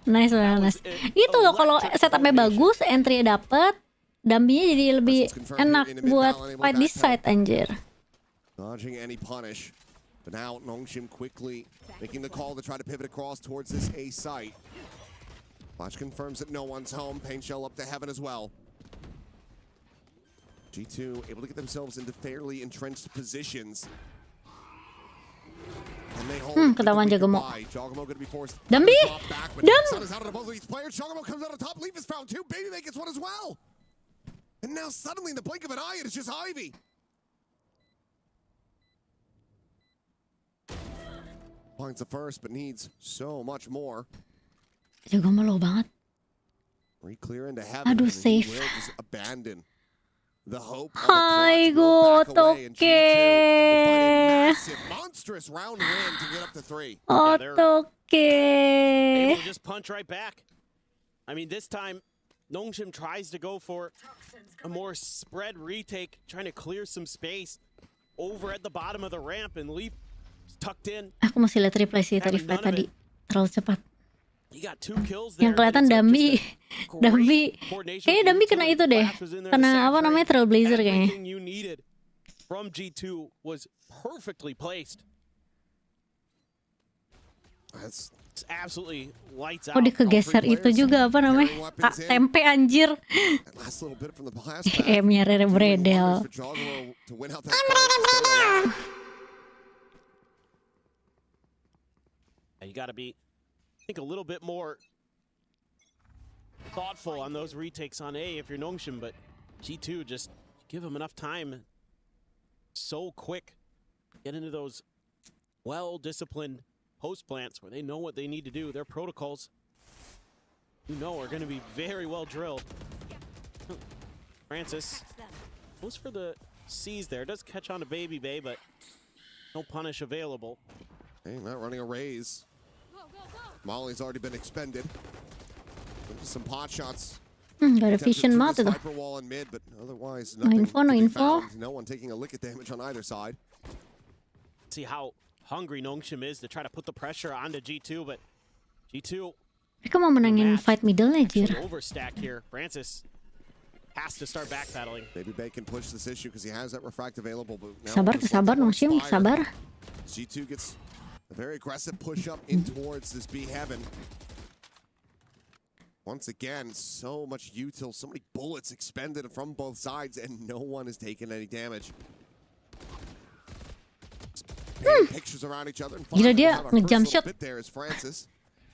Nice banget. Itu loh kalau setupnya bagus, entry dapet, Dambinya jadi lebih enak buat fight di side anjir. Dodging any punish. But now Nongshim quickly making the call to try to pivot across towards this A site. Flash confirms that no one's home. Pain shell up to heaven as well. G2 able to get themselves into fairly entrenched positions. And they hold ketahuan Jogamo. Jogamo going to be forced Dambi! to drop back, but Dam! Sun is out of both of these players. Jogamo comes out on top. Leaf is found 2. Baby Bay gets one as well. And now suddenly in the blink of an eye, it's just Ivy. Finds the first, but needs so much more. Jogamo low banget. Re-clear into heaven. Aduh, and he safe. will just abandon the hope of a Hai clutch. Will back away, and G2 will find a Otoke. massive, monstrous round win to get up to 3. Otoke. Able to just punch right back. I mean, this time, Nongshim tries to go for a more spread retake, trying to clear some space over at the bottom of the ramp, and Leaf tucked in. Aku masih lihat replay sih tadi fight tadi. Terlalu cepat. He got 2 kills there. Yang kelihatan Dambi, kayaknya Dambi kena itu deh, kena apa namanya Trailblazer kayaknya. Everything you needed from G2 was perfectly placed. That's It's absolutely lights Oh out. dia kegeser itu juga apa namanya, tempe anjir. that last little bit from the blast pad. EM-nya Rere Bredel. For Jogamo to win out that fight. You got to be, I think, a little bit more thoughtful on those retakes on A if you're Nongshim, but G2 just give them enough time. So quick. Get into those well-disciplined post plants where they know what they need to do. Their protocols, you know, are going to be very well drilled. Francis goes for the C's there. Does catch on to Baby Bay, but no punish available. Hey, not running a raise. Molly's already been expended. Some pot shots. Gak ada vision banget itu. Hyper wall in mid, but otherwise No nothing info, no to be info. found. No one taking a lick of damage on either side. See how hungry Nongshim is to try to put the pressure onto G2, but G2 Mereka mau menangin fight middle anjir. overstack here. Francis has to start backpedaling. Baby Bay can push this issue because he has that refract available. But now Sabar, the sabar Sultan will Nongshim, expire. sabar. G2 gets a very aggressive push up in towards this B heaven. Once again, so much util, so many bullets expended from both sides, and no one has taken any damage. Pictures around each other. And Gila dia we'll have our nge-jump first little shot. bit there is Francis.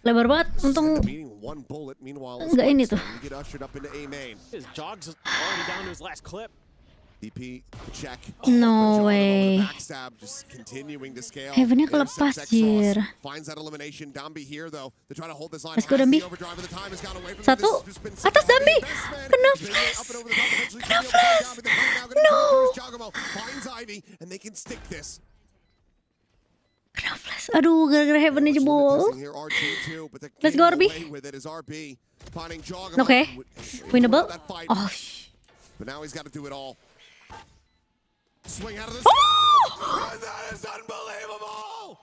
Lebar banget, untung Meeting one bullet. Meanwhile, Enggak ini tuh. we get ushered up into A main. His Jog's already down to his last clip. DP check. No way. Backstab just continuing to scale. Heavennya kelepas, jir. Finds that elimination. Dambi here though. To try to hold this line. Let's go, Dambi. Satu. Atas Dambi. Kena flash. Kena flash. No. Finds Ivy and they can stick this. Kena flash. Aduh, gara-gara Heavennya jebol. Let's go, RB. Okay. Winnable. Oh, but now he's got to do it all. Swing out of the and that is unbelievable!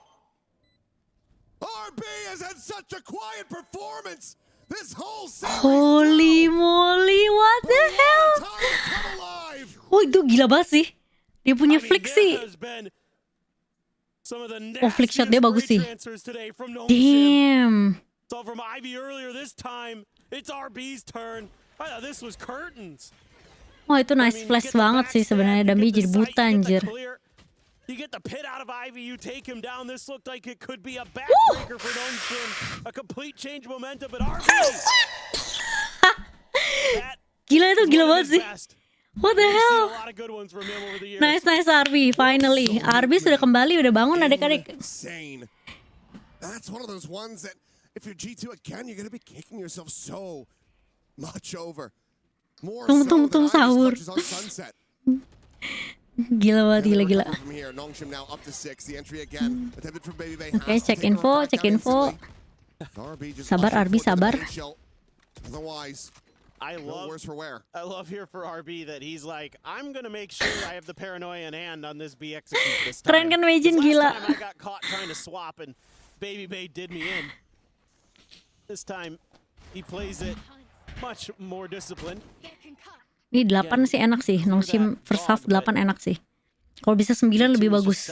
RB has had such a quiet performance this whole series. Holy moly, what the hell? Oh, itu gila banget sih. Dia punya flick sih. Oh, flick shot dia bagus sih. Damn. So from Ivy earlier this time, it's RB's turn. I thought this was curtains. Wah, itu nice flash banget sih sebenarnya. Dambi jadi buta anjir. You get the pit out of Ivy, you take him down. This looked like it could be a backbreaker for Nongshim. A complete change of momentum, but RB. Gila itu, gila banget sih. What the hell? Nice RB, finally. RB sudah kembali, udah bangun adik-adik. That's one of those ones that if you're G2 again, you're going to be kicking yourself so much over. Tunggu sahur. Gila banget, gila. Oke, cek info. Sabar RB, sabar. I love here for RB that he's like, I'm gonna make sure I have the paranoia in hand on this B execute this time. Keren kan Majin, gila. Last time I got caught trying to swap and Baby Bay did me in. This time he plays it much more disciplined. Ini 8 sih enak sih. Nongshim first half 8 enak sih. Kalau bisa 9 lebih bagus.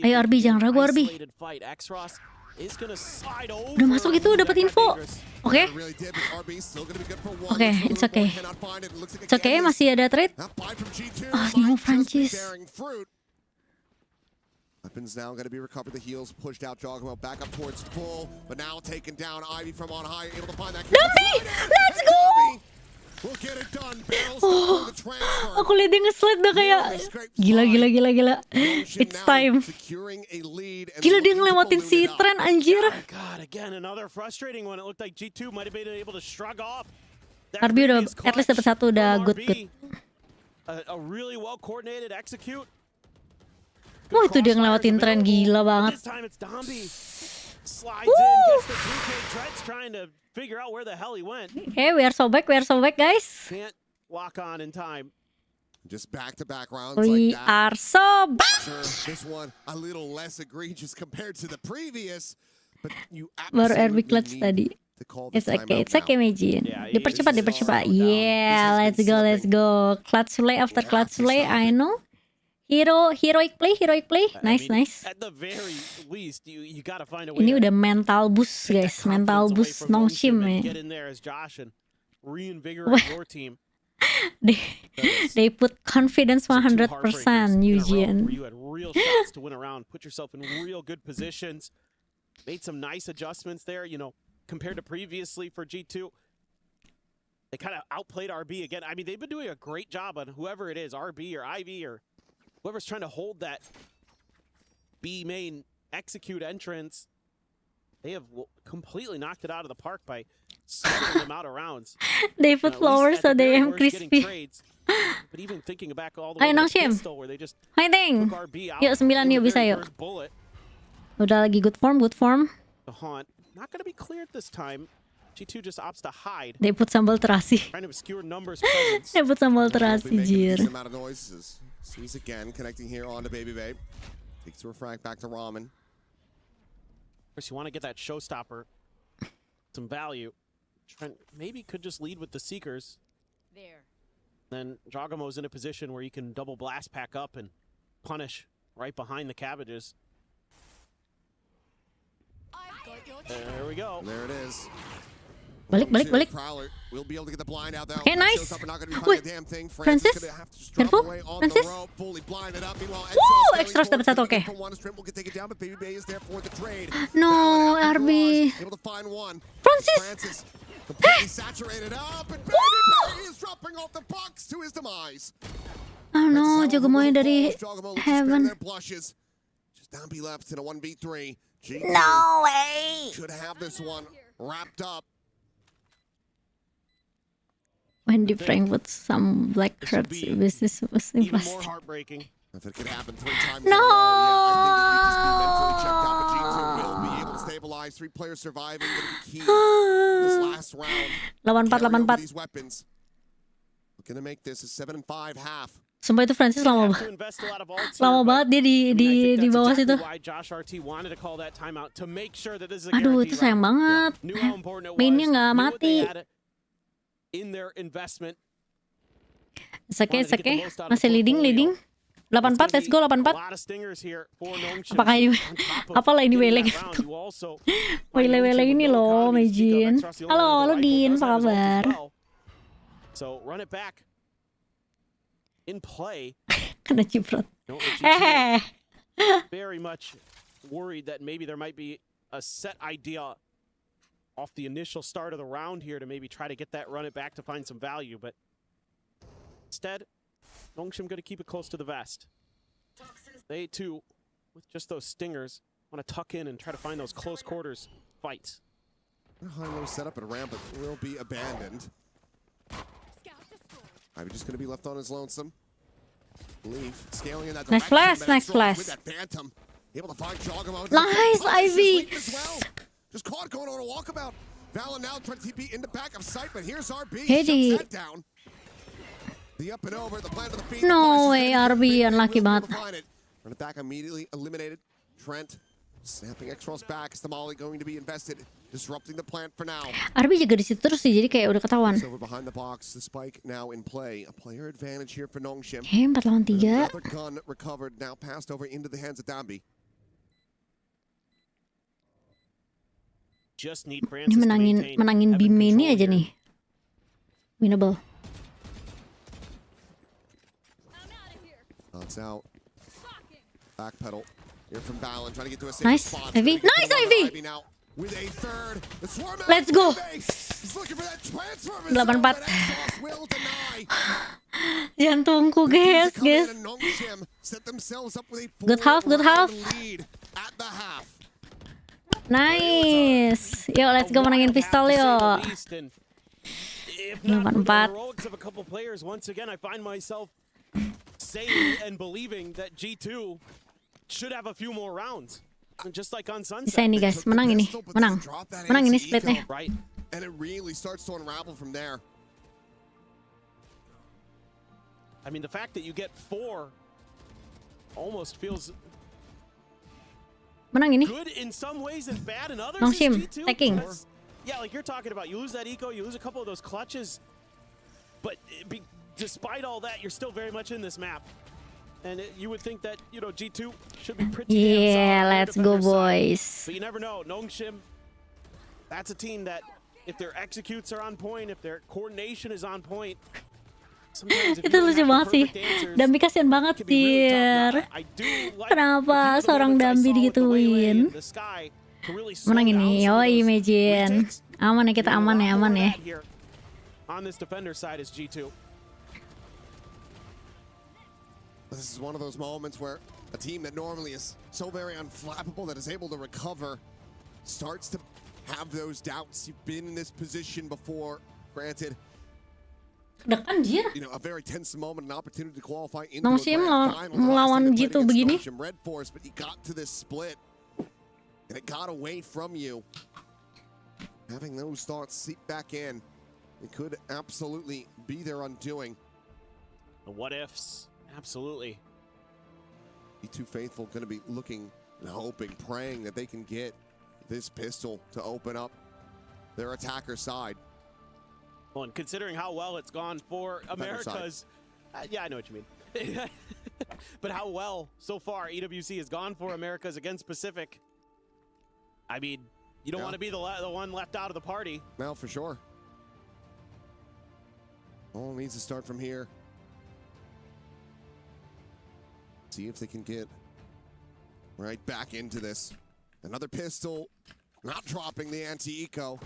Ayo RB, jangan ragu RB. Udah masuk itu, dapat info. Oke. Oke, it's okay. It's okay, masih ada trade. Oh, Nemo Francis. Weapons now going to be recovered. The heels pushed out. Jogamo back up towards full, but now taken down. Ivy from on high, able to find that. Dambi, let's go! We'll get it done. Oh, aku lihat dia nge-slide dah kayak gila. It's time. Gila, dia ngelewatin si Tren anjir. God, again another frustrating one. It looked like G2 might have been able to shrug off. RB udah at least dapat satu, udah good. A really well coordinated execute. Oh, itu dia ngelewatin Tren, gila banget. Hey, we are so back guys. Can't lock on in time. Just back-to-back rounds We like that. are so back. Sure, this one a little less egregious compared to the previous, but you Baru RB clutch tadi. It's okay Majin. Dipercepat. Yeah, let's go. Clutch play after clutch play, I know. Heroic play. Nice. At the very least, you gotta find a way. Ini udah mental boost guys, mental boost Nongshim ya. Get in there as Josh and reinvigorate your team. They put confidence 100%, Eugene. You had real shots to win around, put yourself in real good positions, made some nice adjustments there. You know, compared to previously for G2, they kind of outplayed RB again. I mean, they've been doing a great job on whoever it is, RB or Ivy or whoever's trying to hold that B main execute entrance. They have completely knocked it out of the park by spreading them out of rounds. They put flowers so they am crispy. But even thinking back all the way to the pistol where they just fighting. took RB out. Yuk 9 yuk, bisa yuk. Udah lagi good form. The haunt not going to be cleared this time. G2 just opts to hide. They put sambal terasi. Trying to obscure numbers presence. They put sambal terasi, jir. Sees again, connecting here onto Baby Babe. Takes to refract back to Ramen. Of course, you want to get that showstopper some value. Trent maybe could just lead with the Seekers. There. Then Jogamo's in a position where he can double blast pack up and punish right behind the cabbages. There we go. There it is. Balik. Okay, nice. Wih, Francis, careful, Francis. Extras dapat satu, oke. No, RB. Francis. Completely saturated up, and Baby Bay is dropping off the box to his demise. Oh no, Jogomoy dari heaven. Just Dambi left in a 1v3. No way. Should have this one wrapped up. Wendy Frank with some black shirts. This was even more heartbreaking. If it could happen 3 times No. in a row, yeah, I think if you just be mentally checked out, but G2 will be able to stabilize. 3 players surviving, going to be key this last round. 84. These weapons. We're going to make this a 7-5 half. Sumpah itu Francis lama banget dia di bawah situ. Aduh, itu sayang banget. Mainnya nggak mati. Sake, masih leading. 84, let's go 84. Apakah ini apalah ini Wele gitu. Wele ini loh, Majin. Halo Din, apa kabar? So run it back. In play. Kena ciprot. Very much worried that maybe there might be a set idea off the initial start of the round here to maybe try to get that run it back to find some value, but instead, Nongshim going to keep it close to the vest. They too, with just those stingers, want to tuck in and try to find those close quarters fights. High-low setup at a ramp, but will be abandoned. I'm just going to be left on his lonesome. Leaf scaling in that direction. Nice flash. With that Phantom. Able to find Jogamo. Nice, Ivy. Just caught going on a walkabout. Valen now trying to TP in the back of sight, but here's RB. Hedi. Shuts that down. The up and over, the plan to the feet. No way, RB unlucky banget. Run it back immediately eliminated. Trent snapping X-Ross back. Is the Molly going to be invested? Disrupting the plant for now. RB jaga di situ terus sih, jadi kayak udah ketahuan. Over behind the box, the spike now in play. A player advantage here for Nongshim. 4 lawan 3. Another gun recovered, now passed over into the hands of Dambi. Just need Ini menangin Bime ini aja nih. Winnable. It's out. Backpedal. Here from Valen, trying to get to a safe Nice, spot. Ivy. Nice, Ivy. Now with a third. Let's go. He's looking for that transfer. 84. Jantungku guys. Set themselves up with a Good half. lead at the half. Nice. Yo, let's go menangin pistol yo. 84. Of a couple players, once again, I find myself saying and believing that G2 should have a few more rounds. Just like on Sunset. Bisa ini guys, menang ini. Menang ini splitnya. Right. And it really starts to unravel from there. I mean, the fact that you get 4 almost feels Menang ini. good in some ways and bad in others. Nongshim, taking. Yeah, like you're talking about, you lose that eco, you lose a couple of those clutches, but despite all that, you're still very much in this map. And you would think that, you know, G2 should be pretty Yeah, let's go boys. But you never know. Nongshim, that's a team that if their executes are on point, if their coordination is on point, itu lucu banget sih. Dambi kasihan banget Tir. Kenapa seorang Dambi digituin? Menang ini, yoi Imagine. Aman ya, kita aman ya. On this defender side is G2. This is one of those moments where a team that normally is so very unflappable that is able to recover starts to have those doubts. You've been in this position before, granted. You know, a very tense moment, an opportunity to qualify into Nongshim melawan G2 begini. Nongshim RedForce, but you got to this split and it got away from you. Having those thoughts seep back in, it could absolutely be their undoing. The what ifs. Absolutely. G2 faithful going to be looking and hoping, praying that they can get this pistol to open up their attacker side. Well, and considering how well it's gone for America's, yeah, I know what you mean. But how well so far EWC has gone for America's against Pacific. I mean, you don't want to be the one left out of the party. No, for sure. All needs to start from here. See if they can get right back into this. Another pistol, not dropping the anti-eco.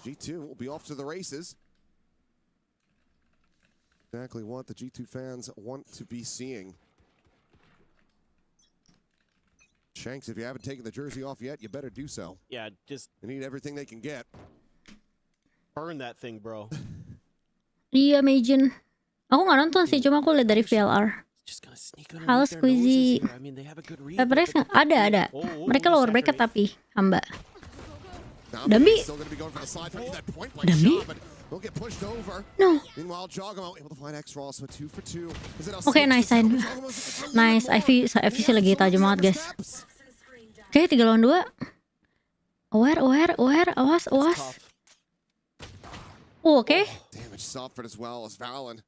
G2 will be off to the races. Exactly what the G2 fans want to be seeing. Shanks, if you haven't taken the jersey off yet, you better do so. Yeah, just... They need everything they can get. Burn that thing, bro. Iya, Majin. Aku nggak nonton sih, cuma aku lihat dari VLR. Halo Squeezy. HyperX ada. Mereka lower bracket tapi hamba. Dambi. No. Oke, nice side. Nice. Ivy sih lagi tajam banget, guys. Oke, 3 lawan 2. Aware. Awas. Oke. Damage suffered as well as Valorant.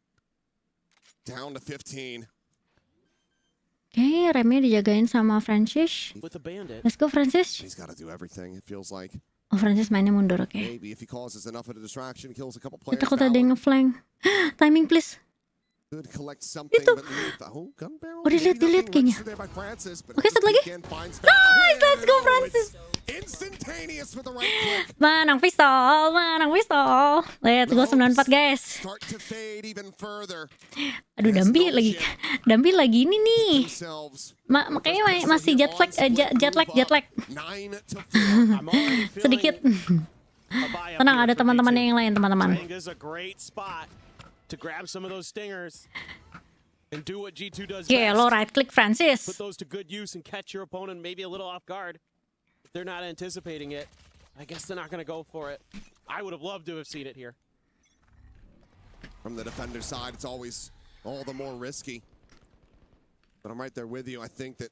Down to 15. Oke, remnya dijagain sama Francis. Let's go, Francis. He's got to do everything, it feels like. Oh, Francis mainnya mundur, oke. Maybe if he causes enough of a distraction, kills a couple players. Takut ada yang nge-flank. Timing, please. Could collect something, but leave the gun barrel. Oh, dilihat kayaknya. Oke, satu lagi. Nice, let's go, Francis. Instantaneous with the right click. Menang pistol. Let's go 94, guys. Start to fade even further. Aduh, Dambi lagi ini nih. Makanya masih jet lag. Sedikit. Tenang, ada teman-temannya yang lain, teman-teman. To grab some of those stingers and do what G2 does best. Lo right click, Francis. Put those to good use and catch your opponent maybe a little off guard. If they're not anticipating it, I guess they're not going to go for it. I would have loved to have seen it here. From the defender side, it's always all the more risky. But I'm right there with you. I think that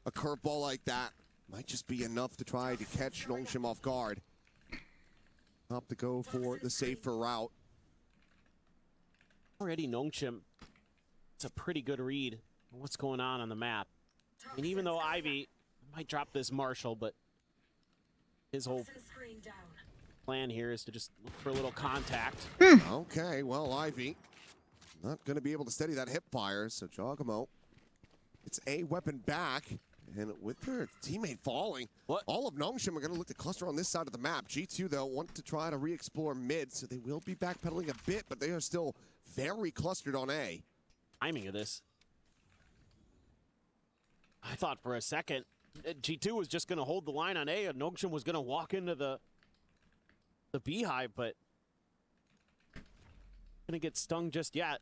a curveball like that might just be enough to try to catch Nongshim off guard. Opt to go for the safer route. Already Nongshim, it's a pretty good read on what's going on the map. And even though Ivy might drop this Marshall, but his whole plan here is to just look for a little contact. Okay, well, Ivy not going to be able to steady that hip fire, so Jogamo, it's a weapon back. And with their teammate falling, all of Nongshim are going to look to cluster on this side of the map. G2, though, want to try to re-explore mid, so they will be backpedaling a bit, but they are still very clustered on A. Timing of this. I thought for a second G2 was just going to hold the line on A and Nongshim was going to walk into the beehive, but going to get stung just yet.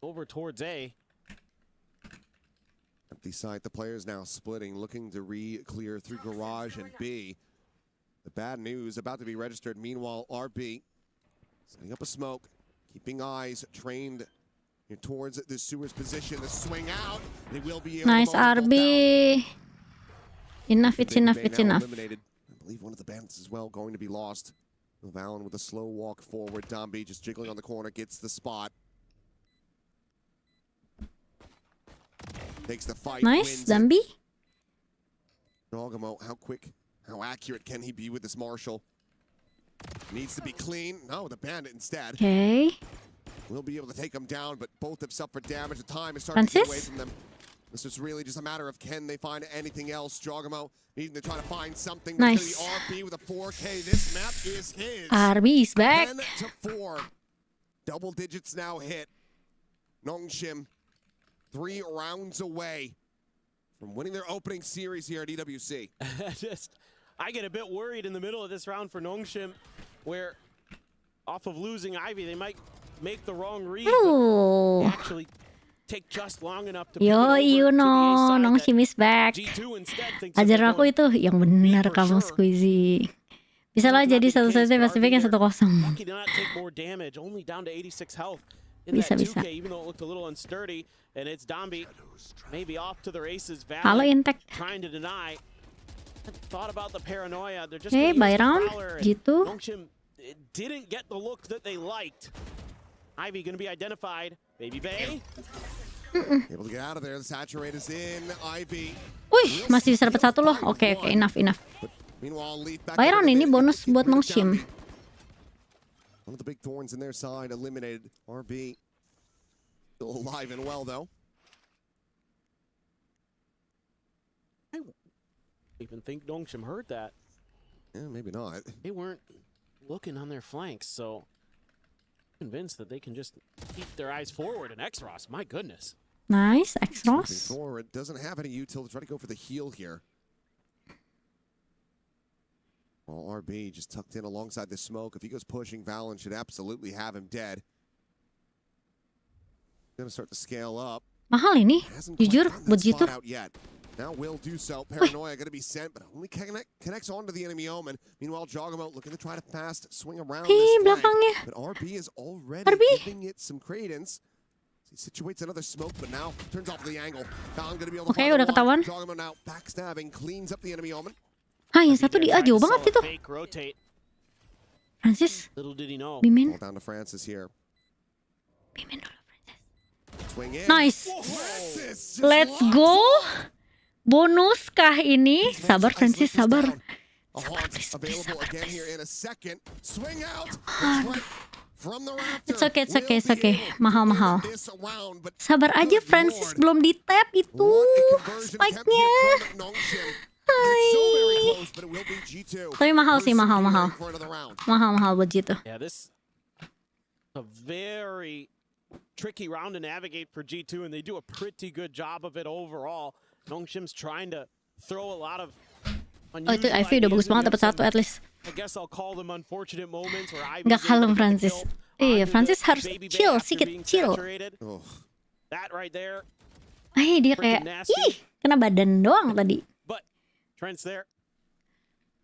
Over towards A. Empty site, the players now splitting, looking to re-clear through Garage and B. The bad news about to be registered. Meanwhile, RB setting up a smoke, keeping eyes trained towards the sewers position. The swing out. They will be able nice, to RB. Enough. Eliminated. I believe one of the bandits as well going to be lost. Valen with a slow walk forward. Dambi just jiggling on the corner, gets the spot. Takes the fight. Nice, Dambi. Nogamo, how quick, how accurate can he be with this Marshall? Needs to be clean. No, the bandit instead. Okay. We'll be able to take them down, but both have suffered damage. The time is starting to get away from them. This is really just a matter of can they find anything else. Jogamo needing to try to find something. Nice. The RB with a 4K. This map is his. RB is back. 10-4. Double digits now hit. Nongshim 3 rounds away from winning their opening series here at EWC. I get a bit worried in the middle of this round for Nongshim, where off of losing Ivy, they might make the wrong read. Ooh. Actually take just long enough to Yo, you know, Nongshim is back. Ajaran aku itu yang benar kamu Squeezy. Bisa lah jadi satu-satunya Pacific yang 1-0. Bisa. Halo Intek. Hey, by round gitu. Didn't get the look that they liked. Ivy going to be identified. Baby Bay. Able to get out of there. The saturate is in. Ivy. Wih, masih bisa dapat satu loh. Oke, enough. By round ini bonus buat Nongshim. One of the big thorns in their side eliminated. RB still alive and well though. I even think Nongshim heard that. Yeah, maybe not. They weren't looking on their flanks, so convinced that they can just keep their eyes forward. And X-Ross, my goodness. Nice, X-Ross. Forward, doesn't have any util to try to go for the heal here. Well, RB just tucked in alongside the smoke. If he goes pushing, Valen should absolutely have him dead. Gonna start to scale up. Mahal ini, jujur, buat G2. Now will do so. Paranoia gonna be sent, but only connects onto the enemy Omen. Meanwhile, Jogamo looking to try to fast swing around this belakangnya. flank. But RB is already giving it some credence. He situates another smoke, but now turns off the angle. Valen gonna be able to find udah ketahuan. Jogamo now backstabbing, cleans up the enemy Omen. Ah, yang satu di A jauh banget itu. Francis. Little did he know. Bimin. Down to Francis here. Bimin dulu, Francis. Swing in. Nice. Francis Let's go. Bonus kah ini? Sabar Francis, sabar. A haunt available again here in a second. Swing out. From the raptor. It's okay. Mahal. Sabar aja Francis, belum di tap itu spike-nya. Hai. Tapi mahal sih, mahal. Mahal buat G2. Yeah, this a very tricky round to navigate for G2, and they do a pretty good job of it overall. Nongshim's trying to throw a lot of itu Ivy udah bagus banget dapat satu at least. I guess I'll call them unfortunate moments where Ivy Gak kalem Francis. Francis harus chill, sedikit chill. That right there. Dia kayak kena badan doang tadi. But Trent's there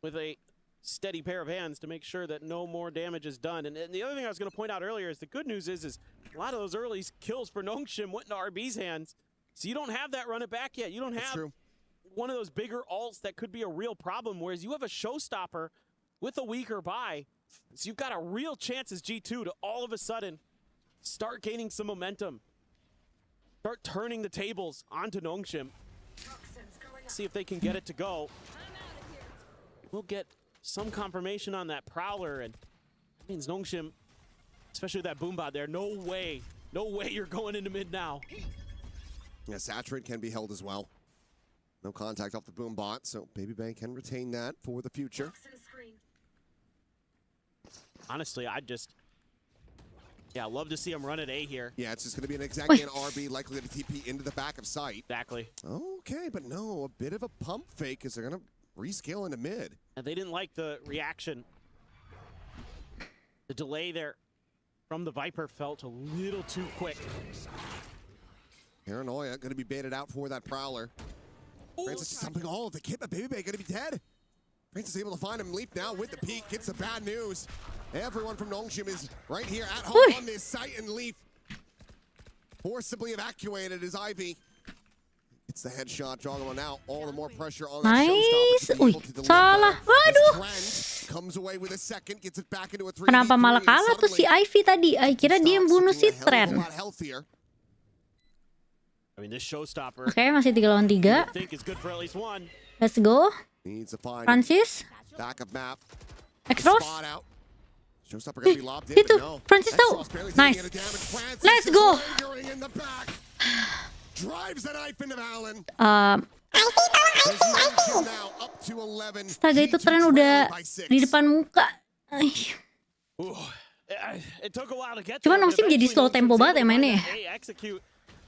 with a steady pair of hands to make sure that no more damage is done. And the other thing I was going to point out earlier is the good news is a lot of those early kills for Nongshim went into RB's hands. So you don't have that run it back yet. You don't have one of those bigger ults that could be a real problem, whereas you have a showstopper with a weaker buy. So you've got a real chance as G2 to all of a sudden start gaining some momentum. Start turning the tables onto Nongshim. See if they can get it to go. We'll get some confirmation on that Prowler, and that means Nongshim, especially with that Boombot there, no way you're going into mid now. Yeah, Saturate can be held as well. No contact off the Boombot, so Baby Bay can retain that for the future. Honestly, I'd love to see him run at A here. Yeah, it's just going to be an exactly an RB likely to TP into the back of sight. Exactly. Okay, but no, a bit of a pump fake as they're going to rescale into mid. And they didn't like the reaction. The delay there from the Viper felt a little too quick. Paranoia going to be baited out for that Prowler. Francis just dumping all of the kit, but Baby Bay going to be dead. Francis able to find him, leap now with the peek, gets the bad news. Everyone from Nongshim is right here at home on this site, and Leaf forcibly evacuated as Ivy. It's the headshot, Jogamo now. All the more pressure on that showstopper. Salah. Waduh. Comes away with a second, gets it back into a 3v3. Kenapa malah kalah tuh si Ivy tadi? Kira dia yang bunuh si Trent. I mean, this showstopper. Oke, masih 3 lawan 3. Let's go. Francis. Back of map. X-Ross. Itu Francis tahu. Nice. Let's go. Astaga, itu Trent udah di depan muka. Cuman Nongshim jadi slow tempo banget ya mainnya.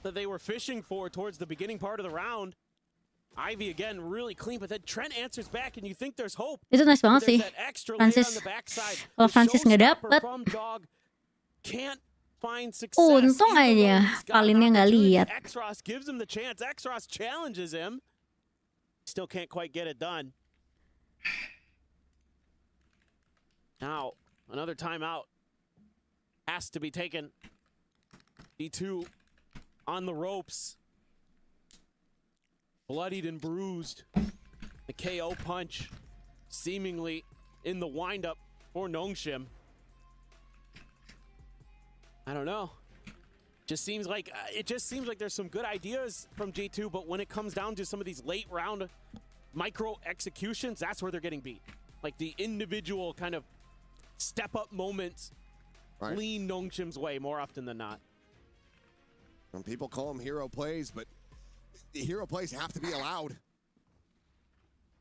That they were fishing for towards the beginning part of the round. Ivy again really clean, but then Trent answers back, and you think there's hope. Itu nice banget sih, Francis. Kalau Francis nggak dapet, untung aja Kalinnya nggak lihat. X-Ross gives him the chance. X-Ross challenges him. Still can't quite get it done. Now another timeout has to be taken. D2 on the ropes. Bloodied and bruised. The KO punch seemingly in the windup for Nongshim. I don't know. It just seems like there's some good ideas from G2, but when it comes down to some of these late round micro executions, that's where they're getting beat. Like the individual kind of step up moments lean Nongshim's way more often than not. Some people call them hero plays, but the hero plays have to be allowed.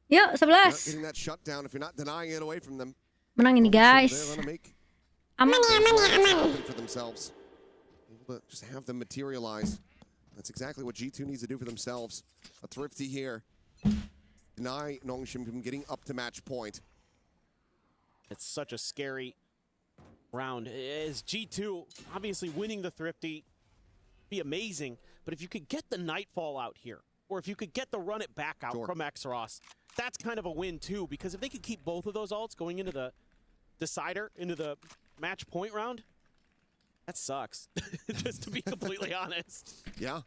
Yuk, 11. Getting that shutdown if you're not denying it away from them. Menang ini guys. Aman. For themselves. Able to just have them materialize. That's exactly what G2 needs to do for themselves. A thrifty here. Deny Nongshim from getting up to match point. It's such a scary round. As G2 obviously winning the thrifty be amazing, but if you could get the Nightfall out here, or if you could get the run it back out from Exros, that's kind of a win too, because if they could keep both of those ults going into the decider, into the match point round, that sucks. Just to be completely honest. Yeah.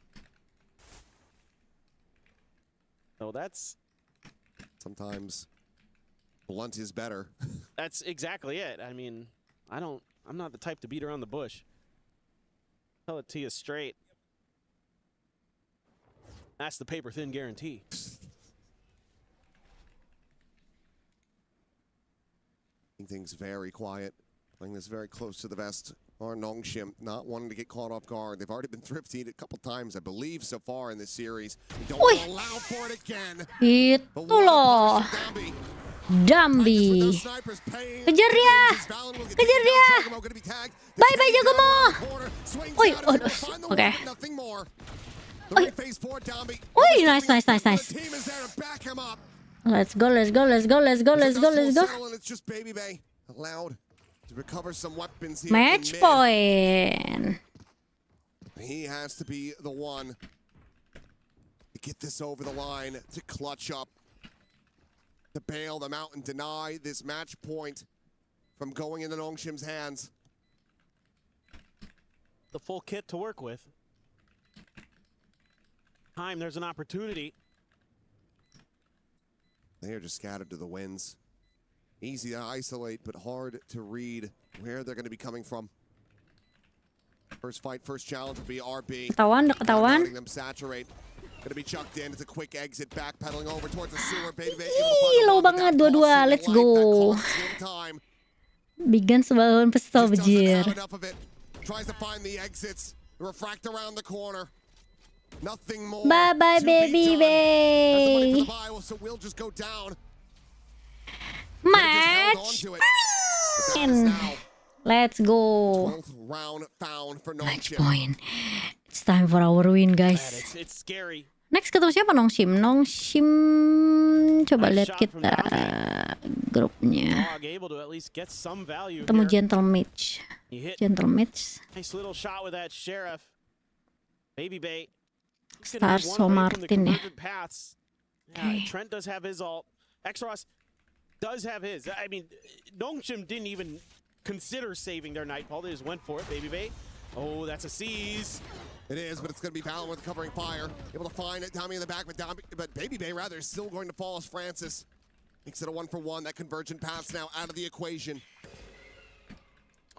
So that's... Sometimes blunt is better. That's exactly it. I mean, I'm not the type to beat around the bush. Tell it to you straight. That's the paper thin guarantee. Things very quiet. Playing this very close to the vest. Are Nongshim not wanting to get caught off guard. They've already been thrifted a couple times, I believe, so far in this series. They don't want to allow for it again. Itu loh. Dambi. Kejar dia. Kejar dia. Bye-bye Jagomo. Oi, oke. Oi, nice. Let's go. It's just Baby Bay allowed to recover some weapons here. Match point. He has to be the one to get this over the line, to clutch up, to bail them out and deny this match point from going into Nongshim's hands. The full kit to work with. There's an opportunity. They are just scattered to the winds. Easy to isolate, but hard to read where they're going to be coming from. First fight, first challenge will be RB. Ketahuan. Letting them saturate. Going to be chucked in. It's a quick exit, backpedaling over towards the sewer. Baby, low banget dua-dua. Let's go. Big Guns bangun pistol bejir. Tries to find the exits. Refract around the corner. Nothing more. Bye-bye, Baby Bay. So we'll just go down. Match. Let's go. Round found for Match point. It's time for our win, guys. It's scary. Next ketemu siapa Nongshim? Nongshim, coba lihat kita grupnya. Ketemu Gentle Mage. Gentle Mage. Nice little shot with that Sheriff. Baby Bay. Star So Martin ya. Okay. Trent does have his ult. Exros does have his. I mean, Nongshim didn't even consider saving their Nightfall. They just went for it. Baby Bay. Oh, that's a seize. It is, but it's going to be Valorant with covering fire. Able to find it. Tommy in the back, but Baby Bay rather is still going to fall as Francis. Makes it a 1-for-1. That convergent pass now out of the equation.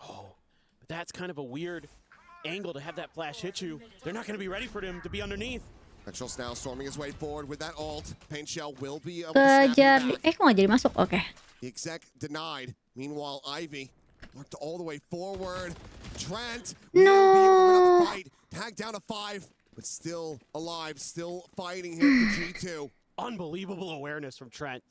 Oh, but that's kind of a weird angle to have that flash hit you. They're not going to be ready for him to be underneath. Exros now storming his way forward with that ult. Paint Shell will be able to kejar. Kok nggak jadi masuk? Oke. The exec denied. Meanwhile, Ivy worked all the way forward. Trent will be able to fight. Tagged down to 5, but still alive, still fighting here for G2. Unbelievable awareness from Trent.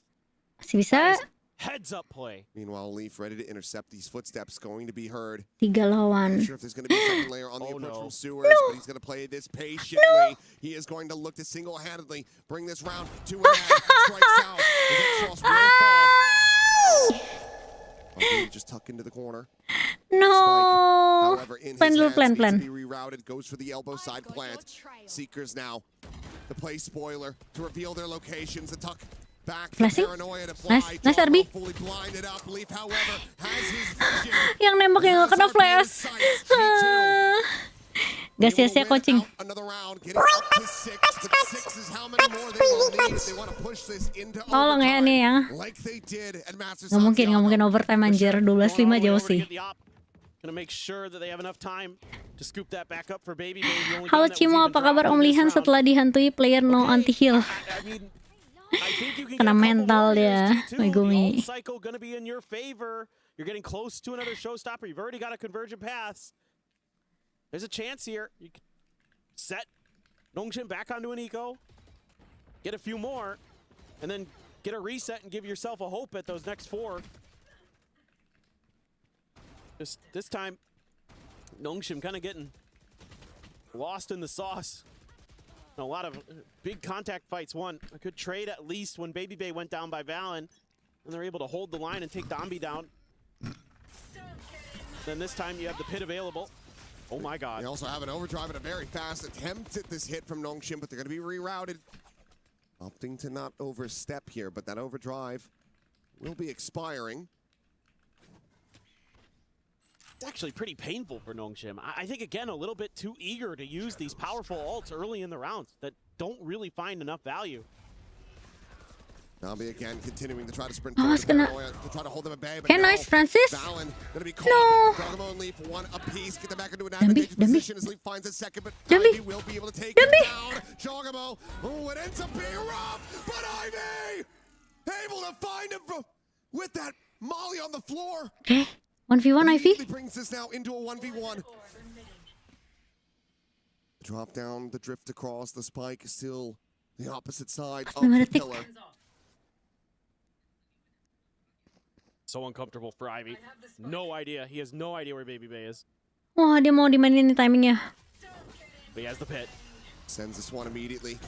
Masih bisa. Heads up play. Meanwhile, Leaf ready to intercept these footsteps, going to be heard. 3 lawan. Not sure if there's going to be a second layer on the approach from Sewers, but he's going to play this patiently. He is going to look to single-handedly bring this round to an end. Strikes out. Exros will fall. Just tuck into the corner. No. However, in Plan. be rerouted, goes for the elbow side plant. Seekers now. The play spoiler to reveal their locations. The tuck back. Paranoia to fly. Nice RB. Fully blinded up. Leaf, however, has his vision. Yang nembak yang nggak kena flash. Gak sia-sia coaching. Tolong ya nih ya. Nggak mungkin overtime anjir. 12-5 jauh sih. Halo Cimo, apa kabar Om Lihan setelah dihantui player no anti heal? Kena mental dia, Megumi. You're getting close to another showstopper. You've already got a convergent pass. There's a chance here. You can set Nongshim back onto an eco, get a few more, and then get a reset and give yourself a hope at those next 4. Just this time, Nongshim kind of getting lost in the sauce. A lot of big contact fights won. A good trade at least when Baby Bay went down by Valen. And they're able to hold the line and take Dombi down. Then this time you have the pit available. Oh my god. They also have an overdrive and a very fast attempt at this hit from Nongshim, but they're going to be rerouted. Opting to not overstep here, but that overdrive will be expiring. It's actually pretty painful for Nongshim. I think, again, a little bit too eager to use these powerful ults early in the rounds that don't really find enough value. Dombi again continuing to try to sprint Oh, it's forward gonna... to try to hold them at bay. But Okay, nice, Francis. Valen gonna be No. caught. Dogamo and Leaf one apiece. Get them back into an advantageous position as Leaf finds a second, but Dumbi. Ivy will be able to take him down. Jogamo, oh, it ends up being rough, but Ivy able to find him with that molly on the floor. Okay, 1v1 Ivy. Immediately brings this now into a 1v1. Drop down, the drift across, the spike is still the opposite side of the pillar. So uncomfortable for Ivy. No idea. He has no idea where Baby Bay is. Wah, dia mau dimainin nih timingnya. But he has the pit. Sends this one immediately.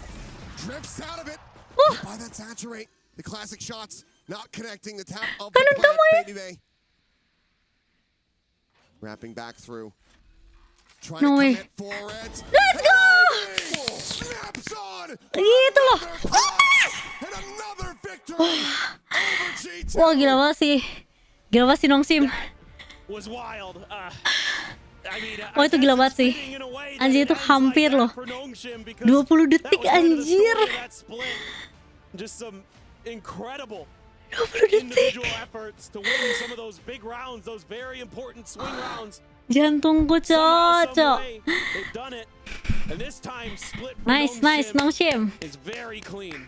Drifts out of it. By that saturate. The classic shots not connecting the tap of the plant. Baby Bay. Wrapping back through. Trying to commit for it. Let's go! Snaps on. Gitu loh. And another victory over G2. Wah, gila banget sih. Gila banget sih Nongshim. Was wild. Wah, itu gila banget sih. Anjir, itu hampir loh. 20 detik anjir. Just some incredible 20 detik. individual efforts to win some of those big rounds, those very important swing rounds. Jantungku cocok. They've done it. And this time split for Nice, nice Nongshim. is very clean.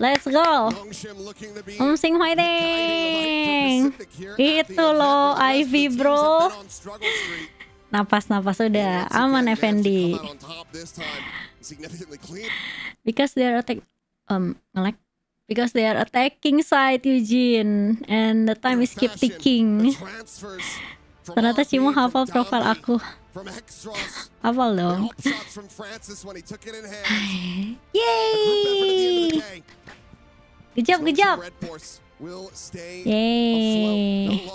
Let's go. Nongshim fighting. Itu loh Ivy bro. Napas-napas udah aman Effendi. Because they are Because they are attacking side Eugene and the time is keep ticking. Ternyata Cimo hafal profil aku. Hafal dong. Yeay. Good job, good job. Yeay.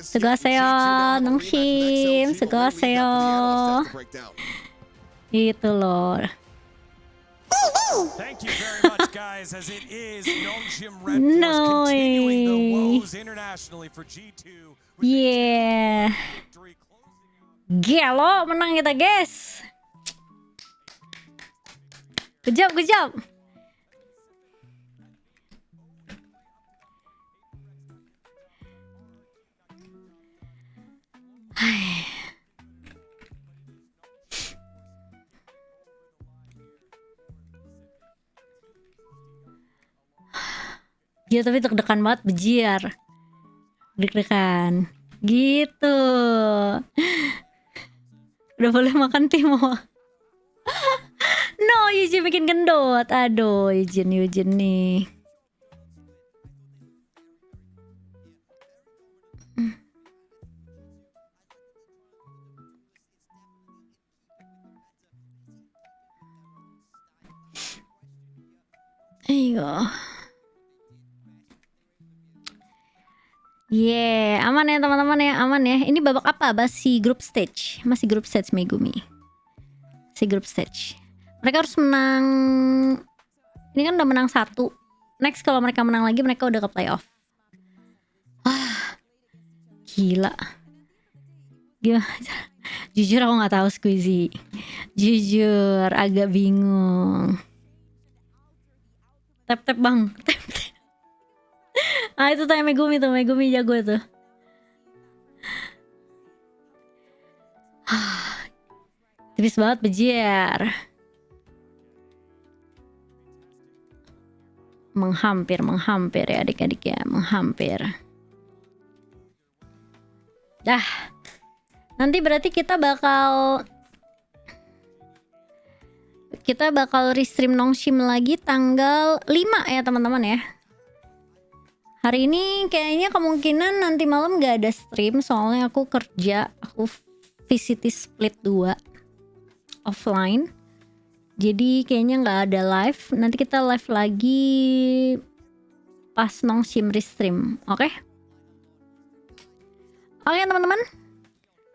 Sugohaseyo, Nongshim. Sugohaseyo. Gitu loh. Thank you very much, guys, as it is Nongshim RedForce continuing the woes internationally for G2. Yeah. Gelo menang kita, guys. Good job, good job. Gila, tapi deg-degan banget, bejiar. Deg-degan. Gitu. Udah boleh makan Timo. No, Eugene bikin gendut. Aduh, Eugene nih. Ayo. Yeah, aman ya teman-teman ya, aman ya. Ini babak apa? Masih group stage. Masih group stage Megumi. Masih group stage. Mereka harus menang. Ini kan udah menang 1. Next kalau mereka menang lagi mereka udah ke playoff. Wah. Gila. Gimana? Jujur aku nggak tahu Squeezy. Jujur agak bingung. Tap bang. Tap. Ah itu tanya Megumi tuh, Megumi jago tuh. Tipis banget bejiar. Menghampir ya adik-adik ya, menghampir. Dah. Nanti berarti kita bakal restream Nongshim lagi tanggal 5 ya teman-teman ya. Hari ini kayaknya kemungkinan nanti malam gak ada stream, soalnya aku kerja, aku VCT split 2 offline. Jadi kayaknya nggak ada live. Nanti kita live lagi pas Nongshim restream. Oke? Oke teman-teman.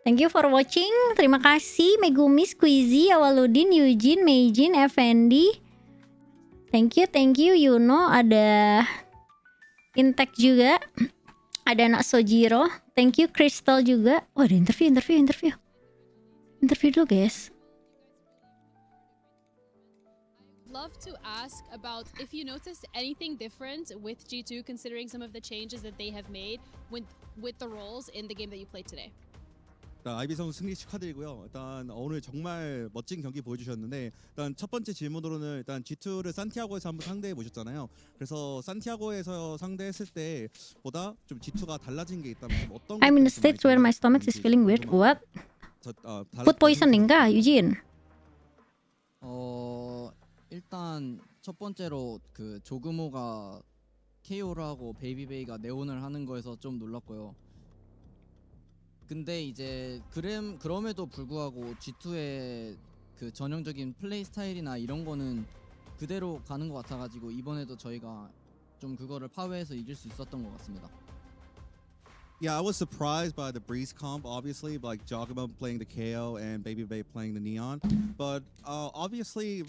Thank you for watching. Terima kasih Megumi, Squeezy, Awaludin, Eugene, Meijin, Effendi. Thank you Yuno. Ada Intek juga. Ada anak Sojiro. Thank you Crystal juga. Oh ada interview dulu guys. Love to ask about if you noticed anything different with G2 considering some of the changes that they have made with the roles in the game that you played today. 아이비 선수 승리 축하드리고요. 일단 오늘 정말 멋진 경기 보여주셨는데 일단 첫 번째 질문으로는 일단 G2를 산티아고에서 한번 상대해 보셨잖아요. 그래서 산티아고에서 상대했을 때보다 좀 G2가 달라진 게 있다면 어떤? I'm in the state where my stomach is feeling weird. What? Food poisoning가 유진? 일단 첫 번째로 그 조그모가 KO를 하고 베이비베이가 네온을 하는 거에서 좀 놀랐고요. 근데 이제 그럼에도 불구하고 G2의 그 전형적인 플레이 스타일이나 이런 거는 그대로 가는 것 같아가지고 이번에도 저희가 좀 그거를 파괴해서 이길 수 있었던 것 같습니다. Yeah, I was surprised by the Breeze comp, obviously, like Jogama playing the KO and Baby Bay playing the Neon. But obviously,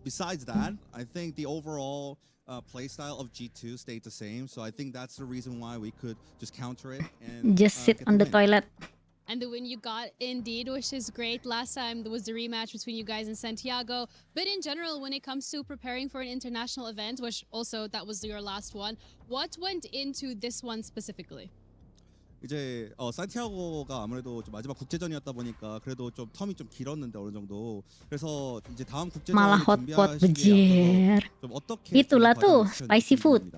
besides that, I think the overall playstyle of G2 stayed the same. So I think that's the reason why we could just counter it and just sit on the toilet. And the win you got indeed, which is great. Last time there was the rematch between you guys in Santiago. But in general, when it comes to preparing for an international event, which also that was your last one, what went into this one specifically? 이제 산티아고가 아무래도 좀 마지막 국제전이었다 보니까 그래도 좀 텀이 좀 길었는데 어느 정도. 그래서 이제 다음 국제전 malah hotpot bejer. 좀 어떻게 Itulah tuh spicy food.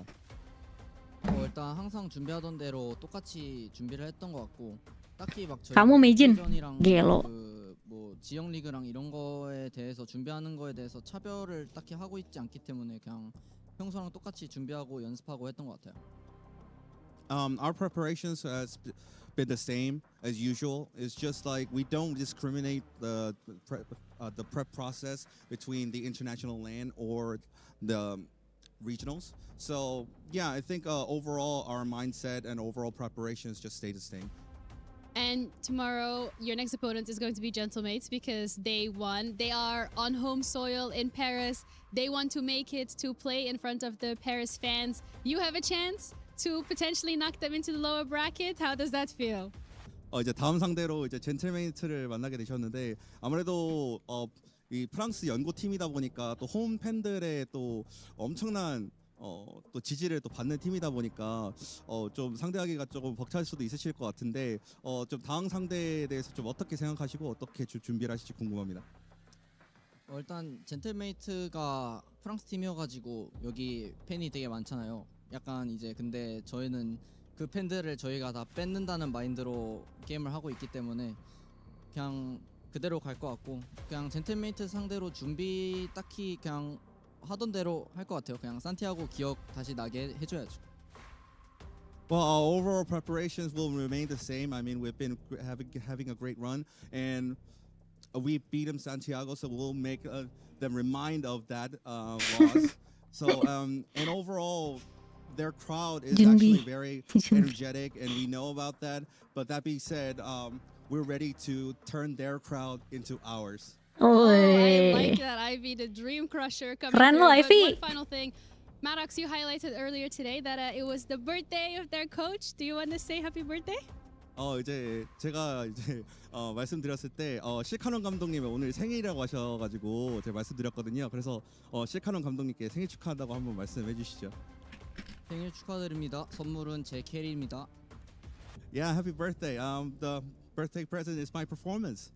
일단 항상 준비하던 대로 똑같이 준비를 했던 것 같고 딱히 막 Kamu Meijin, 국제전이랑 gelo. 뭐 지역 리그랑 이런 거에 대해서 준비하는 거에 대해서 차별을 딱히 하고 있지 않기 때문에 그냥 평소랑 똑같이 준비하고 연습하고 했던 것 같아요. Our preparations has been the same as usual. It's just like we don't discriminate the prep process between the international LAN or the regionals. So yeah, I think overall our mindset and overall preparations just stay the same. And tomorrow, your next opponent is going to be Gentlemates because they won. They are on home soil in Paris. They want to make it to play in front of the Paris fans. You have a chance to potentially knock them into the lower bracket. How does that feel? 이제 다음 상대로 이제 젠틀메이트를 만나게 되셨는데 아무래도 이 프랑스 연고 팀이다 보니까 또 홈 팬들의 또 엄청난 또 지지를 또 받는 팀이다 보니까 좀 상대하기가 조금 벅찰 수도 있으실 것 같은데 좀 다음 상대에 대해서 좀 어떻게 생각하시고 어떻게 준비를 하실지 궁금합니다. 일단 젠틀메이트가 프랑스 팀이어가지고 여기 팬이 되게 많잖아요. 약간 이제 근데 저희는 그 팬들을 저희가 다 뺏는다는 마인드로 게임을 하고 있기 때문에 그냥 그대로 갈 것 같고 그냥 젠틀메이트 상대로 준비 딱히 그냥 하던 대로 할 것 같아요. 그냥 산티아고 기억 다시 나게 해줘야죠. Well, our overall preparations will remain the same. I mean, we've been having a great run, and we beat them Santiago, so we'll make them remind of that loss. So, and overall, their crowd is actually very energetic, and we know about that. But that being said, we're ready to turn their crowd into ours. Oh, I like that, Ivy, the dream crusher coming through. One final thing, Maddox, you highlighted earlier today that it was the birthday of their coach. Do you want to say happy birthday? 이제 제가 이제 말씀드렸을 때 실카논 감독님이 오늘 생일이라고 하셔가지고 제가 말씀드렸거든요. 그래서 실카논 감독님께 생일 축하한다고 한번 말씀해 주시죠. 생일 축하드립니다. 선물은 제 캐리입니다. Yeah, happy birthday. The birthday present is my performance.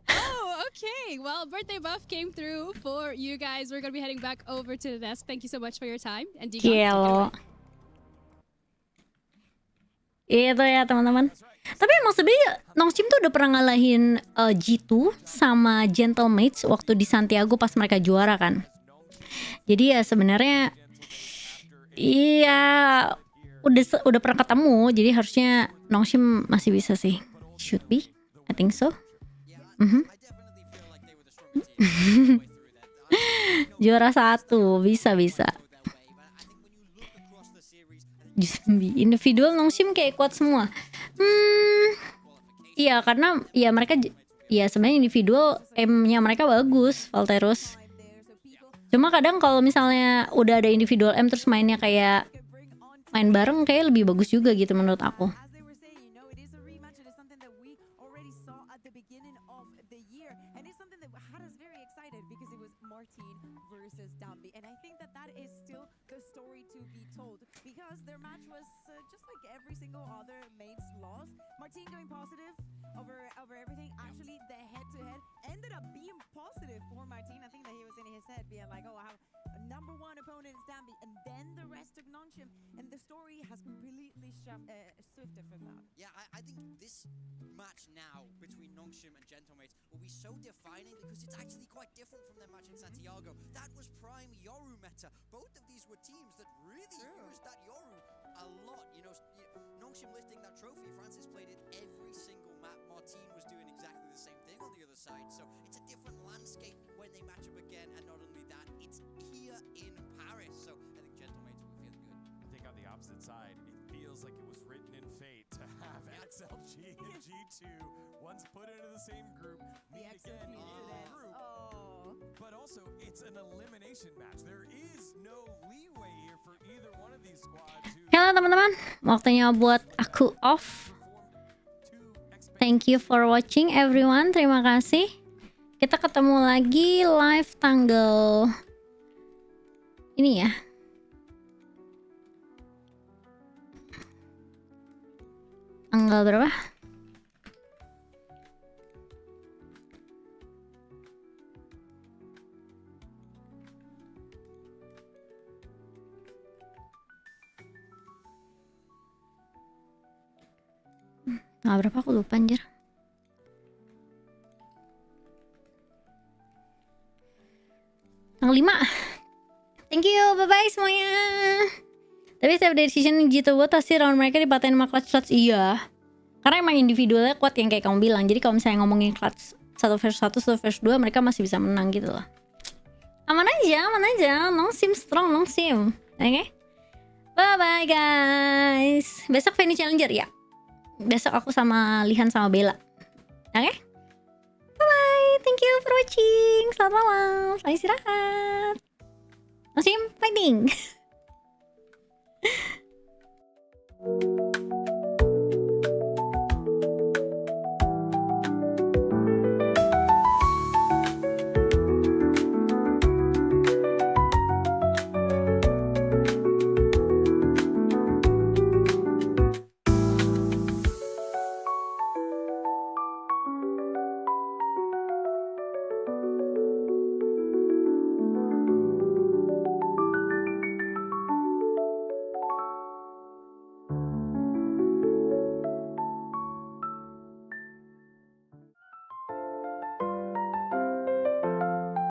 Okay, well, Birthday Buff came through for you guys. We're going to be heading back over to the desk. Thank you so much for your time. And Gelo. Itu ya teman-teman. Tapi emang sebenarnya Nongshim tuh udah pernah ngalahin G2 sama Gentlemates waktu di Santiago pas mereka juara kan. Jadi ya sebenarnya iya udah pernah ketemu, jadi harusnya Nongshim masih bisa sih. Should be, I think so. Juara 1 bisa. Individual Nongshim kayak kuat semua. Iya karena ya mereka sebenarnya individual M-nya mereka bagus, Valterus. Cuma kadang kalau misalnya udah ada individual M terus mainnya kayak main bareng kayak lebih bagus juga gitu menurut aku. Martin going positive over everything. Actually, the head-to-head ended up being positive for Martin. I think that he was in his head being like, oh, I have a number 1 opponent is Dambi, and then the rest of Nongshim, and the story has completely swifted from that. Yeah, I think this match now between Nongshim and Gentlemates will be so defining because it's actually quite different from their match in Santiago. That was prime Yoru meta. Both of these were teams that really used that Yoru a lot. You know, Nongshim lifting that trophy, Francis played it every single map. Martin was doing exactly the same thing on the other side. So it's a different landscape when they match up again. And not only that, it's here in Paris. So I think Gentlemates will be feeling good. I think on the opposite side, it feels like it was written in fate to have XLG and G2 once put into the same group, meet again in a group. But also, it's an elimination match. There is no leeway here for either one of these squads. Halo teman-teman, waktunya buat aku off. Thank you for watching everyone. Terima kasih. Kita ketemu lagi live tanggal ini ya. Tanggal berapa? Berapa aku lupa anjir. Tanggal 5. Thank you, bye-bye semuanya. Tapi setiap decision G2 pasti round mereka dipatain sama clutch. Iya. Karena emang individualnya kuat yang kayak kamu bilang. Jadi kalau misalnya ngomongin clutch 1 versus 2 versus 2 mereka masih bisa menang gitu loh. Aman aja. Nongshim strong, Nongshim. Oke. Bye-bye guys. Besok Fanny Challenger ya. Besok aku sama Lihan sama Bella. Oke? Bye-bye. Thank you for watching. Selamat malam. Selamat istirahat. Nongshim fighting.